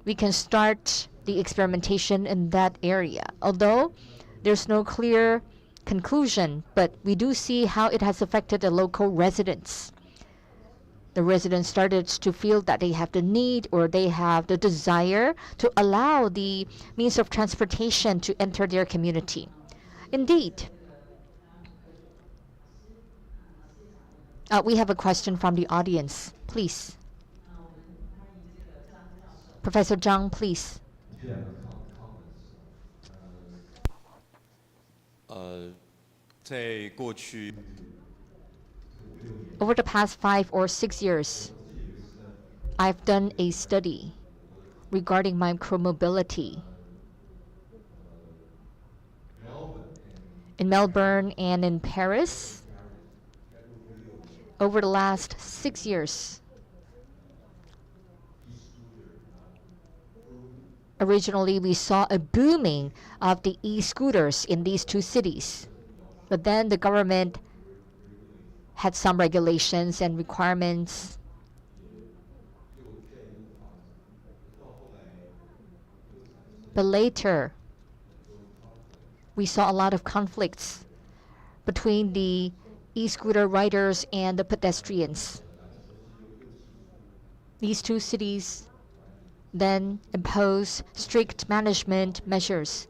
we can start the experimentation in that area. Although there's no clear conclusion, but we do see how it has affected the local residents. The residents started to feel that they have the need or they have the desire to allow the means of transportation to enter their community. Indeed, we have a question from the audience. Please. Professor Zhang, please. Over the past 5 or 6 years, I've done a study regarding micromobility in Melbourne and in Paris. Over the last 6 years, originally we saw a booming of the e-scooters in these two cities. But then the government had some regulations and requirements. But later, we saw a lot of conflicts between the e-scooter riders and the pedestrians. These two cities then impose strict management measures,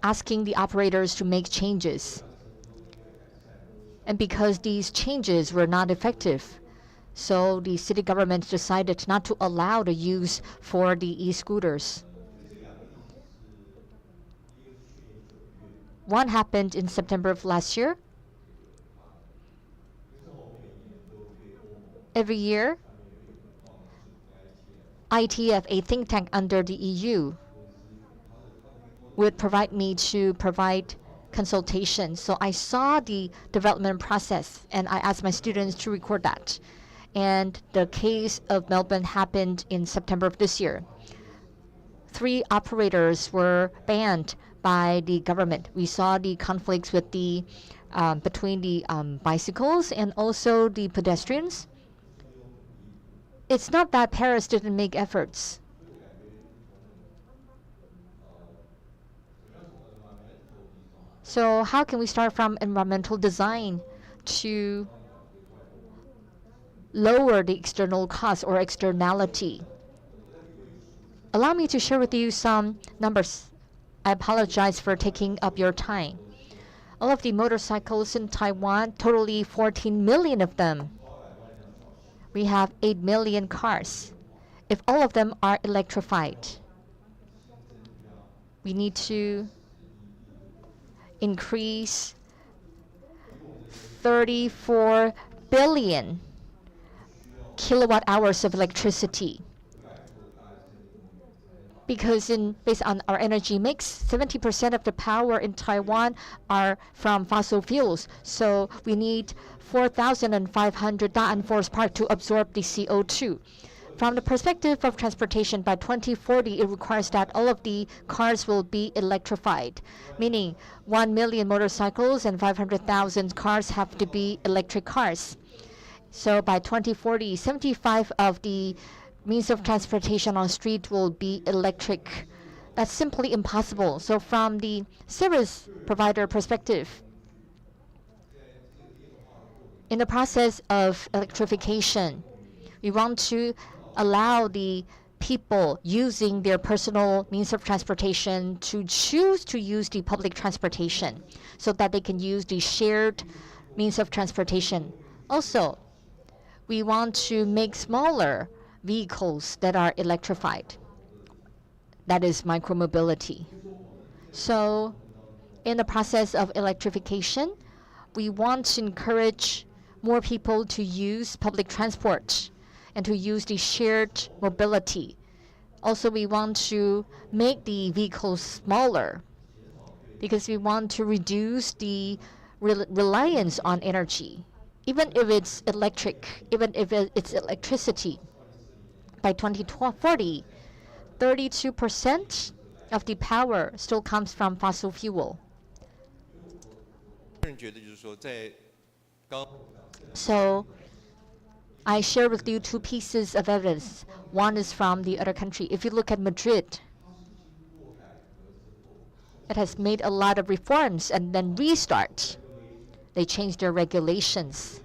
asking the operators to make changes. And because these changes were not effective, so the city government decided not to allow the use for the e-scooters. One happened in September of last year. Every year, ITF, a think tank under the EU, would provide me to provide consultation. So I saw the development process and I asked my students to record that. And the case of Melbourne happened in September of this year. 3 operators were banned by the government. We saw the conflicts with the between the bicycles and also the pedestrians. It's not that Paris didn't make efforts. So how can we start from environmental design to lower the external cost or externality? Allow me to share with you some numbers. I apologize for taking up your time. All of the motorcycles in Taiwan, totally 14 million of them. We have 8 million cars. If all of them are electrified, we need to increase 34 billion kilowatt hours of electricity. Because based on our energy mix, 70% of the power in Taiwan are from fossil fuels. So we need 4,500 Da'an Forest Park to absorb the CO2. From the perspective of transportation, by 2040, it requires that all of the cars will be electrified, meaning 1 million motorcycles and 500,000 cars have to be electric cars. So by 2040, 75 of the means of transportation on street will be electric. That's simply impossible. So from the service provider perspective, in the process of electrification, we want to allow the people using their personal means of transportation to choose to use the public transportation so that they can use the shared means of transportation. Also, we want to make smaller vehicles that are electrified. That is micromobility. So in the process of electrification, we want to encourage more people to use public transport and to use the shared mobility. Also, we want to make the vehicles smaller because we want to reduce the reliance on energy. Even if it's electric, even if it's electricity, by 2040, 32% of the power still comes from fossil fuel. So I share with you 2 pieces of evidence. One is from the other country. If you look at Madrid, it has made a lot of reforms and then restart. They changed their regulations.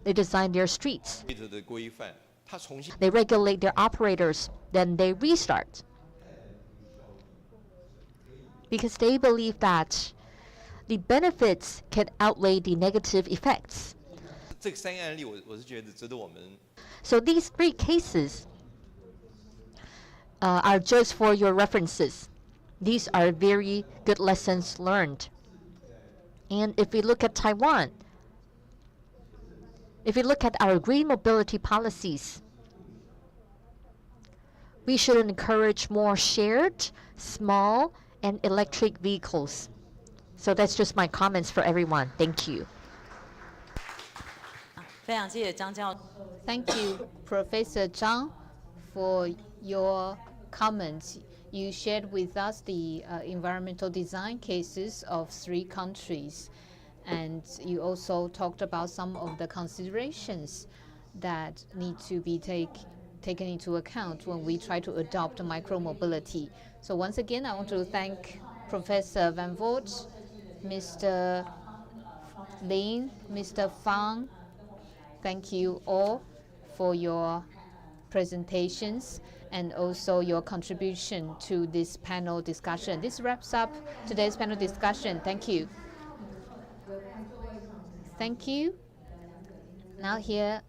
They design their streets. They regulate their operators, then they restart. Because they believe that the benefits can outweigh the negative effects. So these 3 cases are just for your references. These are very good lessons learned. And if we look at Taiwan, if we look at our green mobility policies, we should encourage more shared, small, and electric vehicles. So that's just my comments for everyone. Thank you. 非常谢谢张教授。 Thank you, Professor Zhang, for your comments. You shared with us the environmental design cases of 3 countries. And you also talked about some of the considerations that need to be taken into account when we try to adopt micromobility. So once again, I want to thank Professor Van Voort, Mr. Lin, Mr. Fang. Thank you all for your presentations and also your contribution to this panel discussion. This wraps up today's panel discussion. Thank you. Thank you. Now here,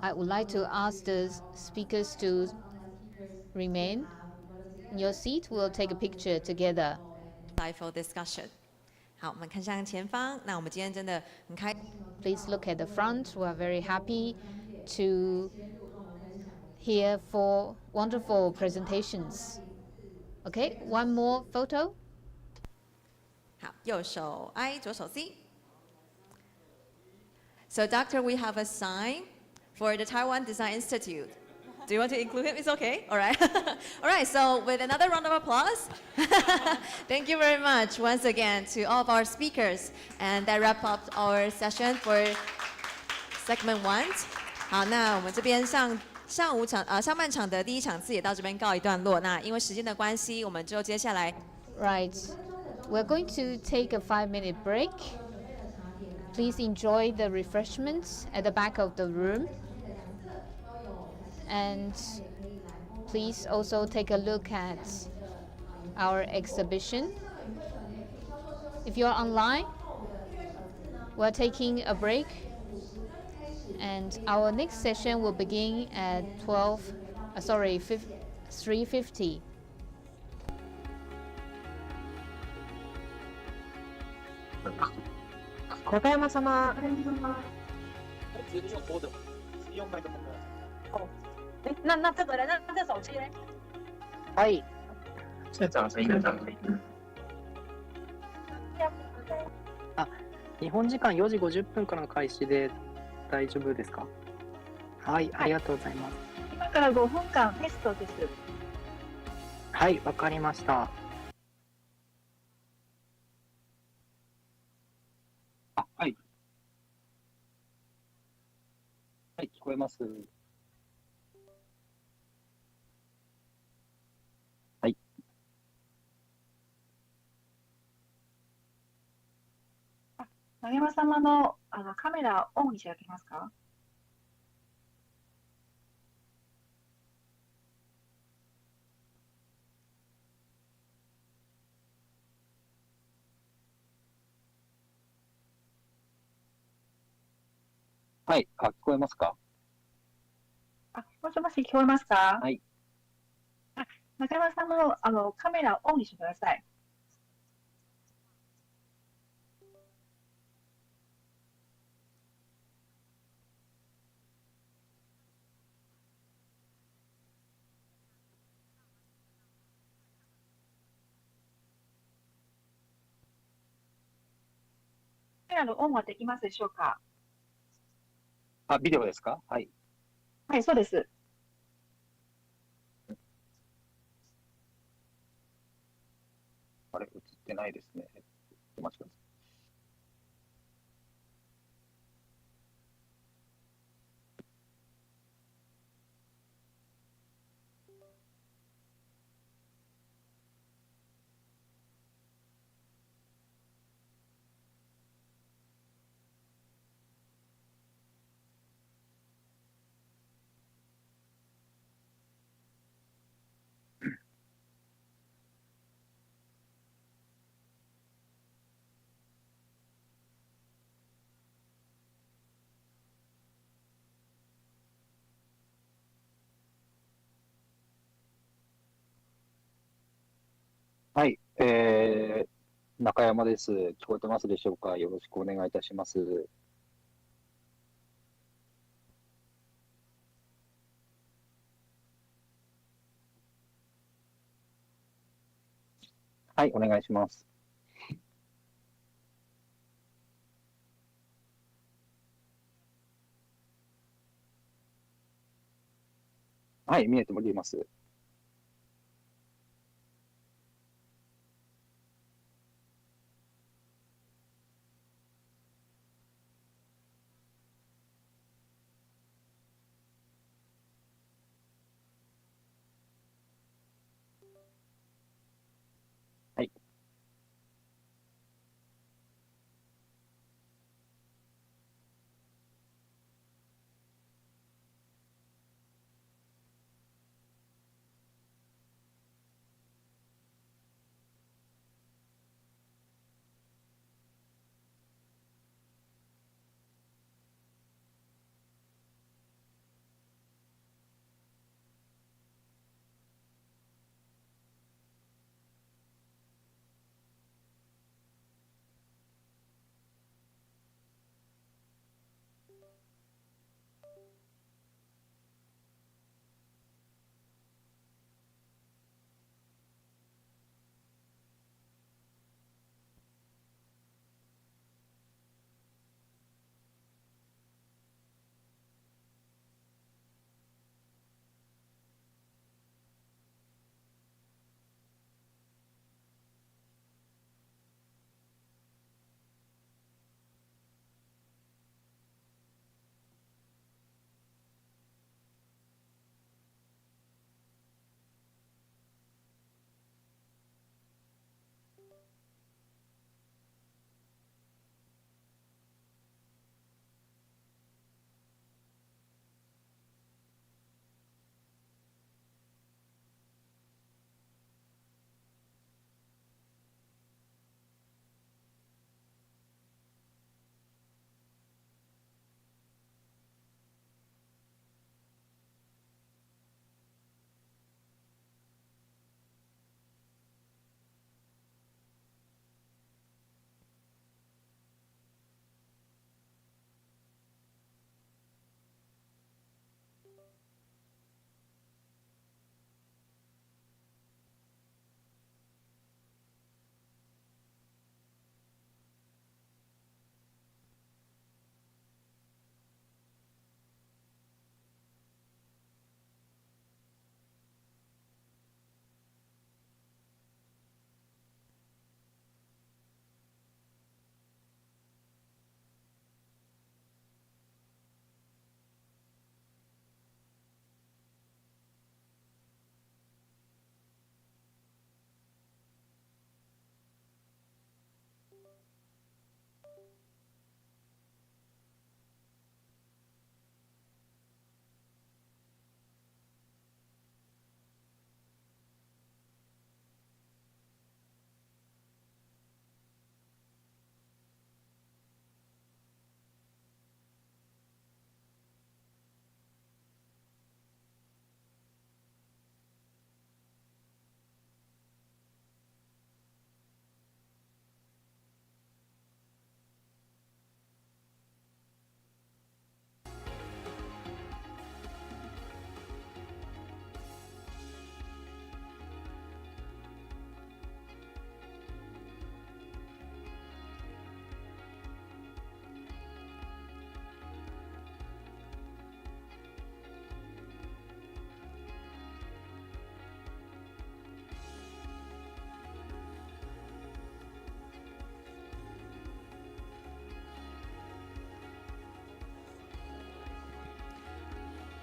I would like to ask the speakers to remain in your seat. We'll take a picture together. Insightful discussion. 好，我们看向前方。那我们今天真的很开。 Please look at the front. We are very happy to hear 4 wonderful presentations. Okay, one more photo. 好，右手 I， 左手 C。So, Doctor, we have a sign for the Taiwan Design Institute. Do you want to include him? It's okay. All right. All right. So, with another round of applause, thank you very much once again to all of our speakers, and that wraps up our session for segment 1. 好，那我们这边上半场的第1场次也到这边告一段落。那因为时间的关系，我们就接下来 Right. We're going to take a 5-minute break. Please enjoy the refreshments at the back of the room. And please also take a look at our exhibition. If you're online, we're taking a break. And our next session will begin at 3:50. 中山様。那这个人，那这手机呢？可以。现场声音。日本時間4時50分からの開始で大丈夫ですか？はい、ありがとうございます。今から5分間テストです。はい、わかりました。はい。はい、聞こえます。はい。長山様のカメラオンにしていただけますか？はい、聞こえますか？もしもし聞こえますか？はい。中山さんのカメラをオンにしてください。カメラのオンはできますでしょうか？ビデオですか？はい。はい、そうです。あれ、映ってないですね。お待ちください。はい、中山です。聞こえてますでしょうか。よろしくお願いいたします。はい、お願いします。はい、見えております。はい。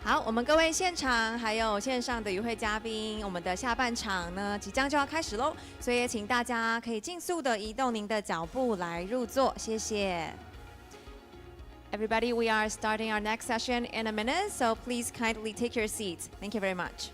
好，我们各位现场还有线上的与会嘉宾，我们的下半场呢即将就要开始喽，所以也请大家可以尽速的移动您的脚步来入座，谢谢。Everybody, we are starting our next session in a minute, so please kindly take your seats. Thank you very much.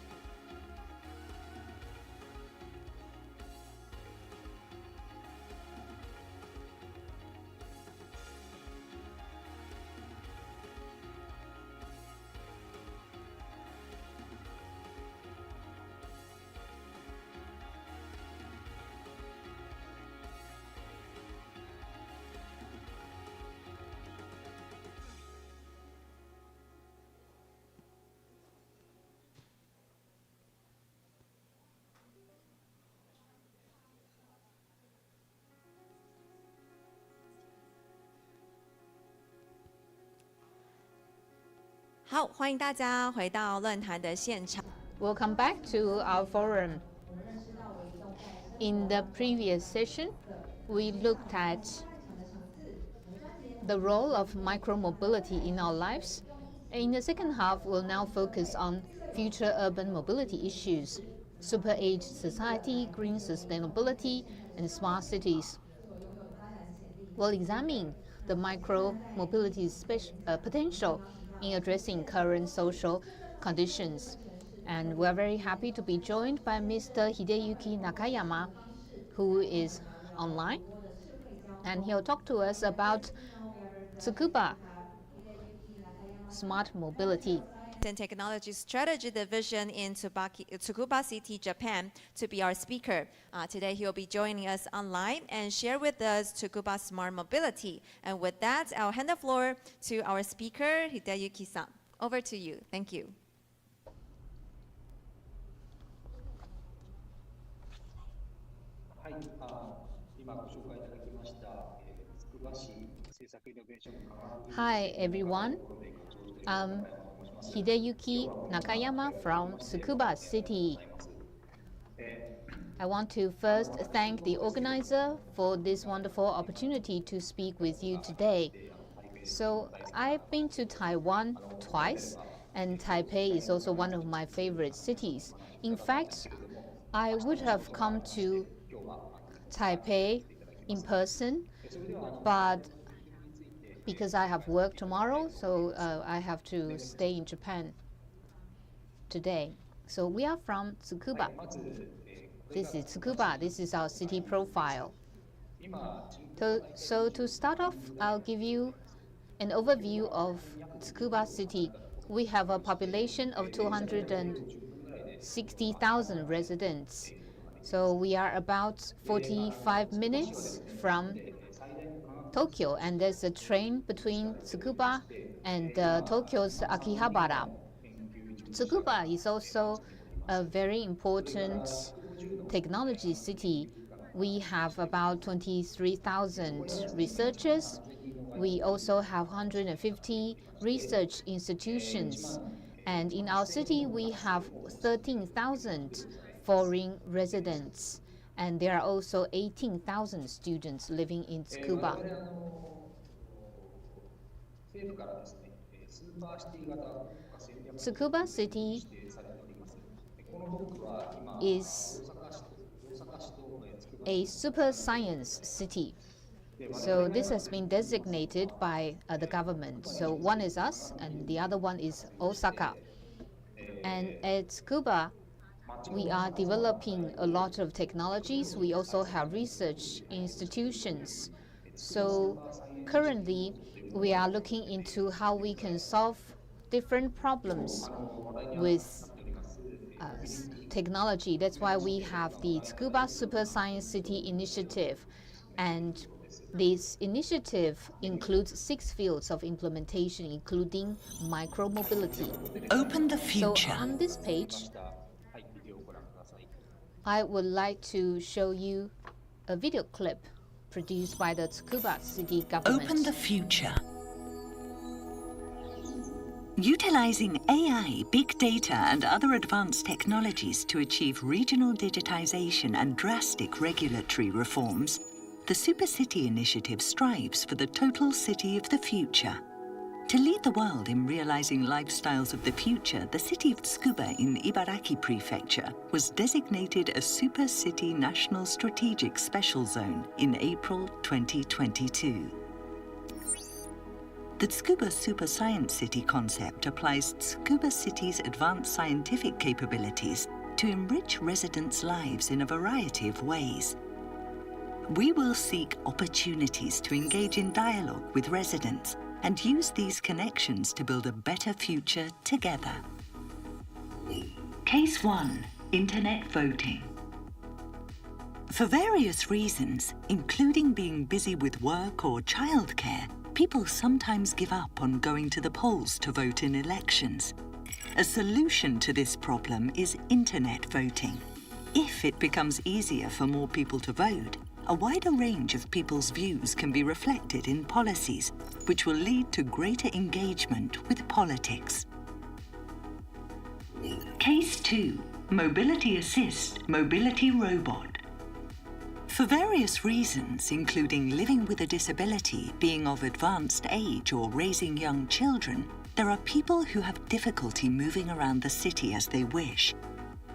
好，欢迎大家回到论坛的现场。 Welcome back to our forum. In the previous session, we looked at the role of micromobility in our lives. In the second half, we'll now focus on future urban mobility issues, super-aged society, green sustainability, and smart cities. We'll examine the micromobility's potential in addressing current social conditions. And we're very happy to be joined by Mr. Hideyuki Nakayama, who is online. And he'll talk to us about Tsukuba smart mobility. And Technology Strategy Division in Tsukuba City, Japan, to be our speaker. Today he will be joining us online and share with us Tsukuba Smart Mobility. And with that, I'll hand the floor to our speaker, Hideyuki-san. Over to you. Thank you. はい、今ご紹介いただきましたつくば市政策イノベーション科学 Hi everyone. Hideyuki Nakayama from Tsukuba City. I want to first thank the organizer for this wonderful opportunity to speak with you today. So I've been to Taiwan twice, and Taipei is also one of my favorite cities. In fact, I would have come to Taipei in person, but because I have work tomorrow, so I have to stay in Japan today. So we are from Tsukuba. This is Tsukuba. This is our city profile. So to start off, I'll give you an overview of Tsukuba City. We have a population of 260,000 residents. So we are about 45 minutes from Tokyo, and there's a train between Tsukuba and Tokyo's Akihabara. Tsukuba is also a very important technology city. We have about 23,000 researchers. We also have 150 research institutions. And in our city, we have 13,000 foreign residents. And there are also 18,000 students living in Tsukuba. Tsukuba City is a super science city. So this has been designated by the government. So one is us, and the other one is Osaka. And at Tsukuba, we are developing a lot of technologies. We also have research institutions. So currently, we are looking into how we can solve different problems with technology. That's why we have the Tsukuba Super Science City Initiative. And this initiative includes 6 fields of implementation, including micromobility. Open the future. So on this page, I would like to show you a video clip produced by the Tsukuba City government. Open the future. Utilizing AI, big data, and other advanced technologies to achieve regional digitization and drastic regulatory reforms, the Super City Initiative strives for the total city of the future. To lead the world in realizing lifestyles of the future, the city of Tsukuba in Ibaraki Prefecture was designated a Super City National Strategic Special Zone in April 2022. The Tsukuba Super Science City concept applies Tsukuba City's advanced scientific capabilities to enrich residents' lives in a variety of ways. We will seek opportunities to engage in dialogue with residents and use these connections to build a better future together. Case 1. Internet voting. For various reasons, including being busy with work or childcare, people sometimes give up on going to the polls to vote in elections. A solution to this problem is internet voting. If it becomes easier for more people to vote, a wider range of people's views can be reflected in policies, which will lead to greater engagement with politics. Case 2. Mobility Assist Mobility Robot. For various reasons, including living with a disability, being of advanced age, or raising young children, there are people who have difficulty moving around the city as they wish.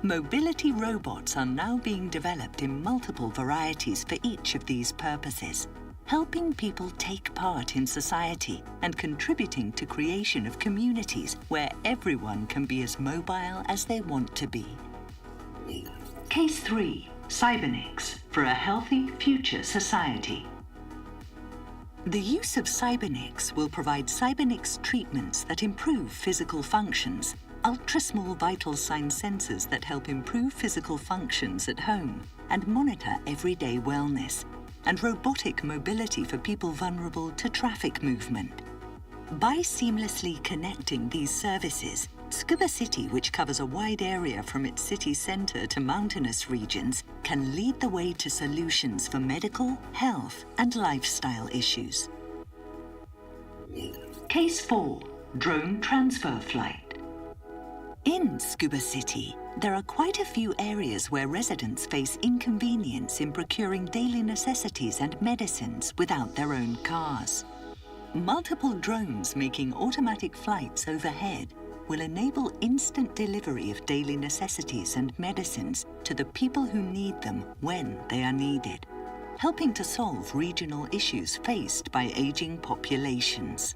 Mobility robots are now being developed in multiple varieties for each of these purposes, helping people take part in society and contributing to creation of communities where everyone can be as mobile as they want to be. Case 3. Cybernetics for a healthy future society. The use of cybernetics will provide cybernetics treatments that improve physical functions, ultra-small vital sign sensors that help improve physical functions at home and monitor everyday wellness, and robotic mobility for people vulnerable to traffic movement. By seamlessly connecting these services, Tsukuba City, which covers a wide area from its city center to mountainous regions, can lead the way to solutions for medical, health, and lifestyle issues. Case 4. Drone Transfer Flight. In Tsukuba City, there are quite a few areas where residents face inconvenience in procuring daily necessities and medicines without their own cars. Multiple drones making automatic flights overhead will enable instant delivery of daily necessities and medicines to the people who need them when they are needed, helping to solve regional issues faced by aging populations.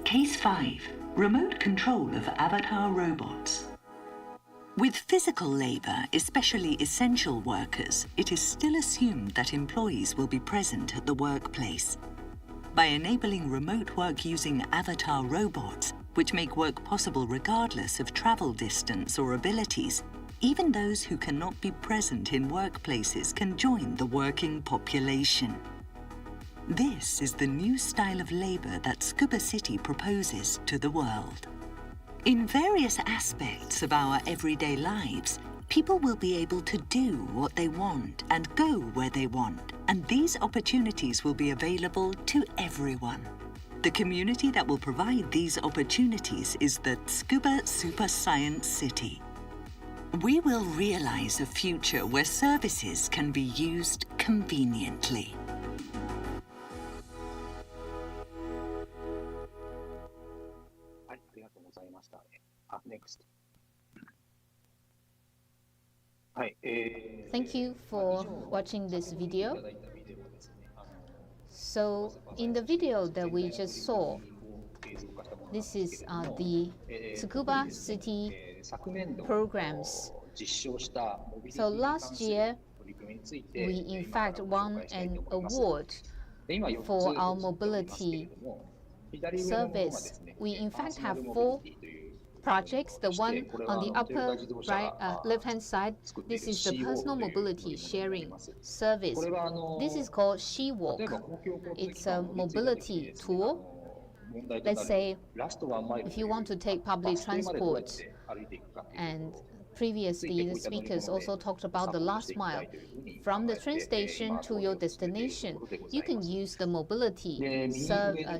Case 5. Remote control of avatar robots. With physical labor, especially essential workers, it is still assumed that employees will be present at the workplace. By enabling remote work using avatar robots, which make work possible regardless of travel distance or abilities, even those who cannot be present in workplaces can join the working population. This is the new style of labor that Tsukuba City proposes to the world. In various aspects of our everyday lives, people will be able to do what they want and go where they want, and these opportunities will be available to everyone. The community that will provide these opportunities is the Tsukuba Super Science City. We will realize a future where services can be used conveniently. Next. Thank you for watching this video. So in the video that we just saw, this is the Tsukuba City programs. So last year, we in fact won an award for our mobility service. We in fact have 4 projects. The one on the upper right, left-hand side, this is the personal mobility sharing service. This is called She-Walk. It's a mobility tool. Let's say if you want to take public transport, and previously the speakers also talked about the last mile. From the train station to your destination, you can use the mobility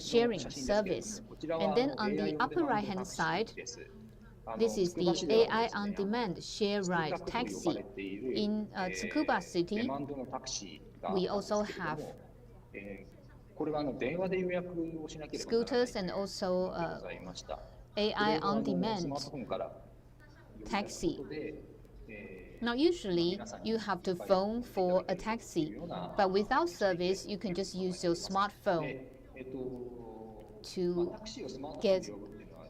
sharing service. And then on the upper right-hand side, this is the AI on-demand share ride taxi. In Tsukuba City, we also have scooters and also AI on-demand taxi. Now, usually you have to phone for a taxi, but without service, you can just use your smartphone to get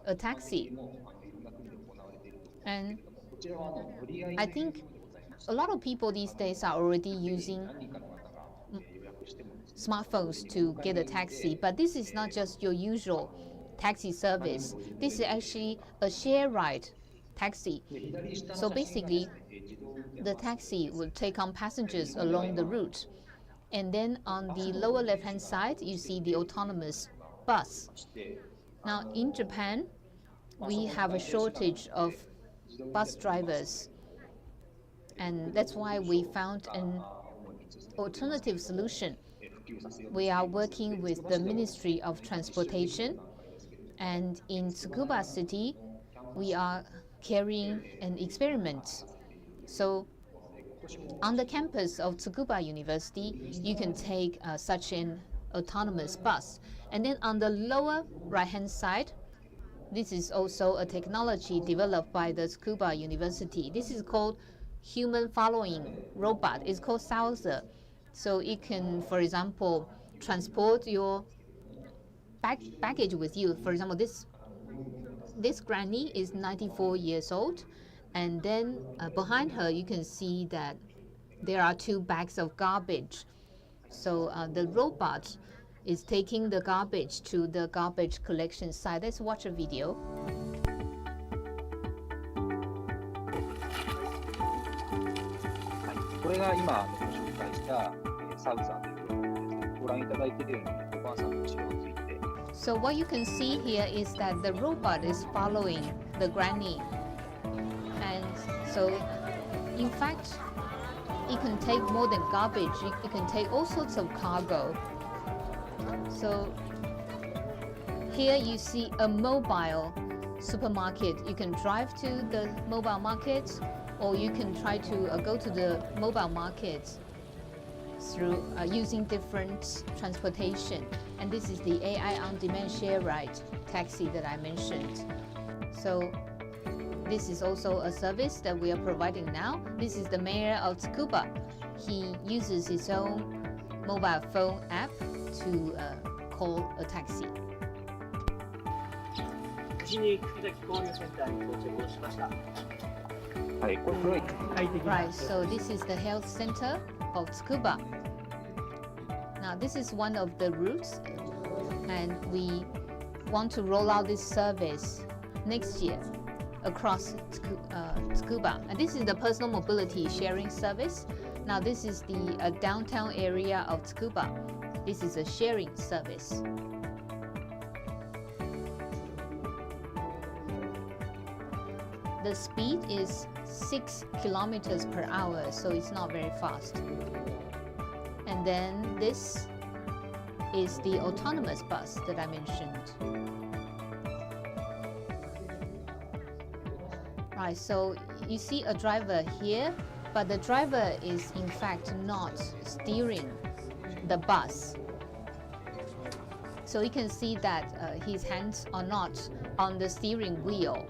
a taxi. And I think a lot of people these days are already using smartphones to get a taxi, but this is not just your usual taxi service. This is actually a share ride taxi. So basically, the taxi will take on passengers along the route. And then on the lower left-hand side, you see the autonomous bus. Now, in Japan, we have a shortage of bus drivers. And that's why we found an alternative solution. We are working with the Ministry of Transportation. And in Tsukuba City, we are carrying an experiment. So on the campus of Tsukuba University, you can take such an autonomous bus. And then on the lower right-hand side, this is also a technology developed by the Tsukuba University. This is called human following robot. It's called Saucer. So it can, for example, transport your baggage with you. For example, this granny is 94 years old, and then behind her you can see that there are 2 bags of garbage. So the robot is taking the garbage to the garbage collection site. Let's watch a video. これが今ご紹介したサウザーというロボットです。ご覧いただいているようにおばあさんの後ろをついて。So what you can see here is that the robot is following the granny, and so in fact it can take more than garbage. It can take all sorts of cargo. So here you see a mobile supermarket. You can drive to the mobile market, or you can try to go to the mobile market through using different transportation. And this is the AI on-demand share ride taxi that I mentioned. So this is also a service that we are providing now. This is the mayor of Tsukuba. He uses his own mobile phone app to call a taxi. 無事に福崎購入センターに到着をしました。はい、これ黒い。Right, so this is the health center of Tsukuba. Now this is one of the routes, and we want to roll out this service next year across Tsukuba. And this is the personal mobility sharing service. Now this is the downtown area of Tsukuba. This is a sharing service. The speed is 6 kilometers per hour, so it's not very fast. And then this is the autonomous bus that I mentioned. Right, so you see a driver here, but the driver is in fact not steering the bus. So you can see that his hands are not on the steering wheel.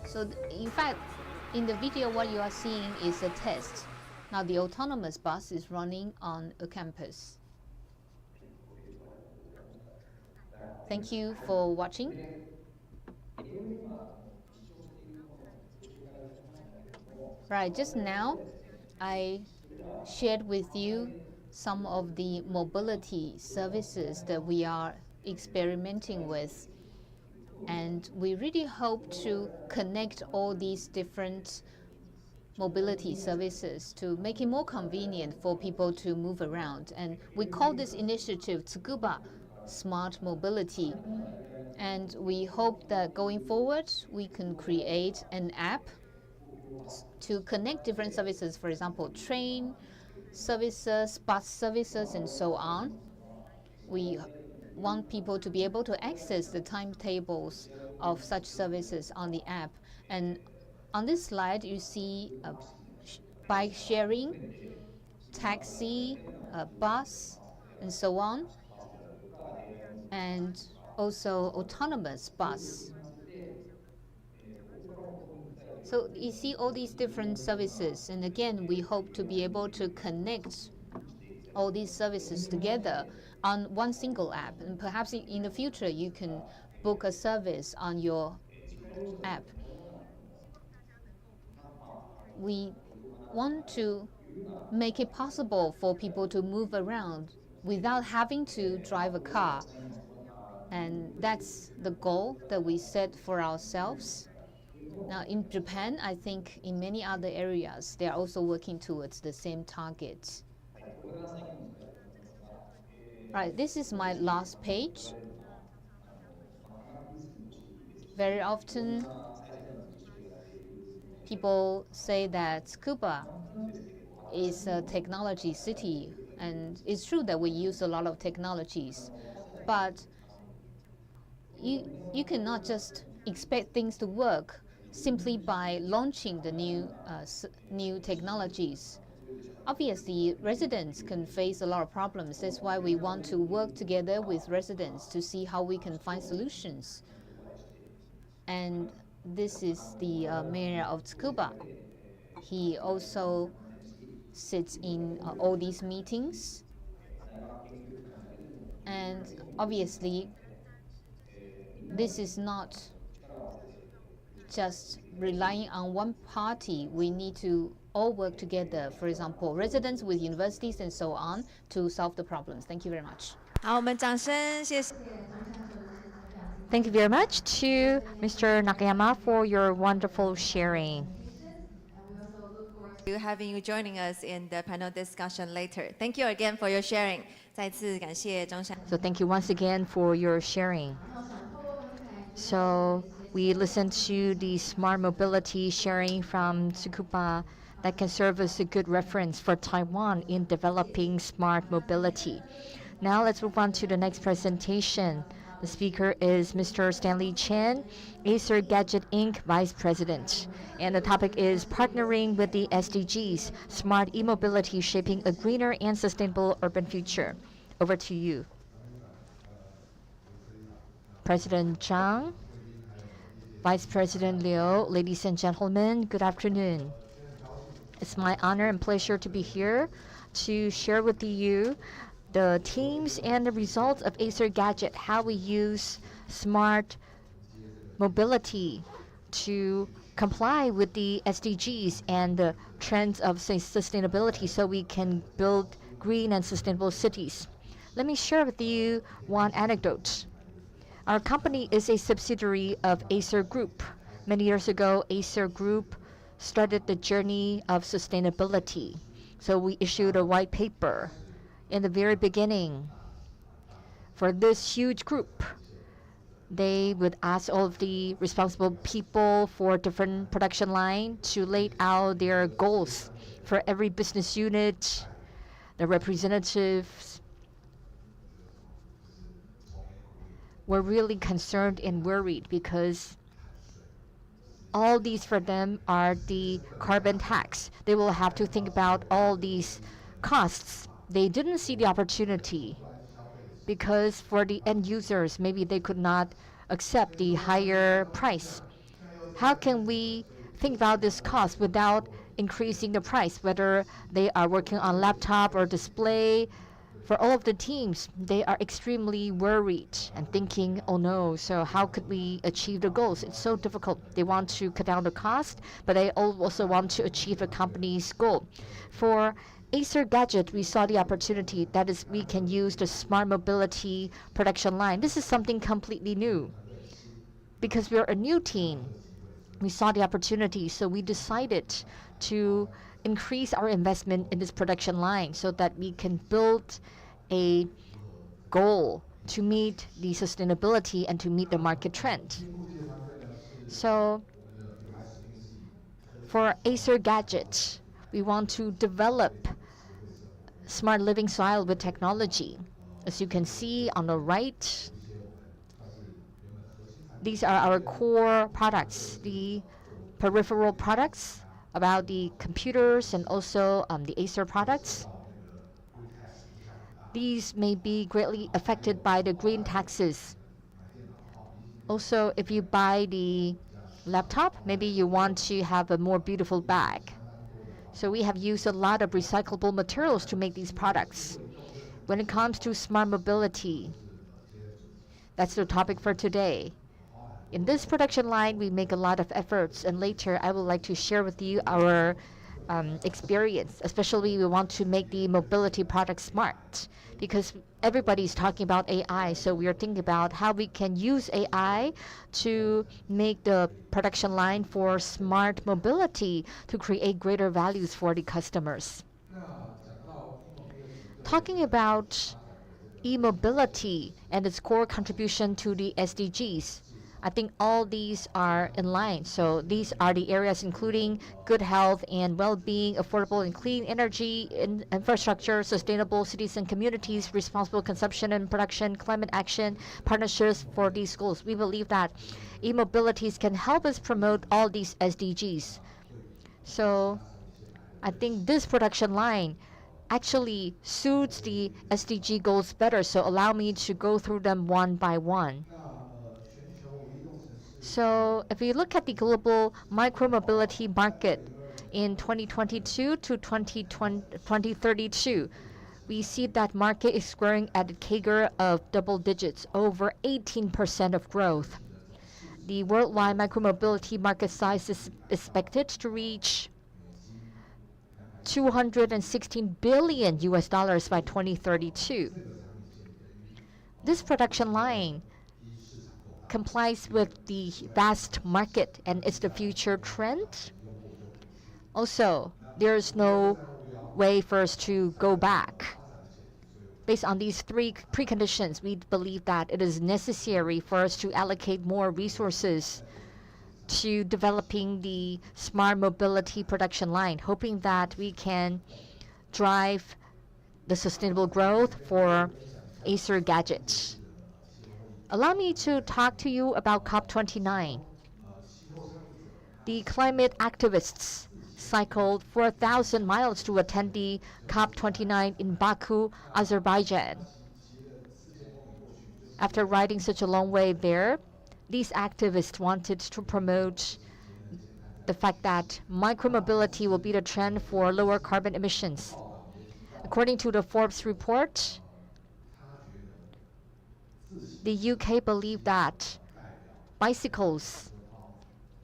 So in fact, in the video, what you are seeing is a test. Now the autonomous bus is running on a campus. Thank you for watching. Right, just now I shared with you some of the mobility services that we are experimenting with. And we really hope to connect all these different mobility services to make it more convenient for people to move around. And we call this initiative Tsukuba Smart Mobility. And we hope that going forward, we can create an app to connect different services, for example, train services, bus services, and so on. We want people to be able to access the timetables of such services on the app. And on this slide, you see bike sharing, taxi, bus, and so on, and also autonomous bus. So you see all these different services, and again, we hope to be able to connect all these services together on one single app. And perhaps in the future, you can book a service on your app. We want to make it possible for people to move around without having to drive a car. And that's the goal that we set for ourselves. Now, in Japan, I think in many other areas, they are also working towards the same target. Right, this is my last page. Very often, people say that Tsukuba is a technology city, and it's true that we use a lot of technologies, but you cannot just expect things to work simply by launching the new technologies. Obviously, residents can face a lot of problems. That's why we want to work together with residents to see how we can find solutions. And this is the mayor of Tsukuba. He also sits in all these meetings. And obviously, this is not just relying on one party. We need to all work together. For example, residents with universities and so on to solve the problems. Thank you very much. 好，我们掌声谢谢。 Thank you very much to Mr. Nakayama for your wonderful sharing. To having you joining us in the panel discussion later. Thank you again for your sharing. 再次感谢中山。 So thank you once again for your sharing. So we listened to the smart mobility sharing from Tsukuba that can serve as a good reference for Taiwan in developing smart mobility. Now let's move on to the next presentation. The speaker is Mr. Stanley Chen, Acer Gadget Inc. Vice President. And the topic is partnering with the SDGs, smart e-mobility shaping a greener and sustainable urban future. Over to you. President Zhang, Vice President Liu, ladies and gentlemen, good afternoon. It's my honor and pleasure to be here to share with you the teams and the results of Acer Gadget, how we use smart mobility to comply with the SDGs and the trends of sustainability so we can build green and sustainable cities. Let me share with you one anecdote. Our company is a subsidiary of Acer Group. Many years ago, Acer Group started the journey of sustainability. So we issued a white paper in the very beginning. For this huge group, they would ask all of the responsible people for different production line to lay out their goals for every business unit. The representatives were really concerned and worried because all these for them are the carbon tax. They will have to think about all these costs. They didn't see the opportunity because for the end users, maybe they could not accept the higher price. How can we think about this cost without increasing the price, whether they are working on laptop or display? For all of the teams, they are extremely worried and thinking, oh no, so how could we achieve the goals? It's so difficult. They want to cut down the cost, but they also want to achieve a company's goal. For Acer Gadget, we saw the opportunity that is we can use the smart mobility production line. This is something completely new. Because we are a new team, we saw the opportunity, so we decided to increase our investment in this production line so that we can build a goal to meet the sustainability and to meet the market trend. So for Acer Gadget, we want to develop smart living style with technology. As you can see on the right, these are our core products, the peripheral products about the computers and also the Acer products. These may be greatly affected by the green taxes. Also, if you buy the laptop, maybe you want to have a more beautiful bag. So we have used a lot of recyclable materials to make these products. When it comes to smart mobility, that's the topic for today. In this production line, we make a lot of efforts, and later I would like to share with you our experience. Especially, we want to make the mobility product smart because everybody's talking about AI, so we are thinking about how we can use AI to make the production line for smart mobility to create greater values for the customers. Talking about e-mobility and its core contribution to the SDGs, I think all these are in line. So these are the areas including good health and well-being, affordable and clean energy, infrastructure, sustainable cities and communities, responsible consumption and production, climate action, partnerships for these goals. We believe that e-mobilities can help us promote all these SDGs. So I think this production line actually suits the SDG goals better. So allow me to go through them one by one. So if we look at the global micromobility market in 2022 to 2032, we see that market is growing at a CAGR of double digits, over 18% of growth. The worldwide micromobility market size is expected to reach $216 billion by 2032. This production line complies with the vast market and is the future trend. Also, there is no way for us to go back. Based on these three preconditions, we believe that it is necessary for us to allocate more resources to developing the smart mobility production line, hoping that we can drive the sustainable growth for Acer gadgets. Allow me to talk to you about COP29. The climate activists cycled 4,000 miles to attend the COP29 in Baku, Azerbaijan. After riding such a long way there, these activists wanted to promote the fact that micromobility will be the trend for lower carbon emissions. According to the Forbes report, the UK believed that bicycles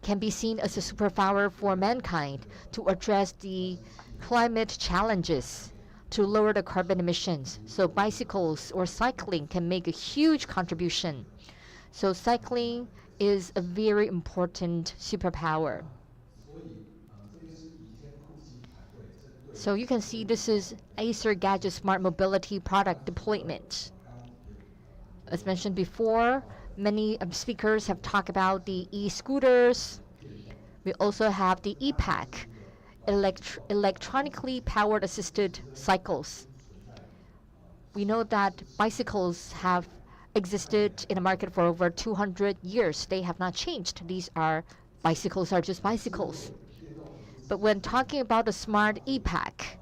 can be seen as a superpower for mankind to address the climate challenges to lower the carbon emissions. So bicycles or cycling can make a huge contribution. So cycling is a very important superpower. So you can see this is Acer Gadget Smart Mobility product deployment. As mentioned before, many speakers have talked about the e-scooters. We also have the e-pack, electronically powered assisted cycles. We know that bicycles have existed in the market for over 200 years. They have not changed. Bicycles are just bicycles. But when talking about a smart e-pack,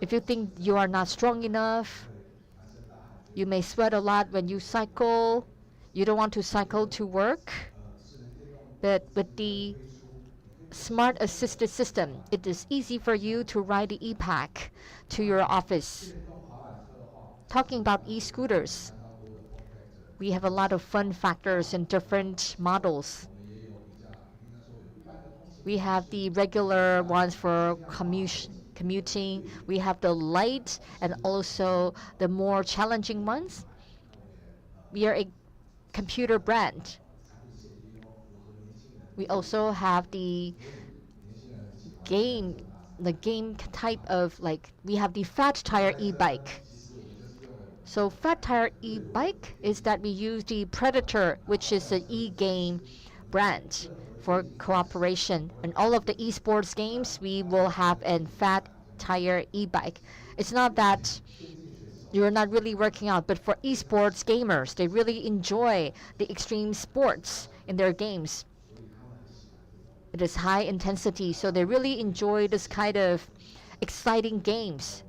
if you think you are not strong enough, you may sweat a lot when you cycle, you don't want to cycle to work, but with the smart assisted system, it is easy for you to ride the e-pack to your office. Talking about e-scooters, we have a lot of fun factors in different models. We have the regular ones for commuting. We have the light and also the more challenging ones. We are a computer brand. We also have the game type of we have the fat tire e-bike. So fat tire e-bike is that we use the Predator, which is an e-game brand, for cooperation. And all of the esports games, we will have a fat tire e-bike. It's not that you're not really working out, but for esports gamers, they really enjoy the extreme sports in their games. It is high intensity, so they really enjoy this kind of exciting games,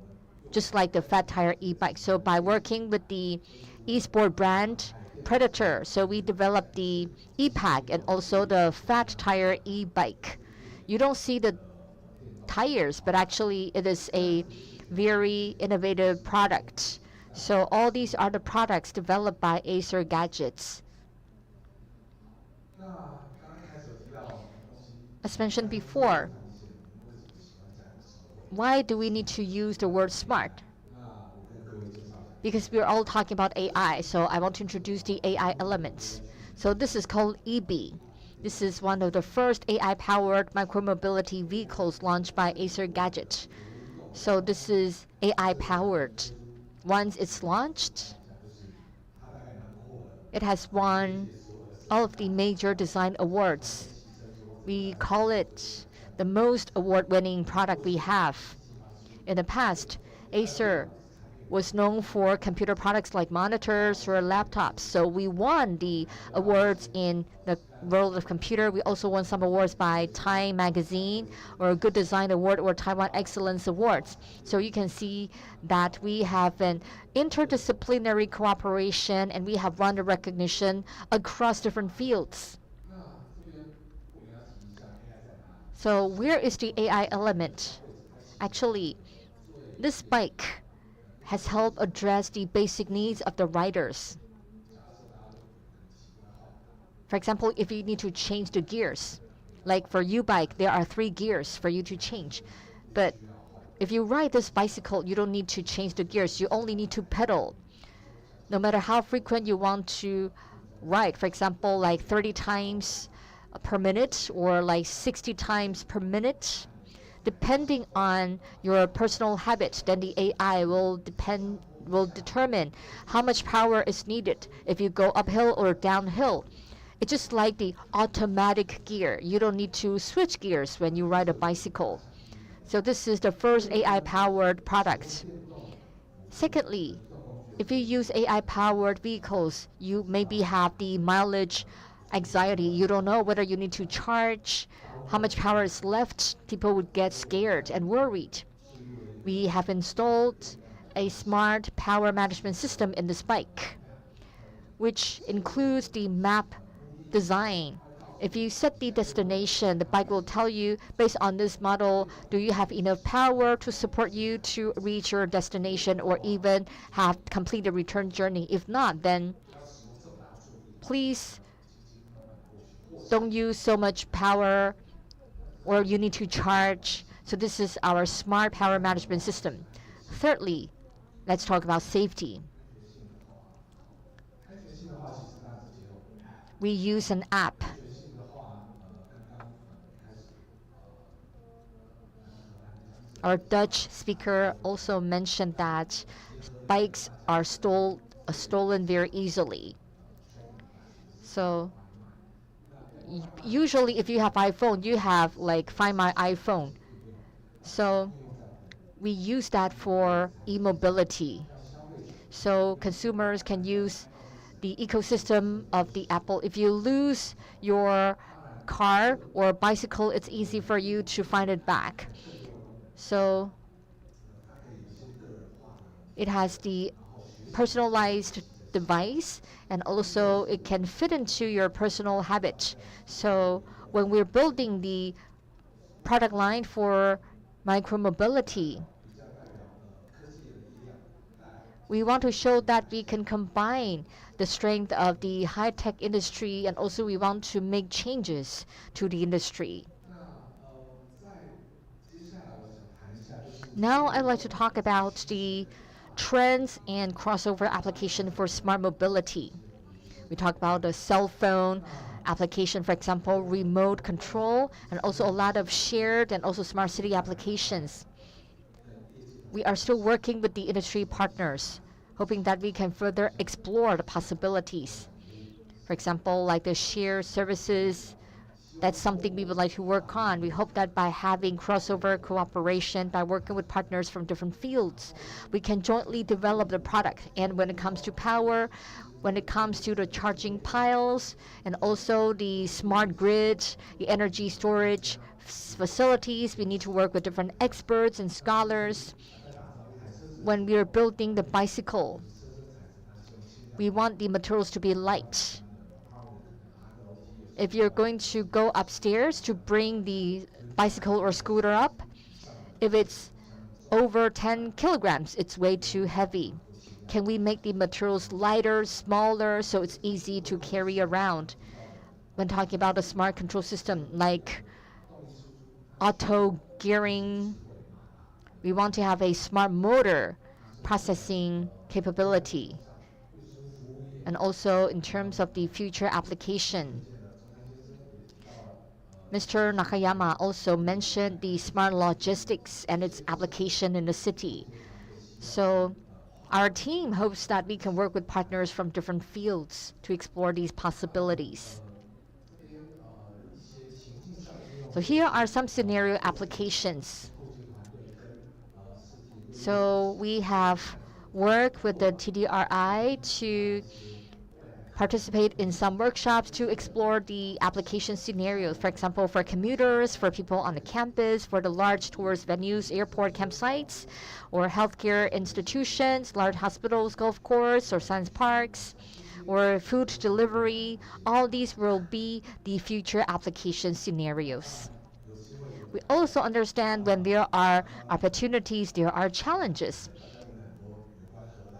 just like the fat tire e-bike. So by working with the esport brand Predator, so we developed the e-pack and also the fat tire e-bike. You don't see the tires, but actually it is a very innovative product. So all these are the products developed by Acer Gadgets. As mentioned before, why do we need to use the word smart? Because we're all talking about AI, so I want to introduce the AI elements. So this is called EB. This is one of the first AI-powered micromobility vehicles launched by Acer Gadget. So this is AI-powered. Once it's launched, It has won all of the major design awards. We call it the most award-winning product we have. In the past, Acer was known for computer products like monitors or laptops. So we won the awards in the world of computer. We also won some awards by Time Magazine or Good Design Award or Taiwan Excellence Awards. So you can see that we have an interdisciplinary cooperation and we have won the recognition across different fields. So where is the AI element? Actually, this bike has helped address the basic needs of the riders. For example, if you need to change the gears, like for U-bike, there are 3 gears for you to change. But if you ride this bicycle, you don't need to change the gears. You only need to pedal. No matter how frequent you want to ride, for example, like 30 times per minute or like 60 times per minute, depending on your personal habit, then the AI will determine how much power is needed if you go uphill or downhill. It's just like the automatic gear. You don't need to switch gears when you ride a bicycle. So this is the first AI-powered product. Secondly, if you use AI-powered vehicles, you maybe have the mileage anxiety. You don't know whether you need to charge, how much power is left. People would get scared and worried. We have installed a smart power management system in this bike, which includes the map design. If you set the destination, the bike will tell you, based on this model, do you have enough power to support you to reach your destination or even have complete the return journey. If not, then please don't use so much power or you need to charge. So this is our smart power management system. Thirdly, let's talk about safety. We use an app. Our Dutch speaker also mentioned that bikes are stolen very easily. So usually if you have iPhone, you have like Find My iPhone. So we use that for e-mobility. So consumers can use the ecosystem of the Apple. If you lose your car or bicycle, it's easy for you to find it back. So it has the personalized device and also it can fit into your personal habit. So when we're building the product line for micromobility, we want to show that we can combine the strength of the high-tech industry and also we want to make changes to the industry. Now I'd like to talk about the trends and crossover application for smart mobility. We talk about the cell phone application, for example, remote control, and also a lot of shared and also smart city applications. We are still working with the industry partners, hoping that we can further explore the possibilities. For example, like the shared services, that's something we would like to work on. We hope that by having crossover cooperation, by working with partners from different fields, we can jointly develop the product. And when it comes to power, when it comes to the charging piles, and also the smart grid, the energy storage facilities, we need to work with different experts and scholars. When we are building the bicycle, we want the materials to be light. If you're going to go upstairs to bring the bicycle or scooter up, if it's over 10 kilograms, it's way too heavy. Can we make the materials lighter, smaller, so it's easy to carry around? When talking about a smart control system like auto gearing, we want to have a smart motor processing capability. And also in terms of the future application, Mr. Nakayama also mentioned the smart logistics and its application in the city. So Our team hopes that we can work with partners from different fields to explore these possibilities. So here are some scenario applications. So we have worked with the TDRI to participate in some workshops to explore the application scenarios. For example, for commuters, for people on the campus, for the large tourist venues, airport campsites, or healthcare institutions, large hospitals, golf courses, or science parks, or food delivery. All these will be the future application scenarios. We also understand when there are opportunities, there are challenges.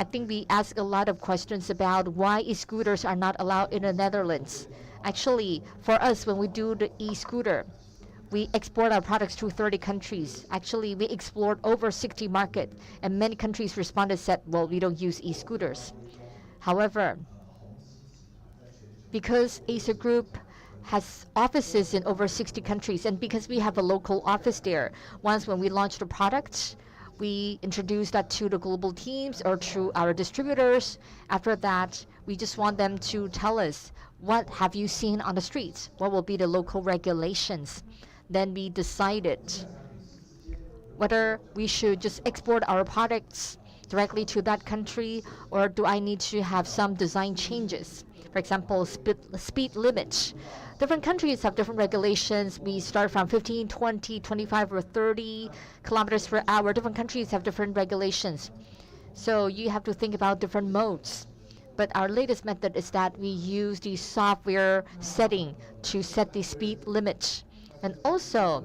I think we ask a lot of questions about why e-scooters are not allowed in the Netherlands. Actually, for us, when we do the e-scooter, we export our products to 30 countries. Actually, we explored over 60 markets, and many countries responded said, well, we don't use e-scooters. However, because Acer Group has offices in over 60 countries, and because we have a local office there, once when we launch the product, we introduce that to the global teams or to our distributors. After that, we just want them to tell us, what have you seen on the streets? What will be the local regulations? Then we decided whether we should just export our products directly to that country, or do I need to have some design changes? For example, speed limit. Different countries have different regulations. We start from 15, 20, 25, or 30 kilometers per hour. Different countries have different regulations. So you have to think about different modes. But our latest method is that we use the software setting to set the speed limit. And also,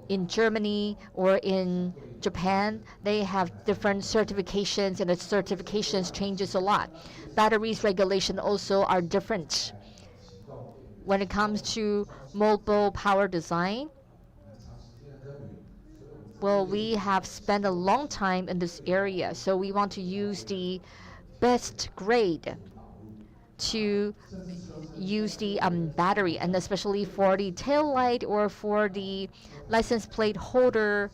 in Germany or in Japan, they have different certifications, and the certifications changes a lot. Batteries regulation also are different. When it comes to mobile power design, well, we have spent a long time in this area, so we want to use the best grade to use the battery, and especially for the tail light or for the license plate holder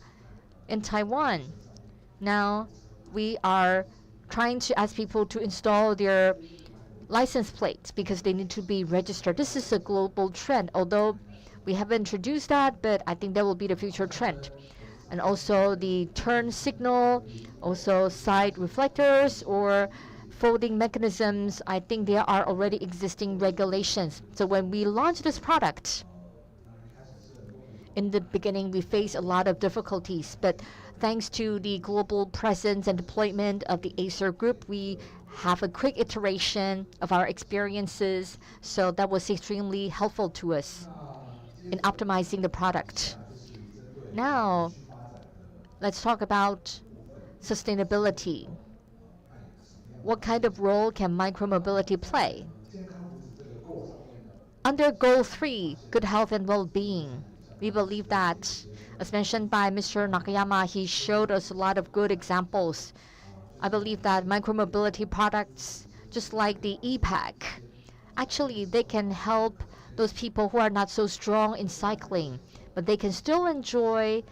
in Taiwan. Now we are trying to ask people to install their license plates because they need to be registered. This is a global trend, although we haven't introduced that, but I think that will be the future trend. And also the turn signal, also side reflectors or folding mechanisms, I think there are already existing regulations. So when we launch this product, in the beginning we faced a lot of difficulties, but thanks to the global presence and deployment of the Acer Group, we have a quick iteration of our experiences, so that was extremely helpful to us in optimizing the product. Now, let's talk about sustainability. What kind of role can micromobility play? Under Goal 3, good health and well-being, we believe that, as mentioned by Mr. Nakayama, he showed us a lot of good examples. I believe that micromobility products, just like the e-pack, actually they can help those people who are not so strong in cycling, but they can still enjoy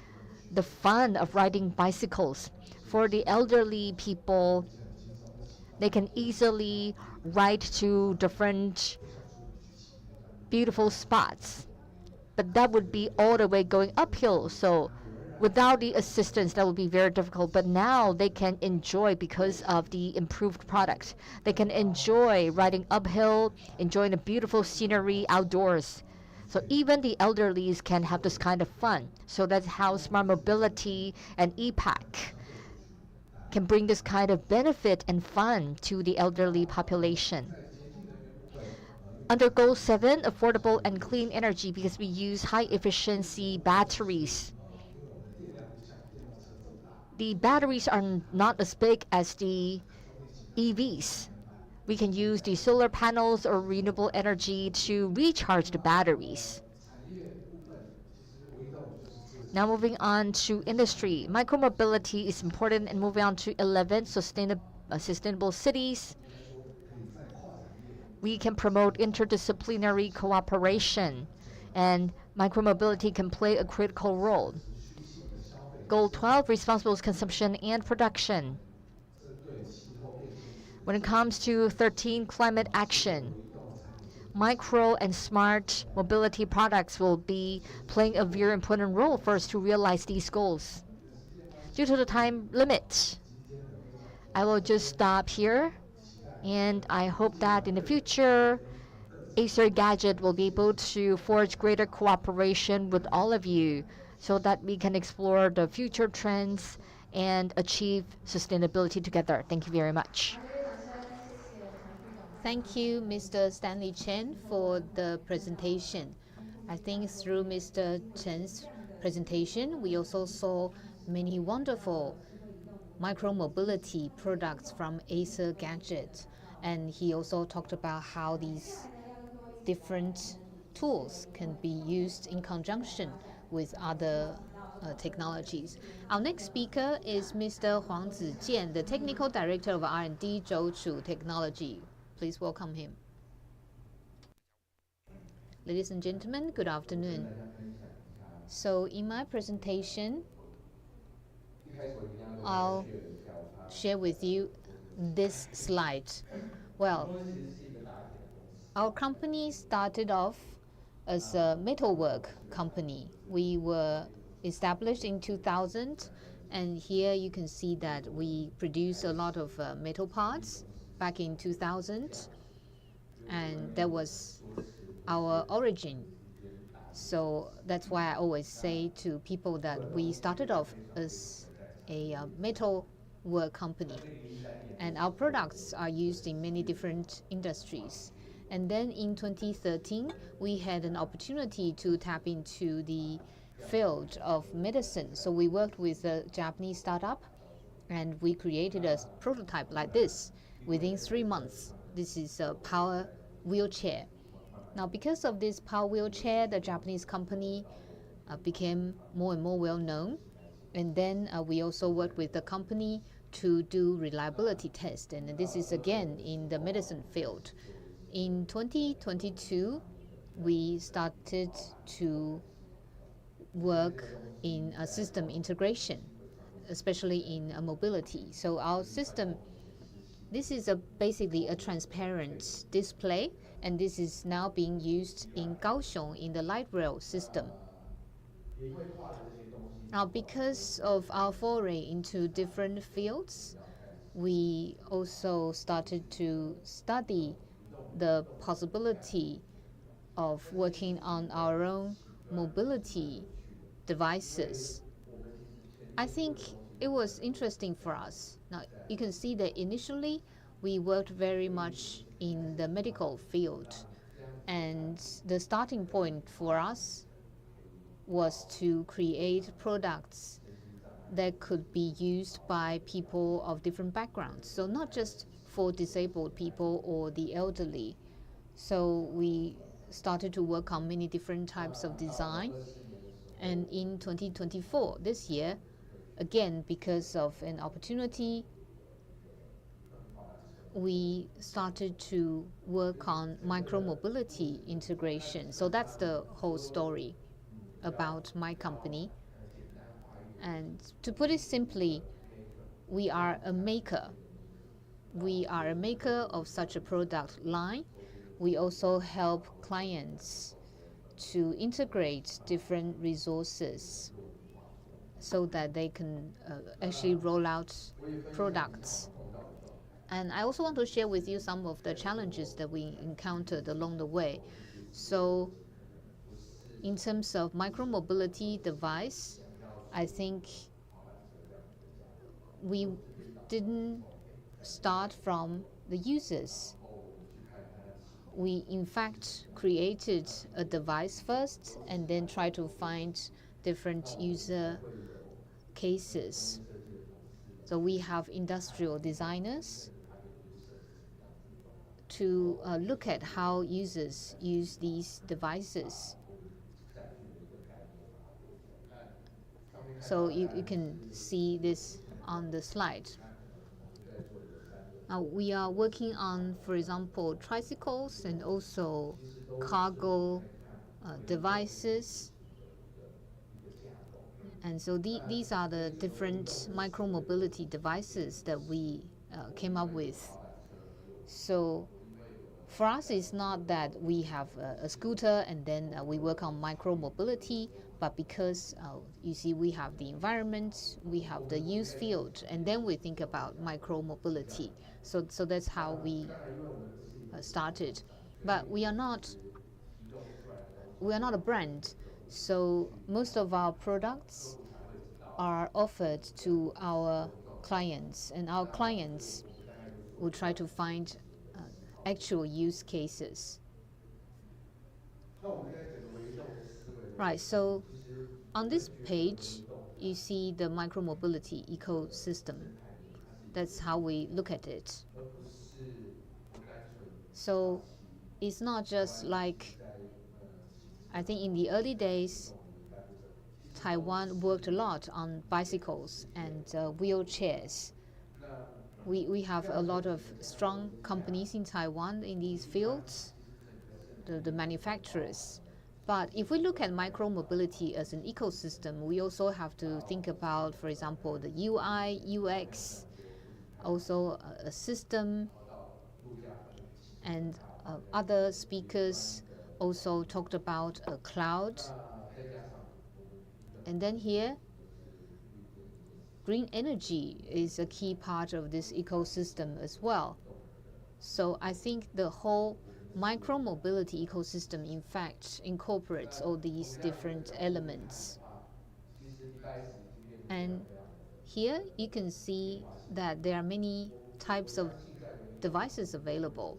the fun of riding bicycles. For the elderly people, they can easily ride to different beautiful spots. But that would be all the way going uphill, so without the assistance that would be very difficult. But now they can enjoy because of the improved product. They can enjoy riding uphill, enjoying the beautiful scenery outdoors. So even the elderlies can have this kind of fun. So that's how smart mobility and e-pack can bring this kind of benefit and fun to the elderly population. Under Goal 7, affordable and clean energy, because we use high-efficiency batteries. The batteries are not as big as the EVs. We can use the solar panels or renewable energy to recharge the batteries. Now moving on to industry. Micromobility is important, and moving on to 11, sustainable cities. We can promote interdisciplinary cooperation, and micromobility can play a critical role. Goal 12, responsible consumption and production. When it comes to 13 climate action, micro and smart mobility products will be playing a very important role for us to realize these goals. Due to the time limit, I will just stop here, and I hope that in the future, Acer Gadget will be able to forge greater cooperation with all of you so that we can explore the future trends and achieve sustainability together. Thank you very much. Thank you, Mr. Stanley Chen, for the presentation. I think through Mr. Chen's presentation, we also saw many wonderful micromobility products from Acer Gadget. And he also talked about how these different tools can be used in conjunction with other technologies. Our next speaker is Mr. Huang Zijian, the Technical Director of R&D Chou Technology. Please welcome him. Ladies and gentlemen, good afternoon. So in my presentation, I'll share with you this slide. Well, our company started off as a metalwork company. We were established in 2000, and here you can see that we produce a lot of metal parts back in 2000, and that was our origin. So that's why I always say to people that we started off as a metal work company, and our products are used in many different industries. And then in 2013, we had an opportunity to tap into the field of medicine. So we worked with a Japanese startup, and we created a prototype like this within 3 months. This is a power wheelchair. Now, because of this power wheelchair, the Japanese company became more and more well known. And then we also worked with the company to do reliability tests. And this is again in the medicine field. In 2022, we started to work in a system integration, especially in mobility. So our system, this is basically a transparent display, and this is now being used in Kaohsiung in the light rail system. Now, because of our foray into different fields, we also started to study the possibility of working on our own mobility devices. I think it was interesting for us. Now, you can see that initially we worked very much in the medical field, and the starting point for us was to create products that could be used by people of different backgrounds. So not just for disabled people or the elderly. So we started to work on many different types of design. And in 2024, this year, again, because of an opportunity, we started to work on micromobility integration. So that's the whole story about my company. And to put it simply, we are a maker. We are a maker of such a product line. We also help clients to integrate different resources so that they can actually roll out products. And I also want to share with you some of the challenges that we encountered along the way. So in terms of micromobility device, I think we didn't start from the users. We, in fact, created a device first and then try to find different user cases. So we have industrial designers to look at how users use these devices. So you can see this on the slide. Now we are working on, for example, tricycles and also cargo devices. And so these are the different micromobility devices that we came up with. So for us, it's not that we have a scooter and then we work on micro-mobility, but because you see we have the environment, we have the use field, and then we think about micro-mobility. So that's how we started. But we are not a brand, so most of our products are offered to our clients, and our clients will try to find actual use cases. Right, so on this page, you see the micromobility ecosystem. That's how we look at it. So it's not just like, I think in the early days, Taiwan worked a lot on bicycles and wheelchairs. We have a lot of strong companies in Taiwan in these fields, the manufacturers. But if we look at micromobility as an ecosystem, we also have to think about, for example, the UI, UX, also a system, and other speakers also talked about a cloud. And then here, green energy is a key part of this ecosystem as well. So I think the whole micromobility ecosystem, in fact, incorporates all these different elements. And here you can see that there are many types of devices available.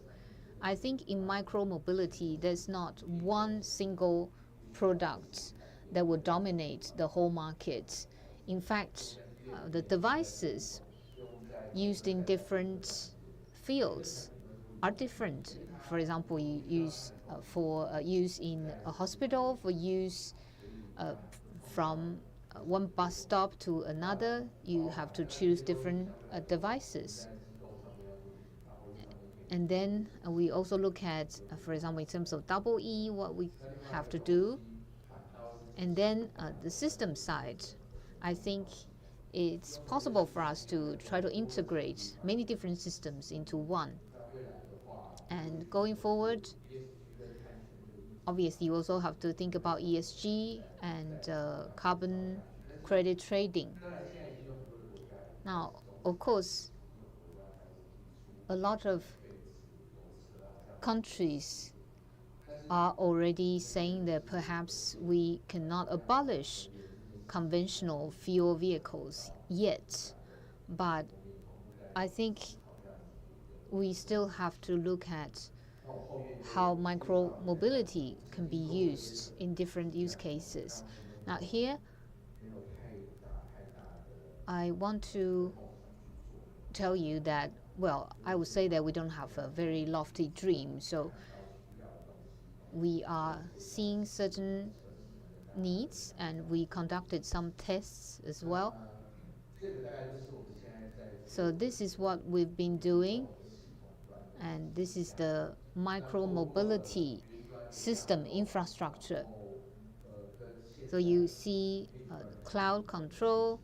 I think in micromobility, there's not one single product that will dominate the whole market. In fact, the devices used in different fields are different. For example, you use for use in a hospital, for use from one bus stop to another, you have to choose different devices. And then we also look at, for example, in terms of double E, what we have to do. And then the system side, I think it's possible for us to try to integrate many different systems into one. And going forward, obviously you also have to think about ESG and carbon credit trading. Now, of course, a lot of countries are already saying that perhaps we cannot abolish conventional fuel vehicles yet, but I think we still have to look at how micromobility can be used in different use cases. Now here, I want to tell you that, well, I would say that we don't have a very lofty dream, so we are seeing certain needs and we conducted some tests as well. So this is what we've been doing, and this is the micromobility system infrastructure. So you see cloud control,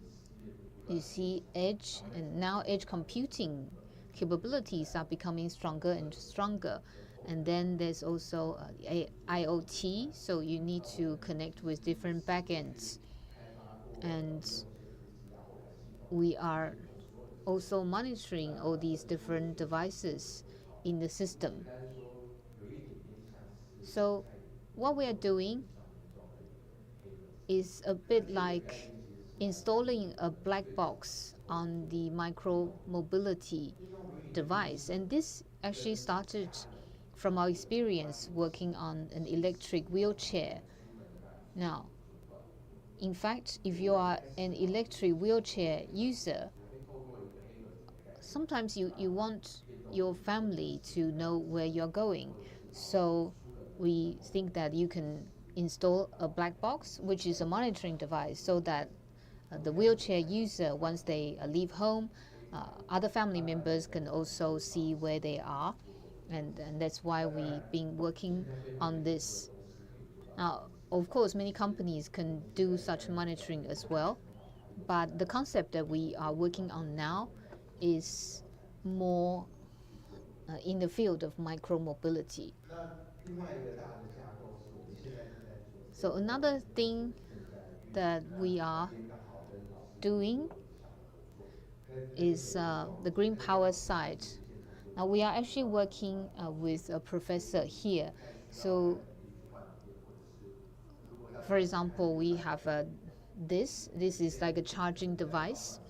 you see edge, and now edge computing capabilities are becoming stronger and stronger. And then there's also IoT, so you need to connect with different backends. And we are also monitoring all these different devices in the system. So what we are doing is a bit like installing a black box on the micromobility device. And this actually started from our experience working on an electric wheelchair. Now, in fact, if you are an electric wheelchair user, sometimes you want your family to know where you're going. So we think that you can install a black box, which is a monitoring device, so that the wheelchair user, once they leave home, other family members can also see where they are. And that's why we've been working on this. Now, of course, many companies can do such monitoring as well, but the concept that we are working on now is more in the field of micromobility. So another thing that we are doing is the green power side. Now we are actually working with a professor here. So for example, we have this is like a charging device.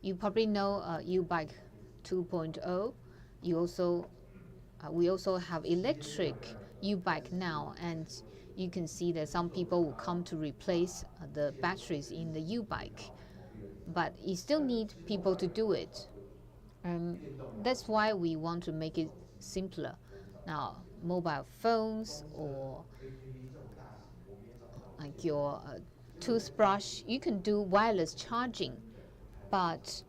You probably know U-Bike 2.0. We also have electric U-Bike now, and you can see that some people will come to replace the batteries in the U-Bike, but you still need people to do it. That's why we want to make it simpler. Now, mobile phones or like your toothbrush, you can do wireless charging, but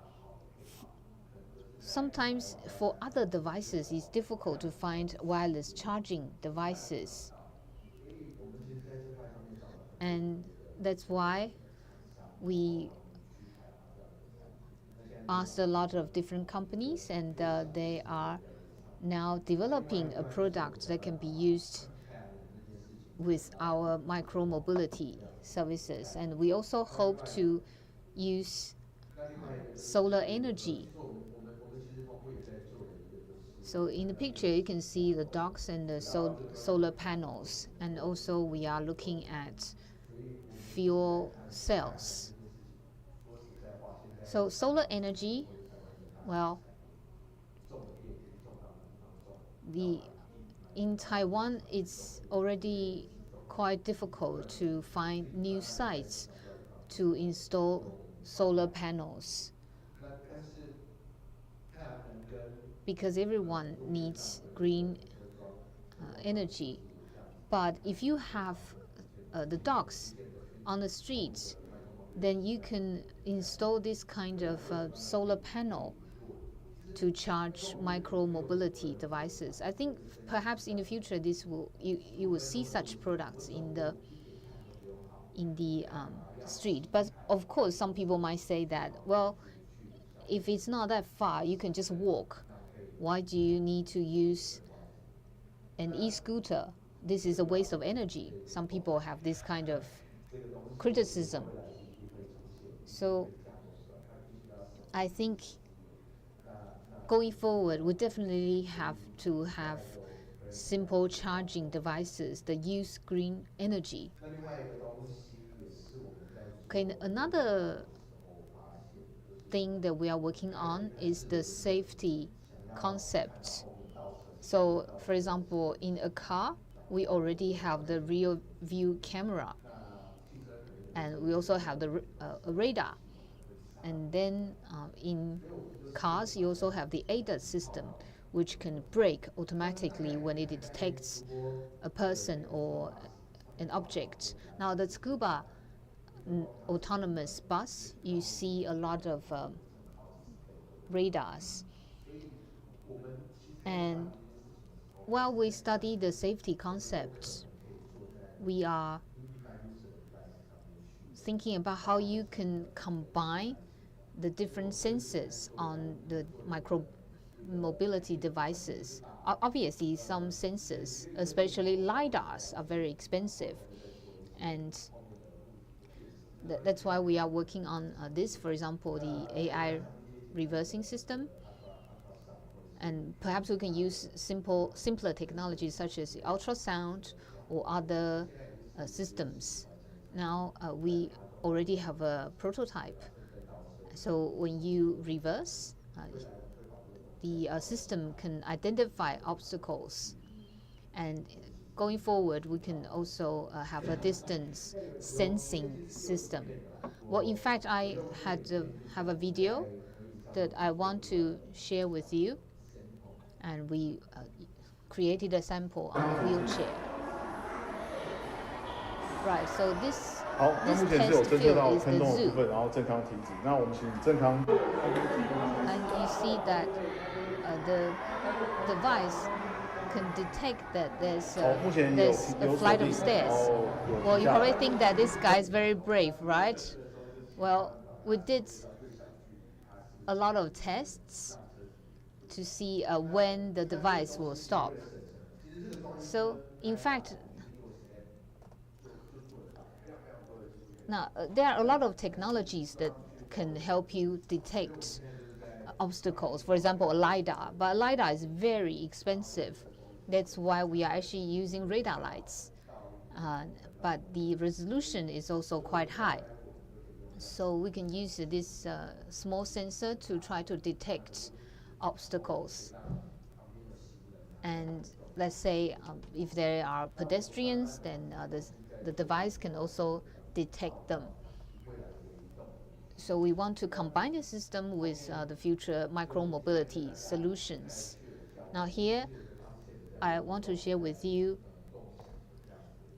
sometimes for other devices, it's difficult to find wireless charging devices. And that's why we asked a lot of different companies, and they are now developing a product that can be used with our micromobility services. And we also hope to use solar energy. So in the picture, you can see the docks and the solar panels. And also we are looking at fuel cells. So solar energy, well, in Taiwan, it's already quite difficult to find new sites to install solar panels, because everyone needs green energy. But if you have the docks on the streets, then you can install this kind of solar panel to charge micro-mobility devices. I think perhaps in the future you will see such products in the street. But of course, some people might say that, well, if it's not that far, you can just walk. Why do you need to use an e-scooter? This is a waste of energy. Some people have this kind of criticism. So I think going forward, we definitely have to have simple charging devices that use green energy. Okay, another thing that we are working on is the safety concept. So, for example, in a car, we already have the rear view camera, and we also have the radar. And then in cars, you also have the ADAS system, which can brake automatically when it detects a person or an object. Now, the Scuba autonomous bus, you see a lot of radars. And while we study the safety concepts, we are thinking about how you can combine the different sensors on the micro-mobility devices. Obviously, some sensors, especially LiDARs, are very expensive. And that's why we are working on this, for example, the AI reversing system. And perhaps we can use simpler technologies such as ultrasound or other systems. Now we already have a prototype. So when you reverse, the system can identify obstacles. And going forward, we can also have a distance sensing system. Well, in fact, I have a video that I want to share with you. And we created a sample on a wheelchair. Right, so this test field is the zoo. And you see that the device can detect that there's a flight of stairs. Well, you probably think that this guy is very brave, right? Well, we did a lot of tests. to see when the device will stop. So, in fact, now there are a lot of technologies that can help you detect obstacles. For example, a LiDAR, but LiDAR is very expensive. That's why we are actually using radar lights. But the resolution is also quite high. So we can use this small sensor to try to detect obstacles. And let's say if there are pedestrians, then the device can also detect them. So we want to combine the system with the future micromobility solutions. Now here, I want to share with you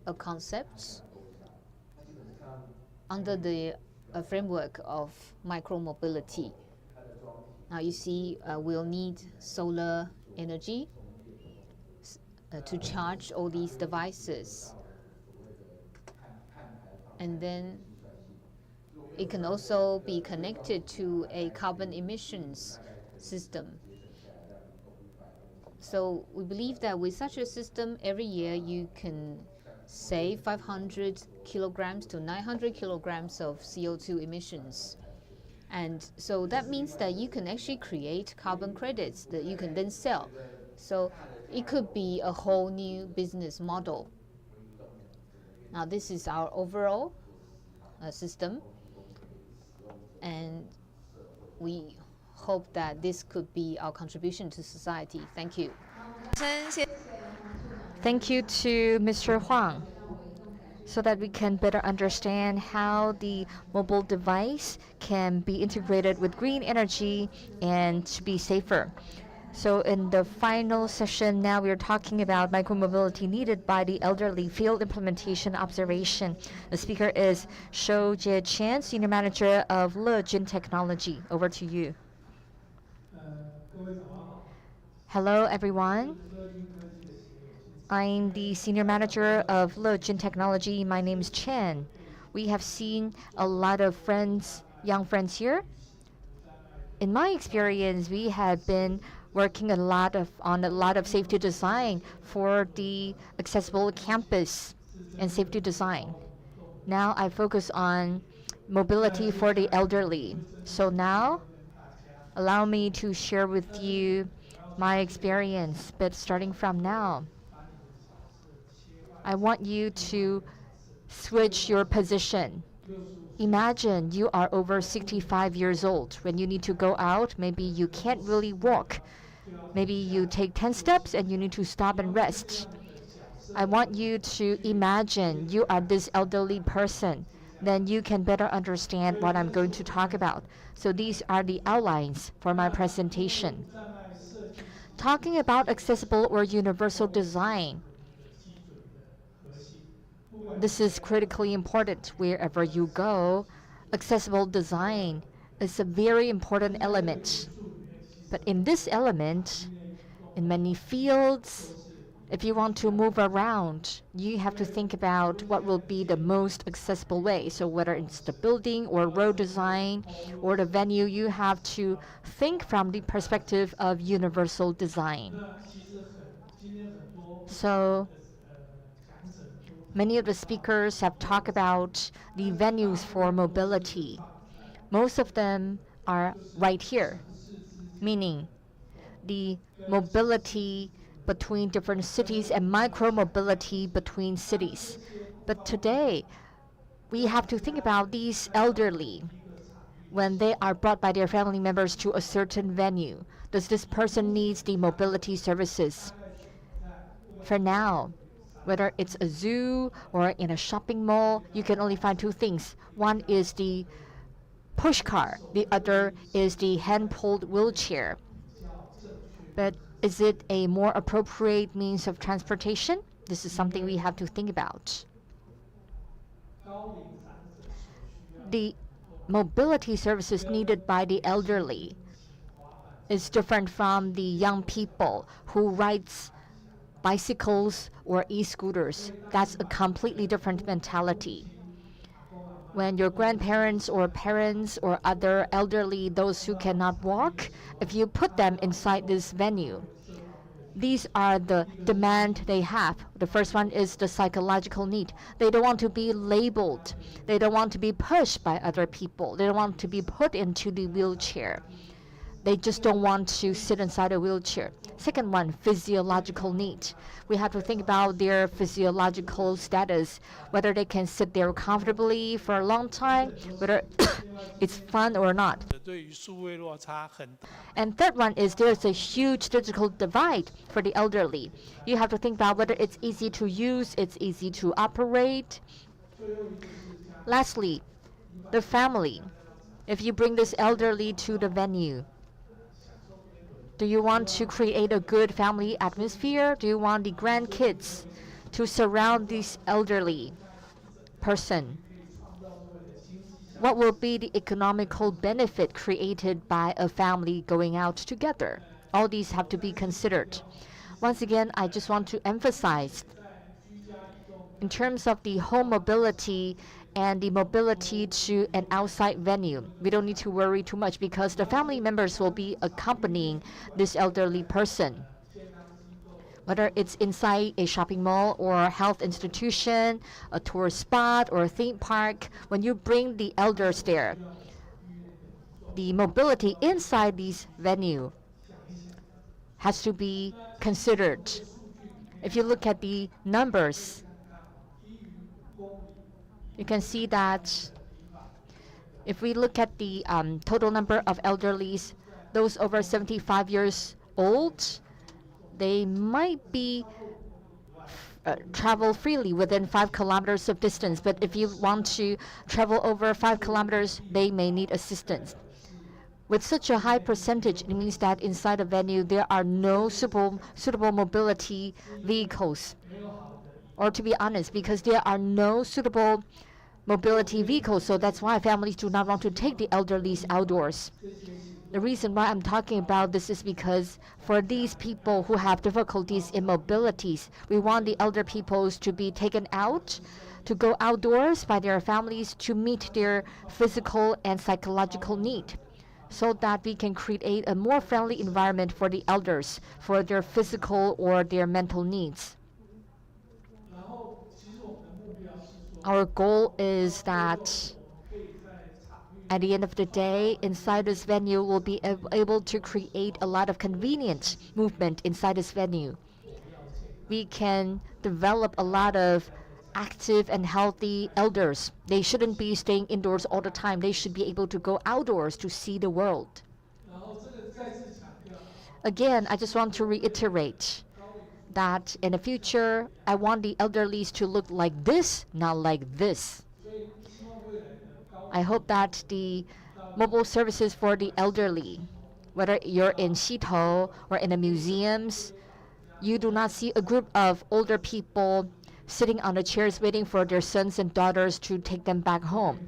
a concept under the framework of micromobility. Now you see, we'll need solar energy to charge all these devices. And then it can also be connected to a carbon emissions system. So we believe that with such a system, every year you can save 500 kilograms to 900 kilograms of CO2 emissions. And so that means that you can actually create carbon credits that you can then sell. So it could be a whole new business model. Now this is our overall system, and we hope that this could be our contribution to society. Thank you. Thank you to Mr. Huang, so that we can better understand how the mobile device can be integrated with green energy and to be safer. So in the final session now, we are talking about micromobility needed by the elderly field implementation observation. The speaker is Chou-Chieh, Senior Manager of Looplus Technology. Over to you. Hello, everyone. I'm the Senior Manager of Looplus Technology. My name is Chen. We have seen a lot of friends, young friends here. In my experience, we have been working on a lot of safety design for the accessible campus and safety design. Now I focus on mobility for the elderly. So now, allow me to share with you my experience. But starting from now, I want you to switch your position. Imagine you are over 65 years old. When you need to go out, maybe you can't really walk. Maybe you take 10 steps and you need to stop and rest. I want you to imagine you are this elderly person. Then you can better understand what I'm going to talk about. So these are the outlines for my presentation. Talking about accessible or universal design, this is critically important wherever you go. Accessible design is a very important element. But in this element, in many fields, if you want to move around, you have to think about what will be the most accessible way. So whether it's the building or road design or the venue, you have to think from the perspective of universal design. So many of the speakers have talked about the venues for mobility. Most of them are right here, meaning the mobility between different cities and micro-mobility between cities. But today, we have to think about these elderly when they are brought by their family members to a certain venue. Does this person need the mobility services? For now, whether it's a zoo or in a shopping mall, you can only find two things. One is the push car, the other is the hand-pulled wheelchair. But is it a more appropriate means of transportation? This is something we have to think about. The mobility services needed by the elderly is different from the young people who rides bicycles or e-scooters. That's a completely different mentality. When your grandparents or parents or other elderly, those who cannot walk, if you put them inside this venue, these are the demand they have. The first one is the psychological need. They don't want to be labeled. They don't want to be pushed by other people. They don't want to be put into the wheelchair. They just don't want to sit inside a wheelchair. Second one, physiological need. We have to think about their physiological status, whether they can sit there comfortably for a long time, whether it's fun or not. And third one is there's a huge digital divide for the elderly. You have to think about whether it's easy to use, it's easy to operate. Lastly, the family. If you bring this elderly to the venue, do you want to create a good family atmosphere? Do you want the grandkids to surround this elderly person? What will be the economical benefit created by a family going out together? All these have to be considered. Once again, I just want to emphasize, in terms of the home mobility and the mobility to an outside venue, we don't need to worry too much because the family members will be accompanying this elderly person. Whether it's inside a shopping mall or a health institution, a tourist spot, or a theme park, when you bring the elders there, the mobility inside this venue has to be considered. If you look at the numbers, you can see that if we look at the total number of elderlies, those over 75 years old, they might be travel freely within 5 kilometers of distance. But if you want to travel over 5 kilometers, they may need assistance. With such a high percentage, it means that inside a venue, there are no suitable mobility vehicles. Or to be honest, because there are no suitable mobility vehicles, so that's why families do not want to take the elderly outdoors. The reason why I'm talking about this is because for these people who have difficulties in mobilities, we want the elder people to be taken out, to go outdoors by their families to meet their physical and psychological need, so that we can create a more friendly environment for the elders, for their physical or their mental needs. Our goal is that at the end of the day, inside this venue, we'll be able to create a lot of convenient movement inside this venue. We can develop a lot of active and healthy elders. They shouldn't be staying indoors all the time. They should be able to go outdoors to see the world. Again, I just want to reiterate that in the future, I want the elderly to look like this, not like this. I hope that the mobile services for the elderly, whether you're in Xitou or in the museums, you do not see a group of older people sitting on the chairs waiting for their sons and daughters to take them back home.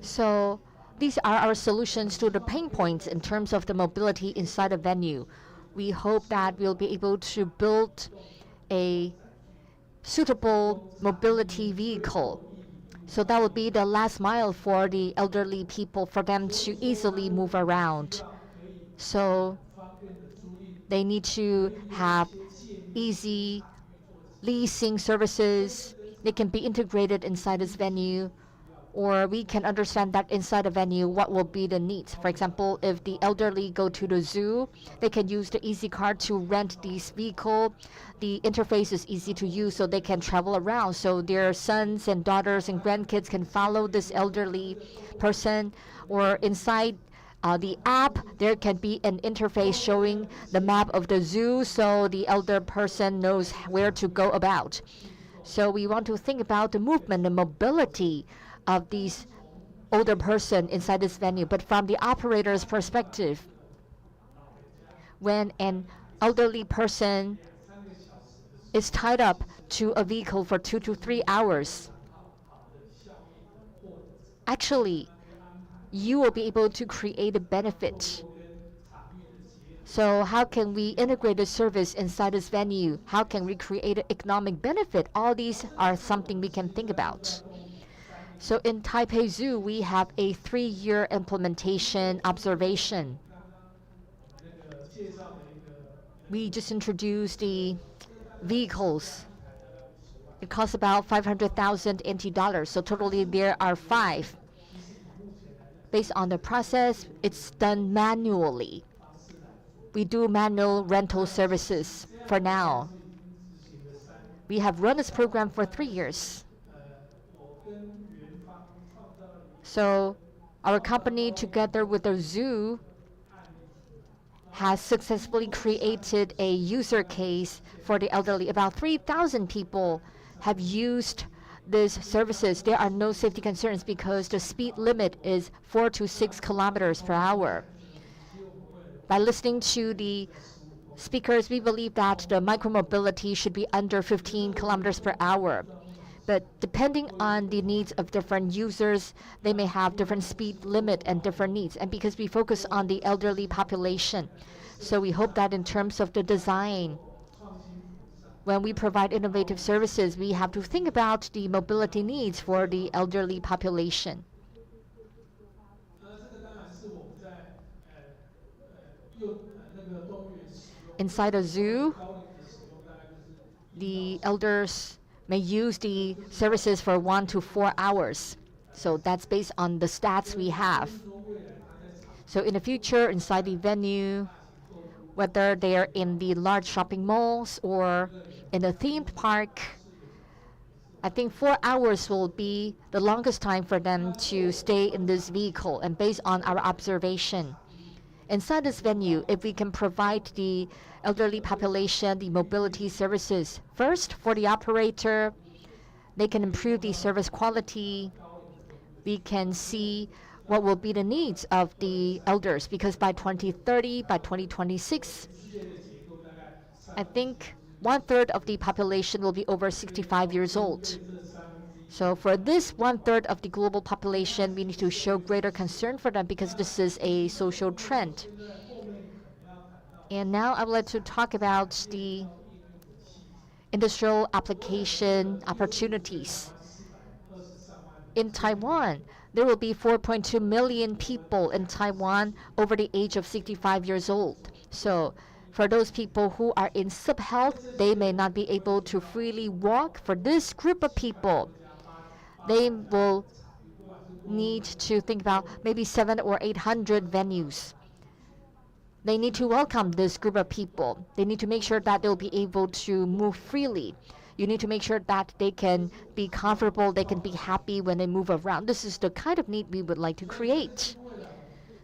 So these are our solutions to the pain points in terms of the mobility inside a venue. We hope that we'll be able to build a suitable mobility vehicle. So that will be the last mile for the elderly people, for them to easily move around. So they need to have easy leasing services. They can be integrated inside this venue. Or we can understand that inside a venue, what will be the needs. For example, if the elderly go to the zoo, they can use the Easy Card to rent this vehicle. The interface is easy to use, so they can travel around. So their sons and daughters and grandkids can follow this elderly person. Or inside the app, there can be an interface showing the map of the zoo, so the elder person knows where to go about. So we want to think about the movement and mobility of these older person inside this venue. But from the operator's perspective, when an elderly person is tied up to a vehicle for 2 to 3 hours, actually, you will be able to create a benefit So how can we integrate the service inside this venue? How can we create an economic benefit? All these are something we can think about. So in Taipei Zoo, we have a 3-year implementation observation. We just introduced the vehicles. It costs about 500,000 NT dollars. So totally there are 5. Based on the process, it's done manually. We do manual rental services for now. We have run this program for 3 years. So our company, together with the zoo, has successfully created a user case for the elderly. About 3,000 people have used these services. There are no safety concerns because the speed limit is 4 to 6 kilometers per hour. By listening to the speakers, we believe that the micromobility should be under 15 kilometers per hour. But depending on the needs of different users, they may have different speed limit and different needs. And because we focus on the elderly population, so we hope that in terms of the design, when we provide innovative services, we have to think about the mobility needs for the elderly population. Inside a zoo, the elders may use the services for 1 to 4 hours. So that's based on the stats we have. So in the future, inside the venue, whether they are in the large shopping malls or in a themed park, I think 4 hours will be the longest time for them to stay in this vehicle. And based on our observation, inside this venue, if we can provide the elderly population the mobility services, first, for the operator, they can improve the service quality. We can see what will be the needs of the elders, because by 2030, by 2026, I think 1/3 of the population will be over 65 years old. So for this 1/3 of the global population, we need to show greater concern for them because this is a social trend. And now I would like to talk about the industrial application opportunities. In Taiwan, there will be 4.2 million people in Taiwan over the age of 65 years old. So for those people who are in sub-health, they may not be able to freely walk. For this group of people, they will need to think about maybe 700 or 800 venues. They need to welcome this group of people. They need to make sure that they'll be able to move freely. You need to make sure that they can be comfortable, they can be happy when they move around. This is the kind of need we would like to create.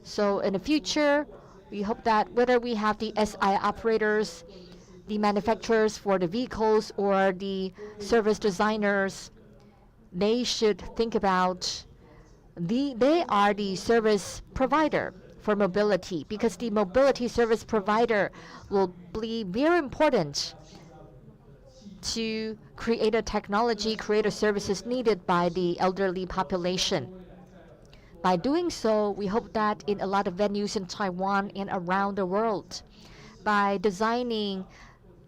So in the future, we hope that whether we have the SI operators, the manufacturers for the vehicles, or the service designers, they should think about they are the service provider for mobility, because the mobility service provider will be very important to create a technology, create a services needed by the elderly population. By doing so, we hope that in a lot of venues in Taiwan and around the world, by designing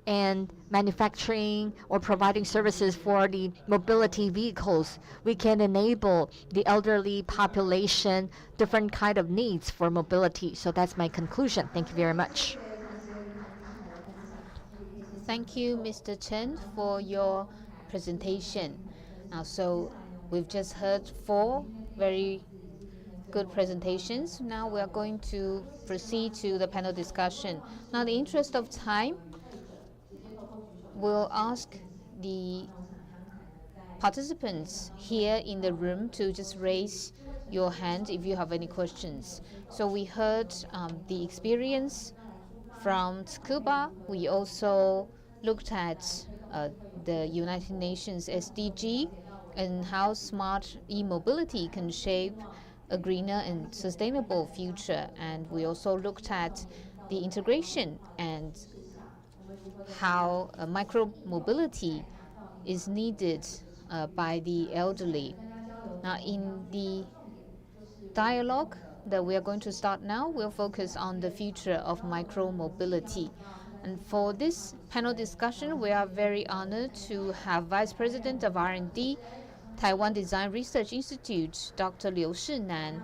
and manufacturing or providing services for the mobility vehicles, we can enable the elderly population different kind of needs for mobility. So that's my conclusion. Thank you very much. Thank you, Mr. Chen, for your presentation. Now, so we've just heard 4 very good presentations. Now we are going to proceed to the panel discussion. Now, in the interest of time, we'll ask the participants here in the room to just raise your hand if you have any questions. So we heard the experience from Tsukuba. We also looked at the United Nations SDG and how smart e-mobility can shape a greener and sustainable future. And we also looked at the integration and how micromobility is needed by the elderly. Now, in the dialogue that we are going to start now will focus on the future of micromobility. And for this panel discussion, we are very honored to have Vice President of R&D, Taiwan Design Research Institute, Dr. Liu Shinan.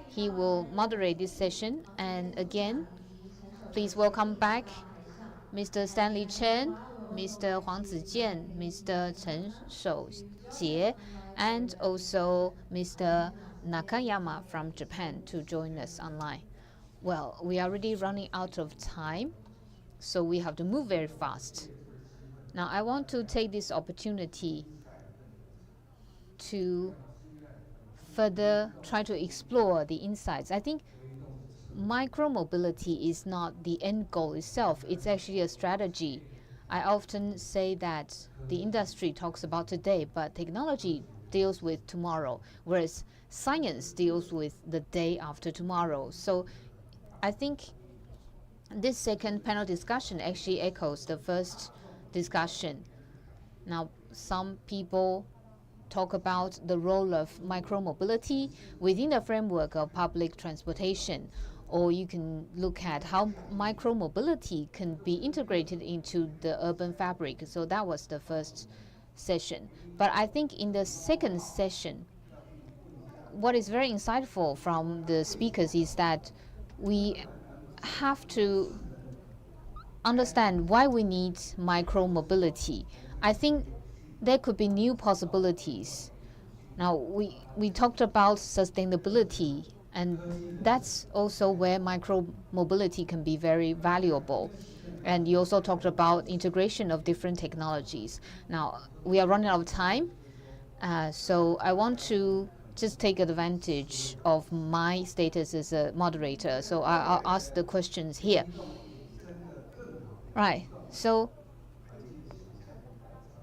He will moderate this session. And again, please welcome back Mr. Stanley Chen, Mr. Huang Zijian, Mr. Chen Shou-Jie, and also Mr. Nakayama from Japan to join us online. Well, we are already running out of time, so we have to move very fast. Now, I want to take this opportunity to further try to explore the insights. I think micromobility is not the end goal itself. It's actually a strategy. I often say that the industry talks about today, but technology deals with tomorrow, whereas science deals with the day after tomorrow. So I think this second panel discussion actually echoes the first discussion. Now, some people talk about the role of micromobility within the framework of public transportation, or you can look at how micromobility can be integrated into the urban fabric. So that was the first session. But I think in the second session, what is very insightful from the speakers is that we have to understand why we need micromobility. I think there could be new possibilities. Now, we talked about sustainability, and that's also where micromobility can be very valuable. And you also talked about integration of different technologies. Now, we are running out of time, so I want to just take advantage of my status as a moderator. So I'll ask the questions here. Right, so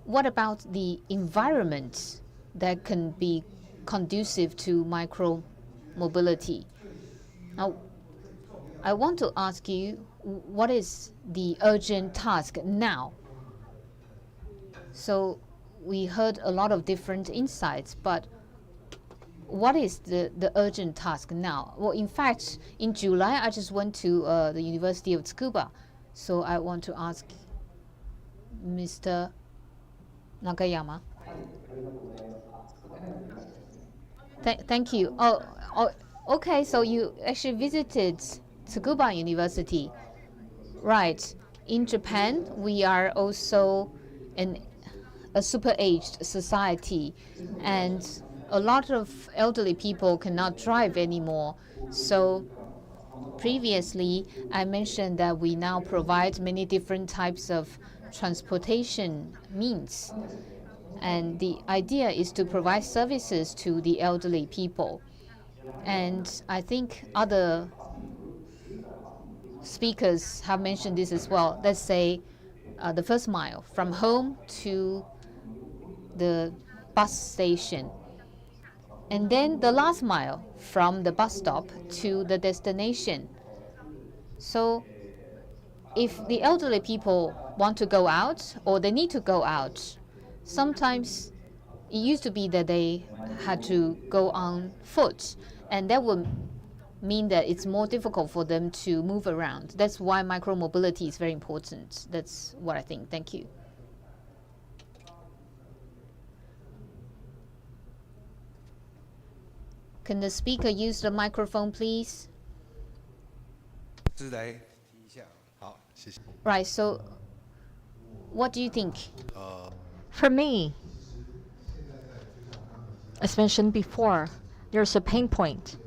what about the environment that can be conducive to micromobility? Now, I want to ask you, what is the urgent task now? So we heard a lot of different insights, but what is the urgent task now? Well, in fact, in July, I just went to the University of Tsukuba. So I want to ask Mr. Nakayama. Thank you. Okay, so you actually visited Tsukuba University. Right. In Japan, we are also a super-aged society, and a lot of elderly people cannot drive anymore. So previously, I mentioned that we now provide many different types of transportation means. And the idea is to provide services to the elderly people. And I think other speakers have mentioned this as well. Let's say the first mile from home to the bus station. And then the last mile from the bus stop to the destination. So if the elderly people want to go out or they need to go out, sometimes it used to be that they had to go on foot, and that would mean that it's more difficult for them to move around. That's why micromobility is very important. That's what I think. Thank you. Can the speaker use the microphone, please? Right, so what do you think? For me, as mentioned before, there's a pain point.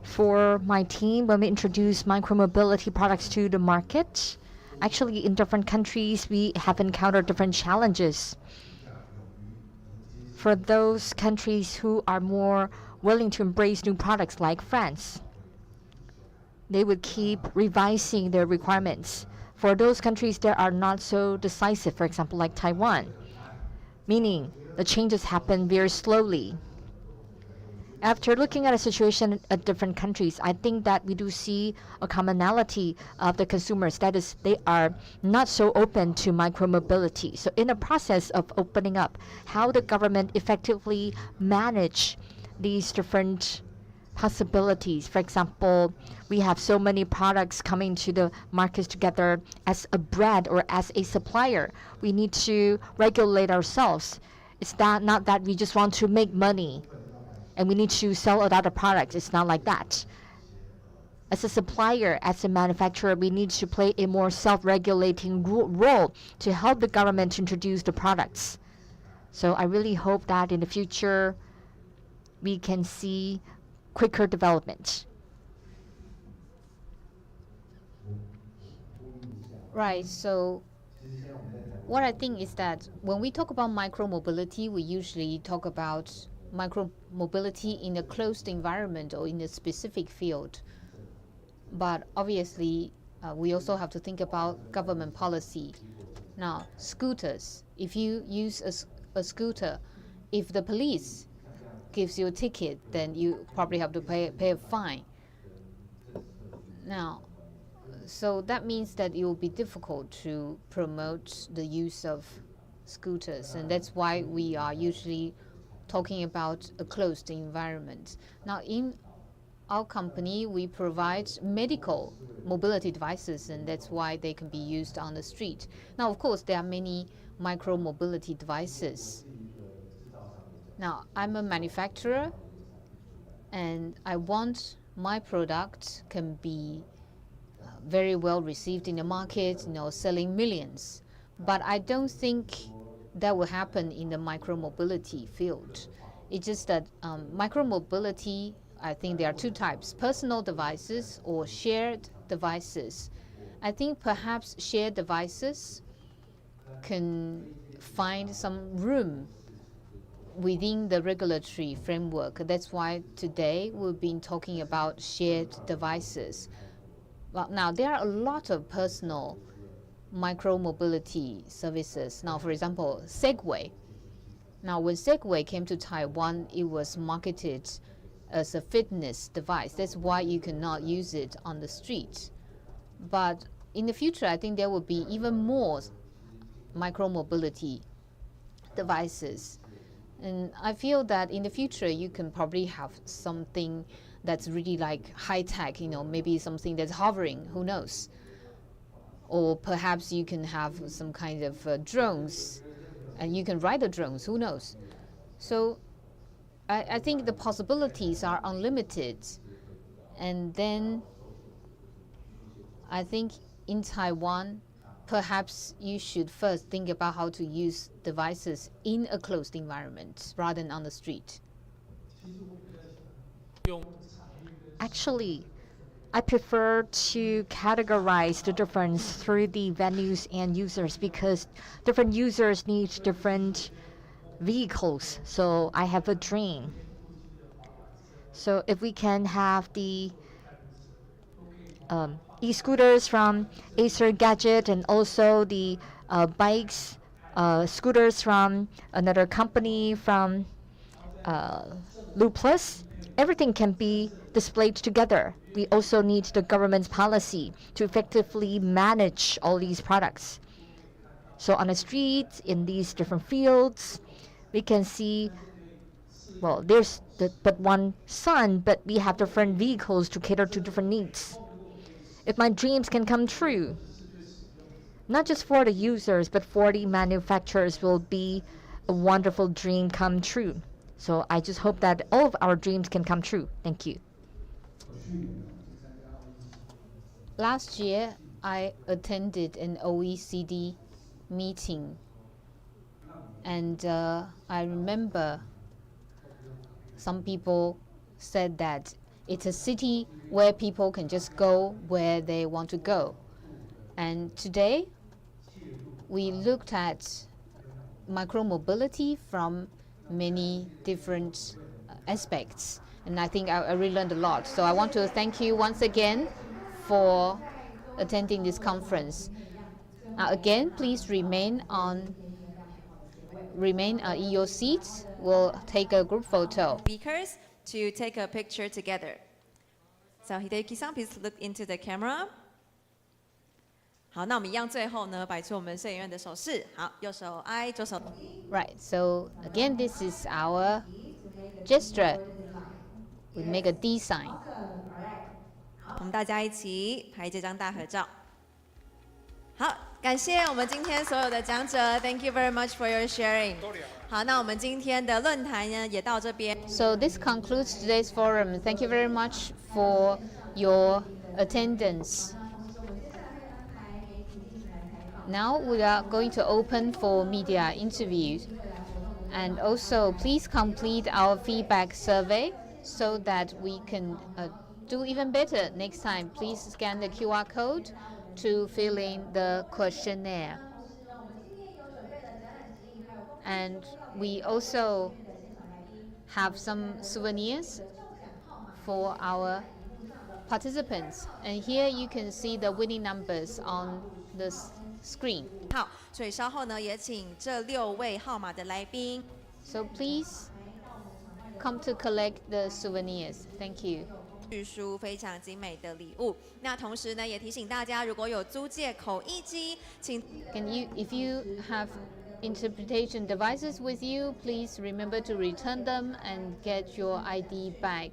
For my team, when we introduce micromobility products to the market, actually in different countries, we have encountered different challenges. For those countries who are more willing to embrace new products like France, they would keep revising their requirements. For those countries that are not so decisive, for example, like Taiwan, meaning the changes happen very slowly. After looking at a situation at different countries, I think that we do see a commonality of the consumers. That is, they are not so open to micromobility. So in the process of opening up, how the government effectively manage these different possibilities. For example, we have so many products coming to the markets together as a brand or as a supplier. We need to regulate ourselves. It's not that we just want to make money and we need to sell a lot of products. It's not like that. As a supplier, as a manufacturer, we need to play a more self-regulating role to help the government to introduce the products. So I really hope that in the future we can see quicker development. Right, so what I think is that when we talk about micromobility, we usually talk about micromobility in a closed environment or in a specific field. But obviously, we also have to think about government policy. Now, scooters, if you use a scooter, if the police gives you a ticket, then you probably have to pay a fine. Now, so that means that it will be difficult to promote the use of scooters, and that's why we are usually talking about a closed environment. Now, in our company, we provide medical mobility devices, and that's why they can be used on the street. Now, of course, there are many micro-mobility devices. Now, I'm a manufacturer, and I want my product can be very well received in the market, selling millions. But I don't think that will happen in the micro-mobility field. It's just that micro-mobility, I think there are two types, personal devices or shared devices. I think perhaps shared devices can find some room within the regulatory framework. That's why today we've been talking about shared devices. Well, now there are a lot of personal micro-mobility services. Now, for example, Segway. Now, when Segway came to Taiwan, it was marketed as a fitness device. That's why you cannot use it on the street. But in the future, I think there will be even more micro-mobility devices. And I feel that in the future, you can probably have something that's really like high-tech, maybe something that's hovering, who knows? Or perhaps you can have some kind of drones, and you can ride the drones, who knows? So I think the possibilities are unlimited. And then I think in Taiwan, perhaps you should first think about how to use devices in a closed environment rather than on the street. Actually, I prefer to categorize the difference through the venues and users because different users need different vehicles. So I have a dream. So if we can have the e-scooters from Acer Gadget and also the bikes, scooters from another company from Looplus, everything can be displayed together. We also need the government's policy to effectively manage all these products. So on the streets, in these different fields, we can see, well, there's but one sun, but we have different vehicles to cater to different needs. If my dreams can come true, not just for the users, but for the manufacturers, will be a wonderful dream come true. So I just hope that all of our dreams can come true. Thank you. Last year, I attended an OECD meeting, and I remember some people said that it's a city where people can just go where they want to go. And today, we looked at micromobility from many different aspects. And I think I really learned a lot. So I want to thank you once again for attending this conference. Again, please remain in your seats. We'll take a group photo. Speakers to take a picture together. So Hideki-san, please look into the camera. 好，那我们一样最后呢，摆出我们摄影院的手势。好，右手 I， 左手。Right. So again, this is our gesture. We make a D sign. 我们大家一起拍这张大合照。好，感谢我们今天所有的讲者 ，Thank you very much for your sharing。好，那我们今天的论坛呢也到这边。So this concludes today's forum. Thank you very much for your attendance. Now we are going to open for media interviews. And also, please complete our feedback survey so that we can do even better next time. Please scan the QR code to fill in the questionnaire. And we also have some souvenirs for our participants. And here you can see the winning numbers on the screen. 好，所以稍后呢，也请这6位号码的来宾。So please come to collect the souvenirs. Thank you. 据书非常精美的礼物。那同时呢，也提醒大家，如果有租借口译机，请 If you have interpretation devices with you, please remember to return them and get your ID back.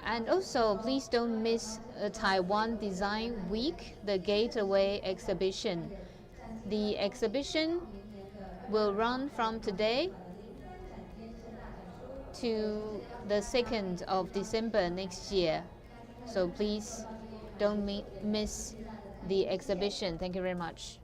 And also, please don't miss a Taiwan Design Week, the Gateway exhibition. The exhibition will run from today to the 2nd of December next year. So please don't miss the exhibition. Thank you very much.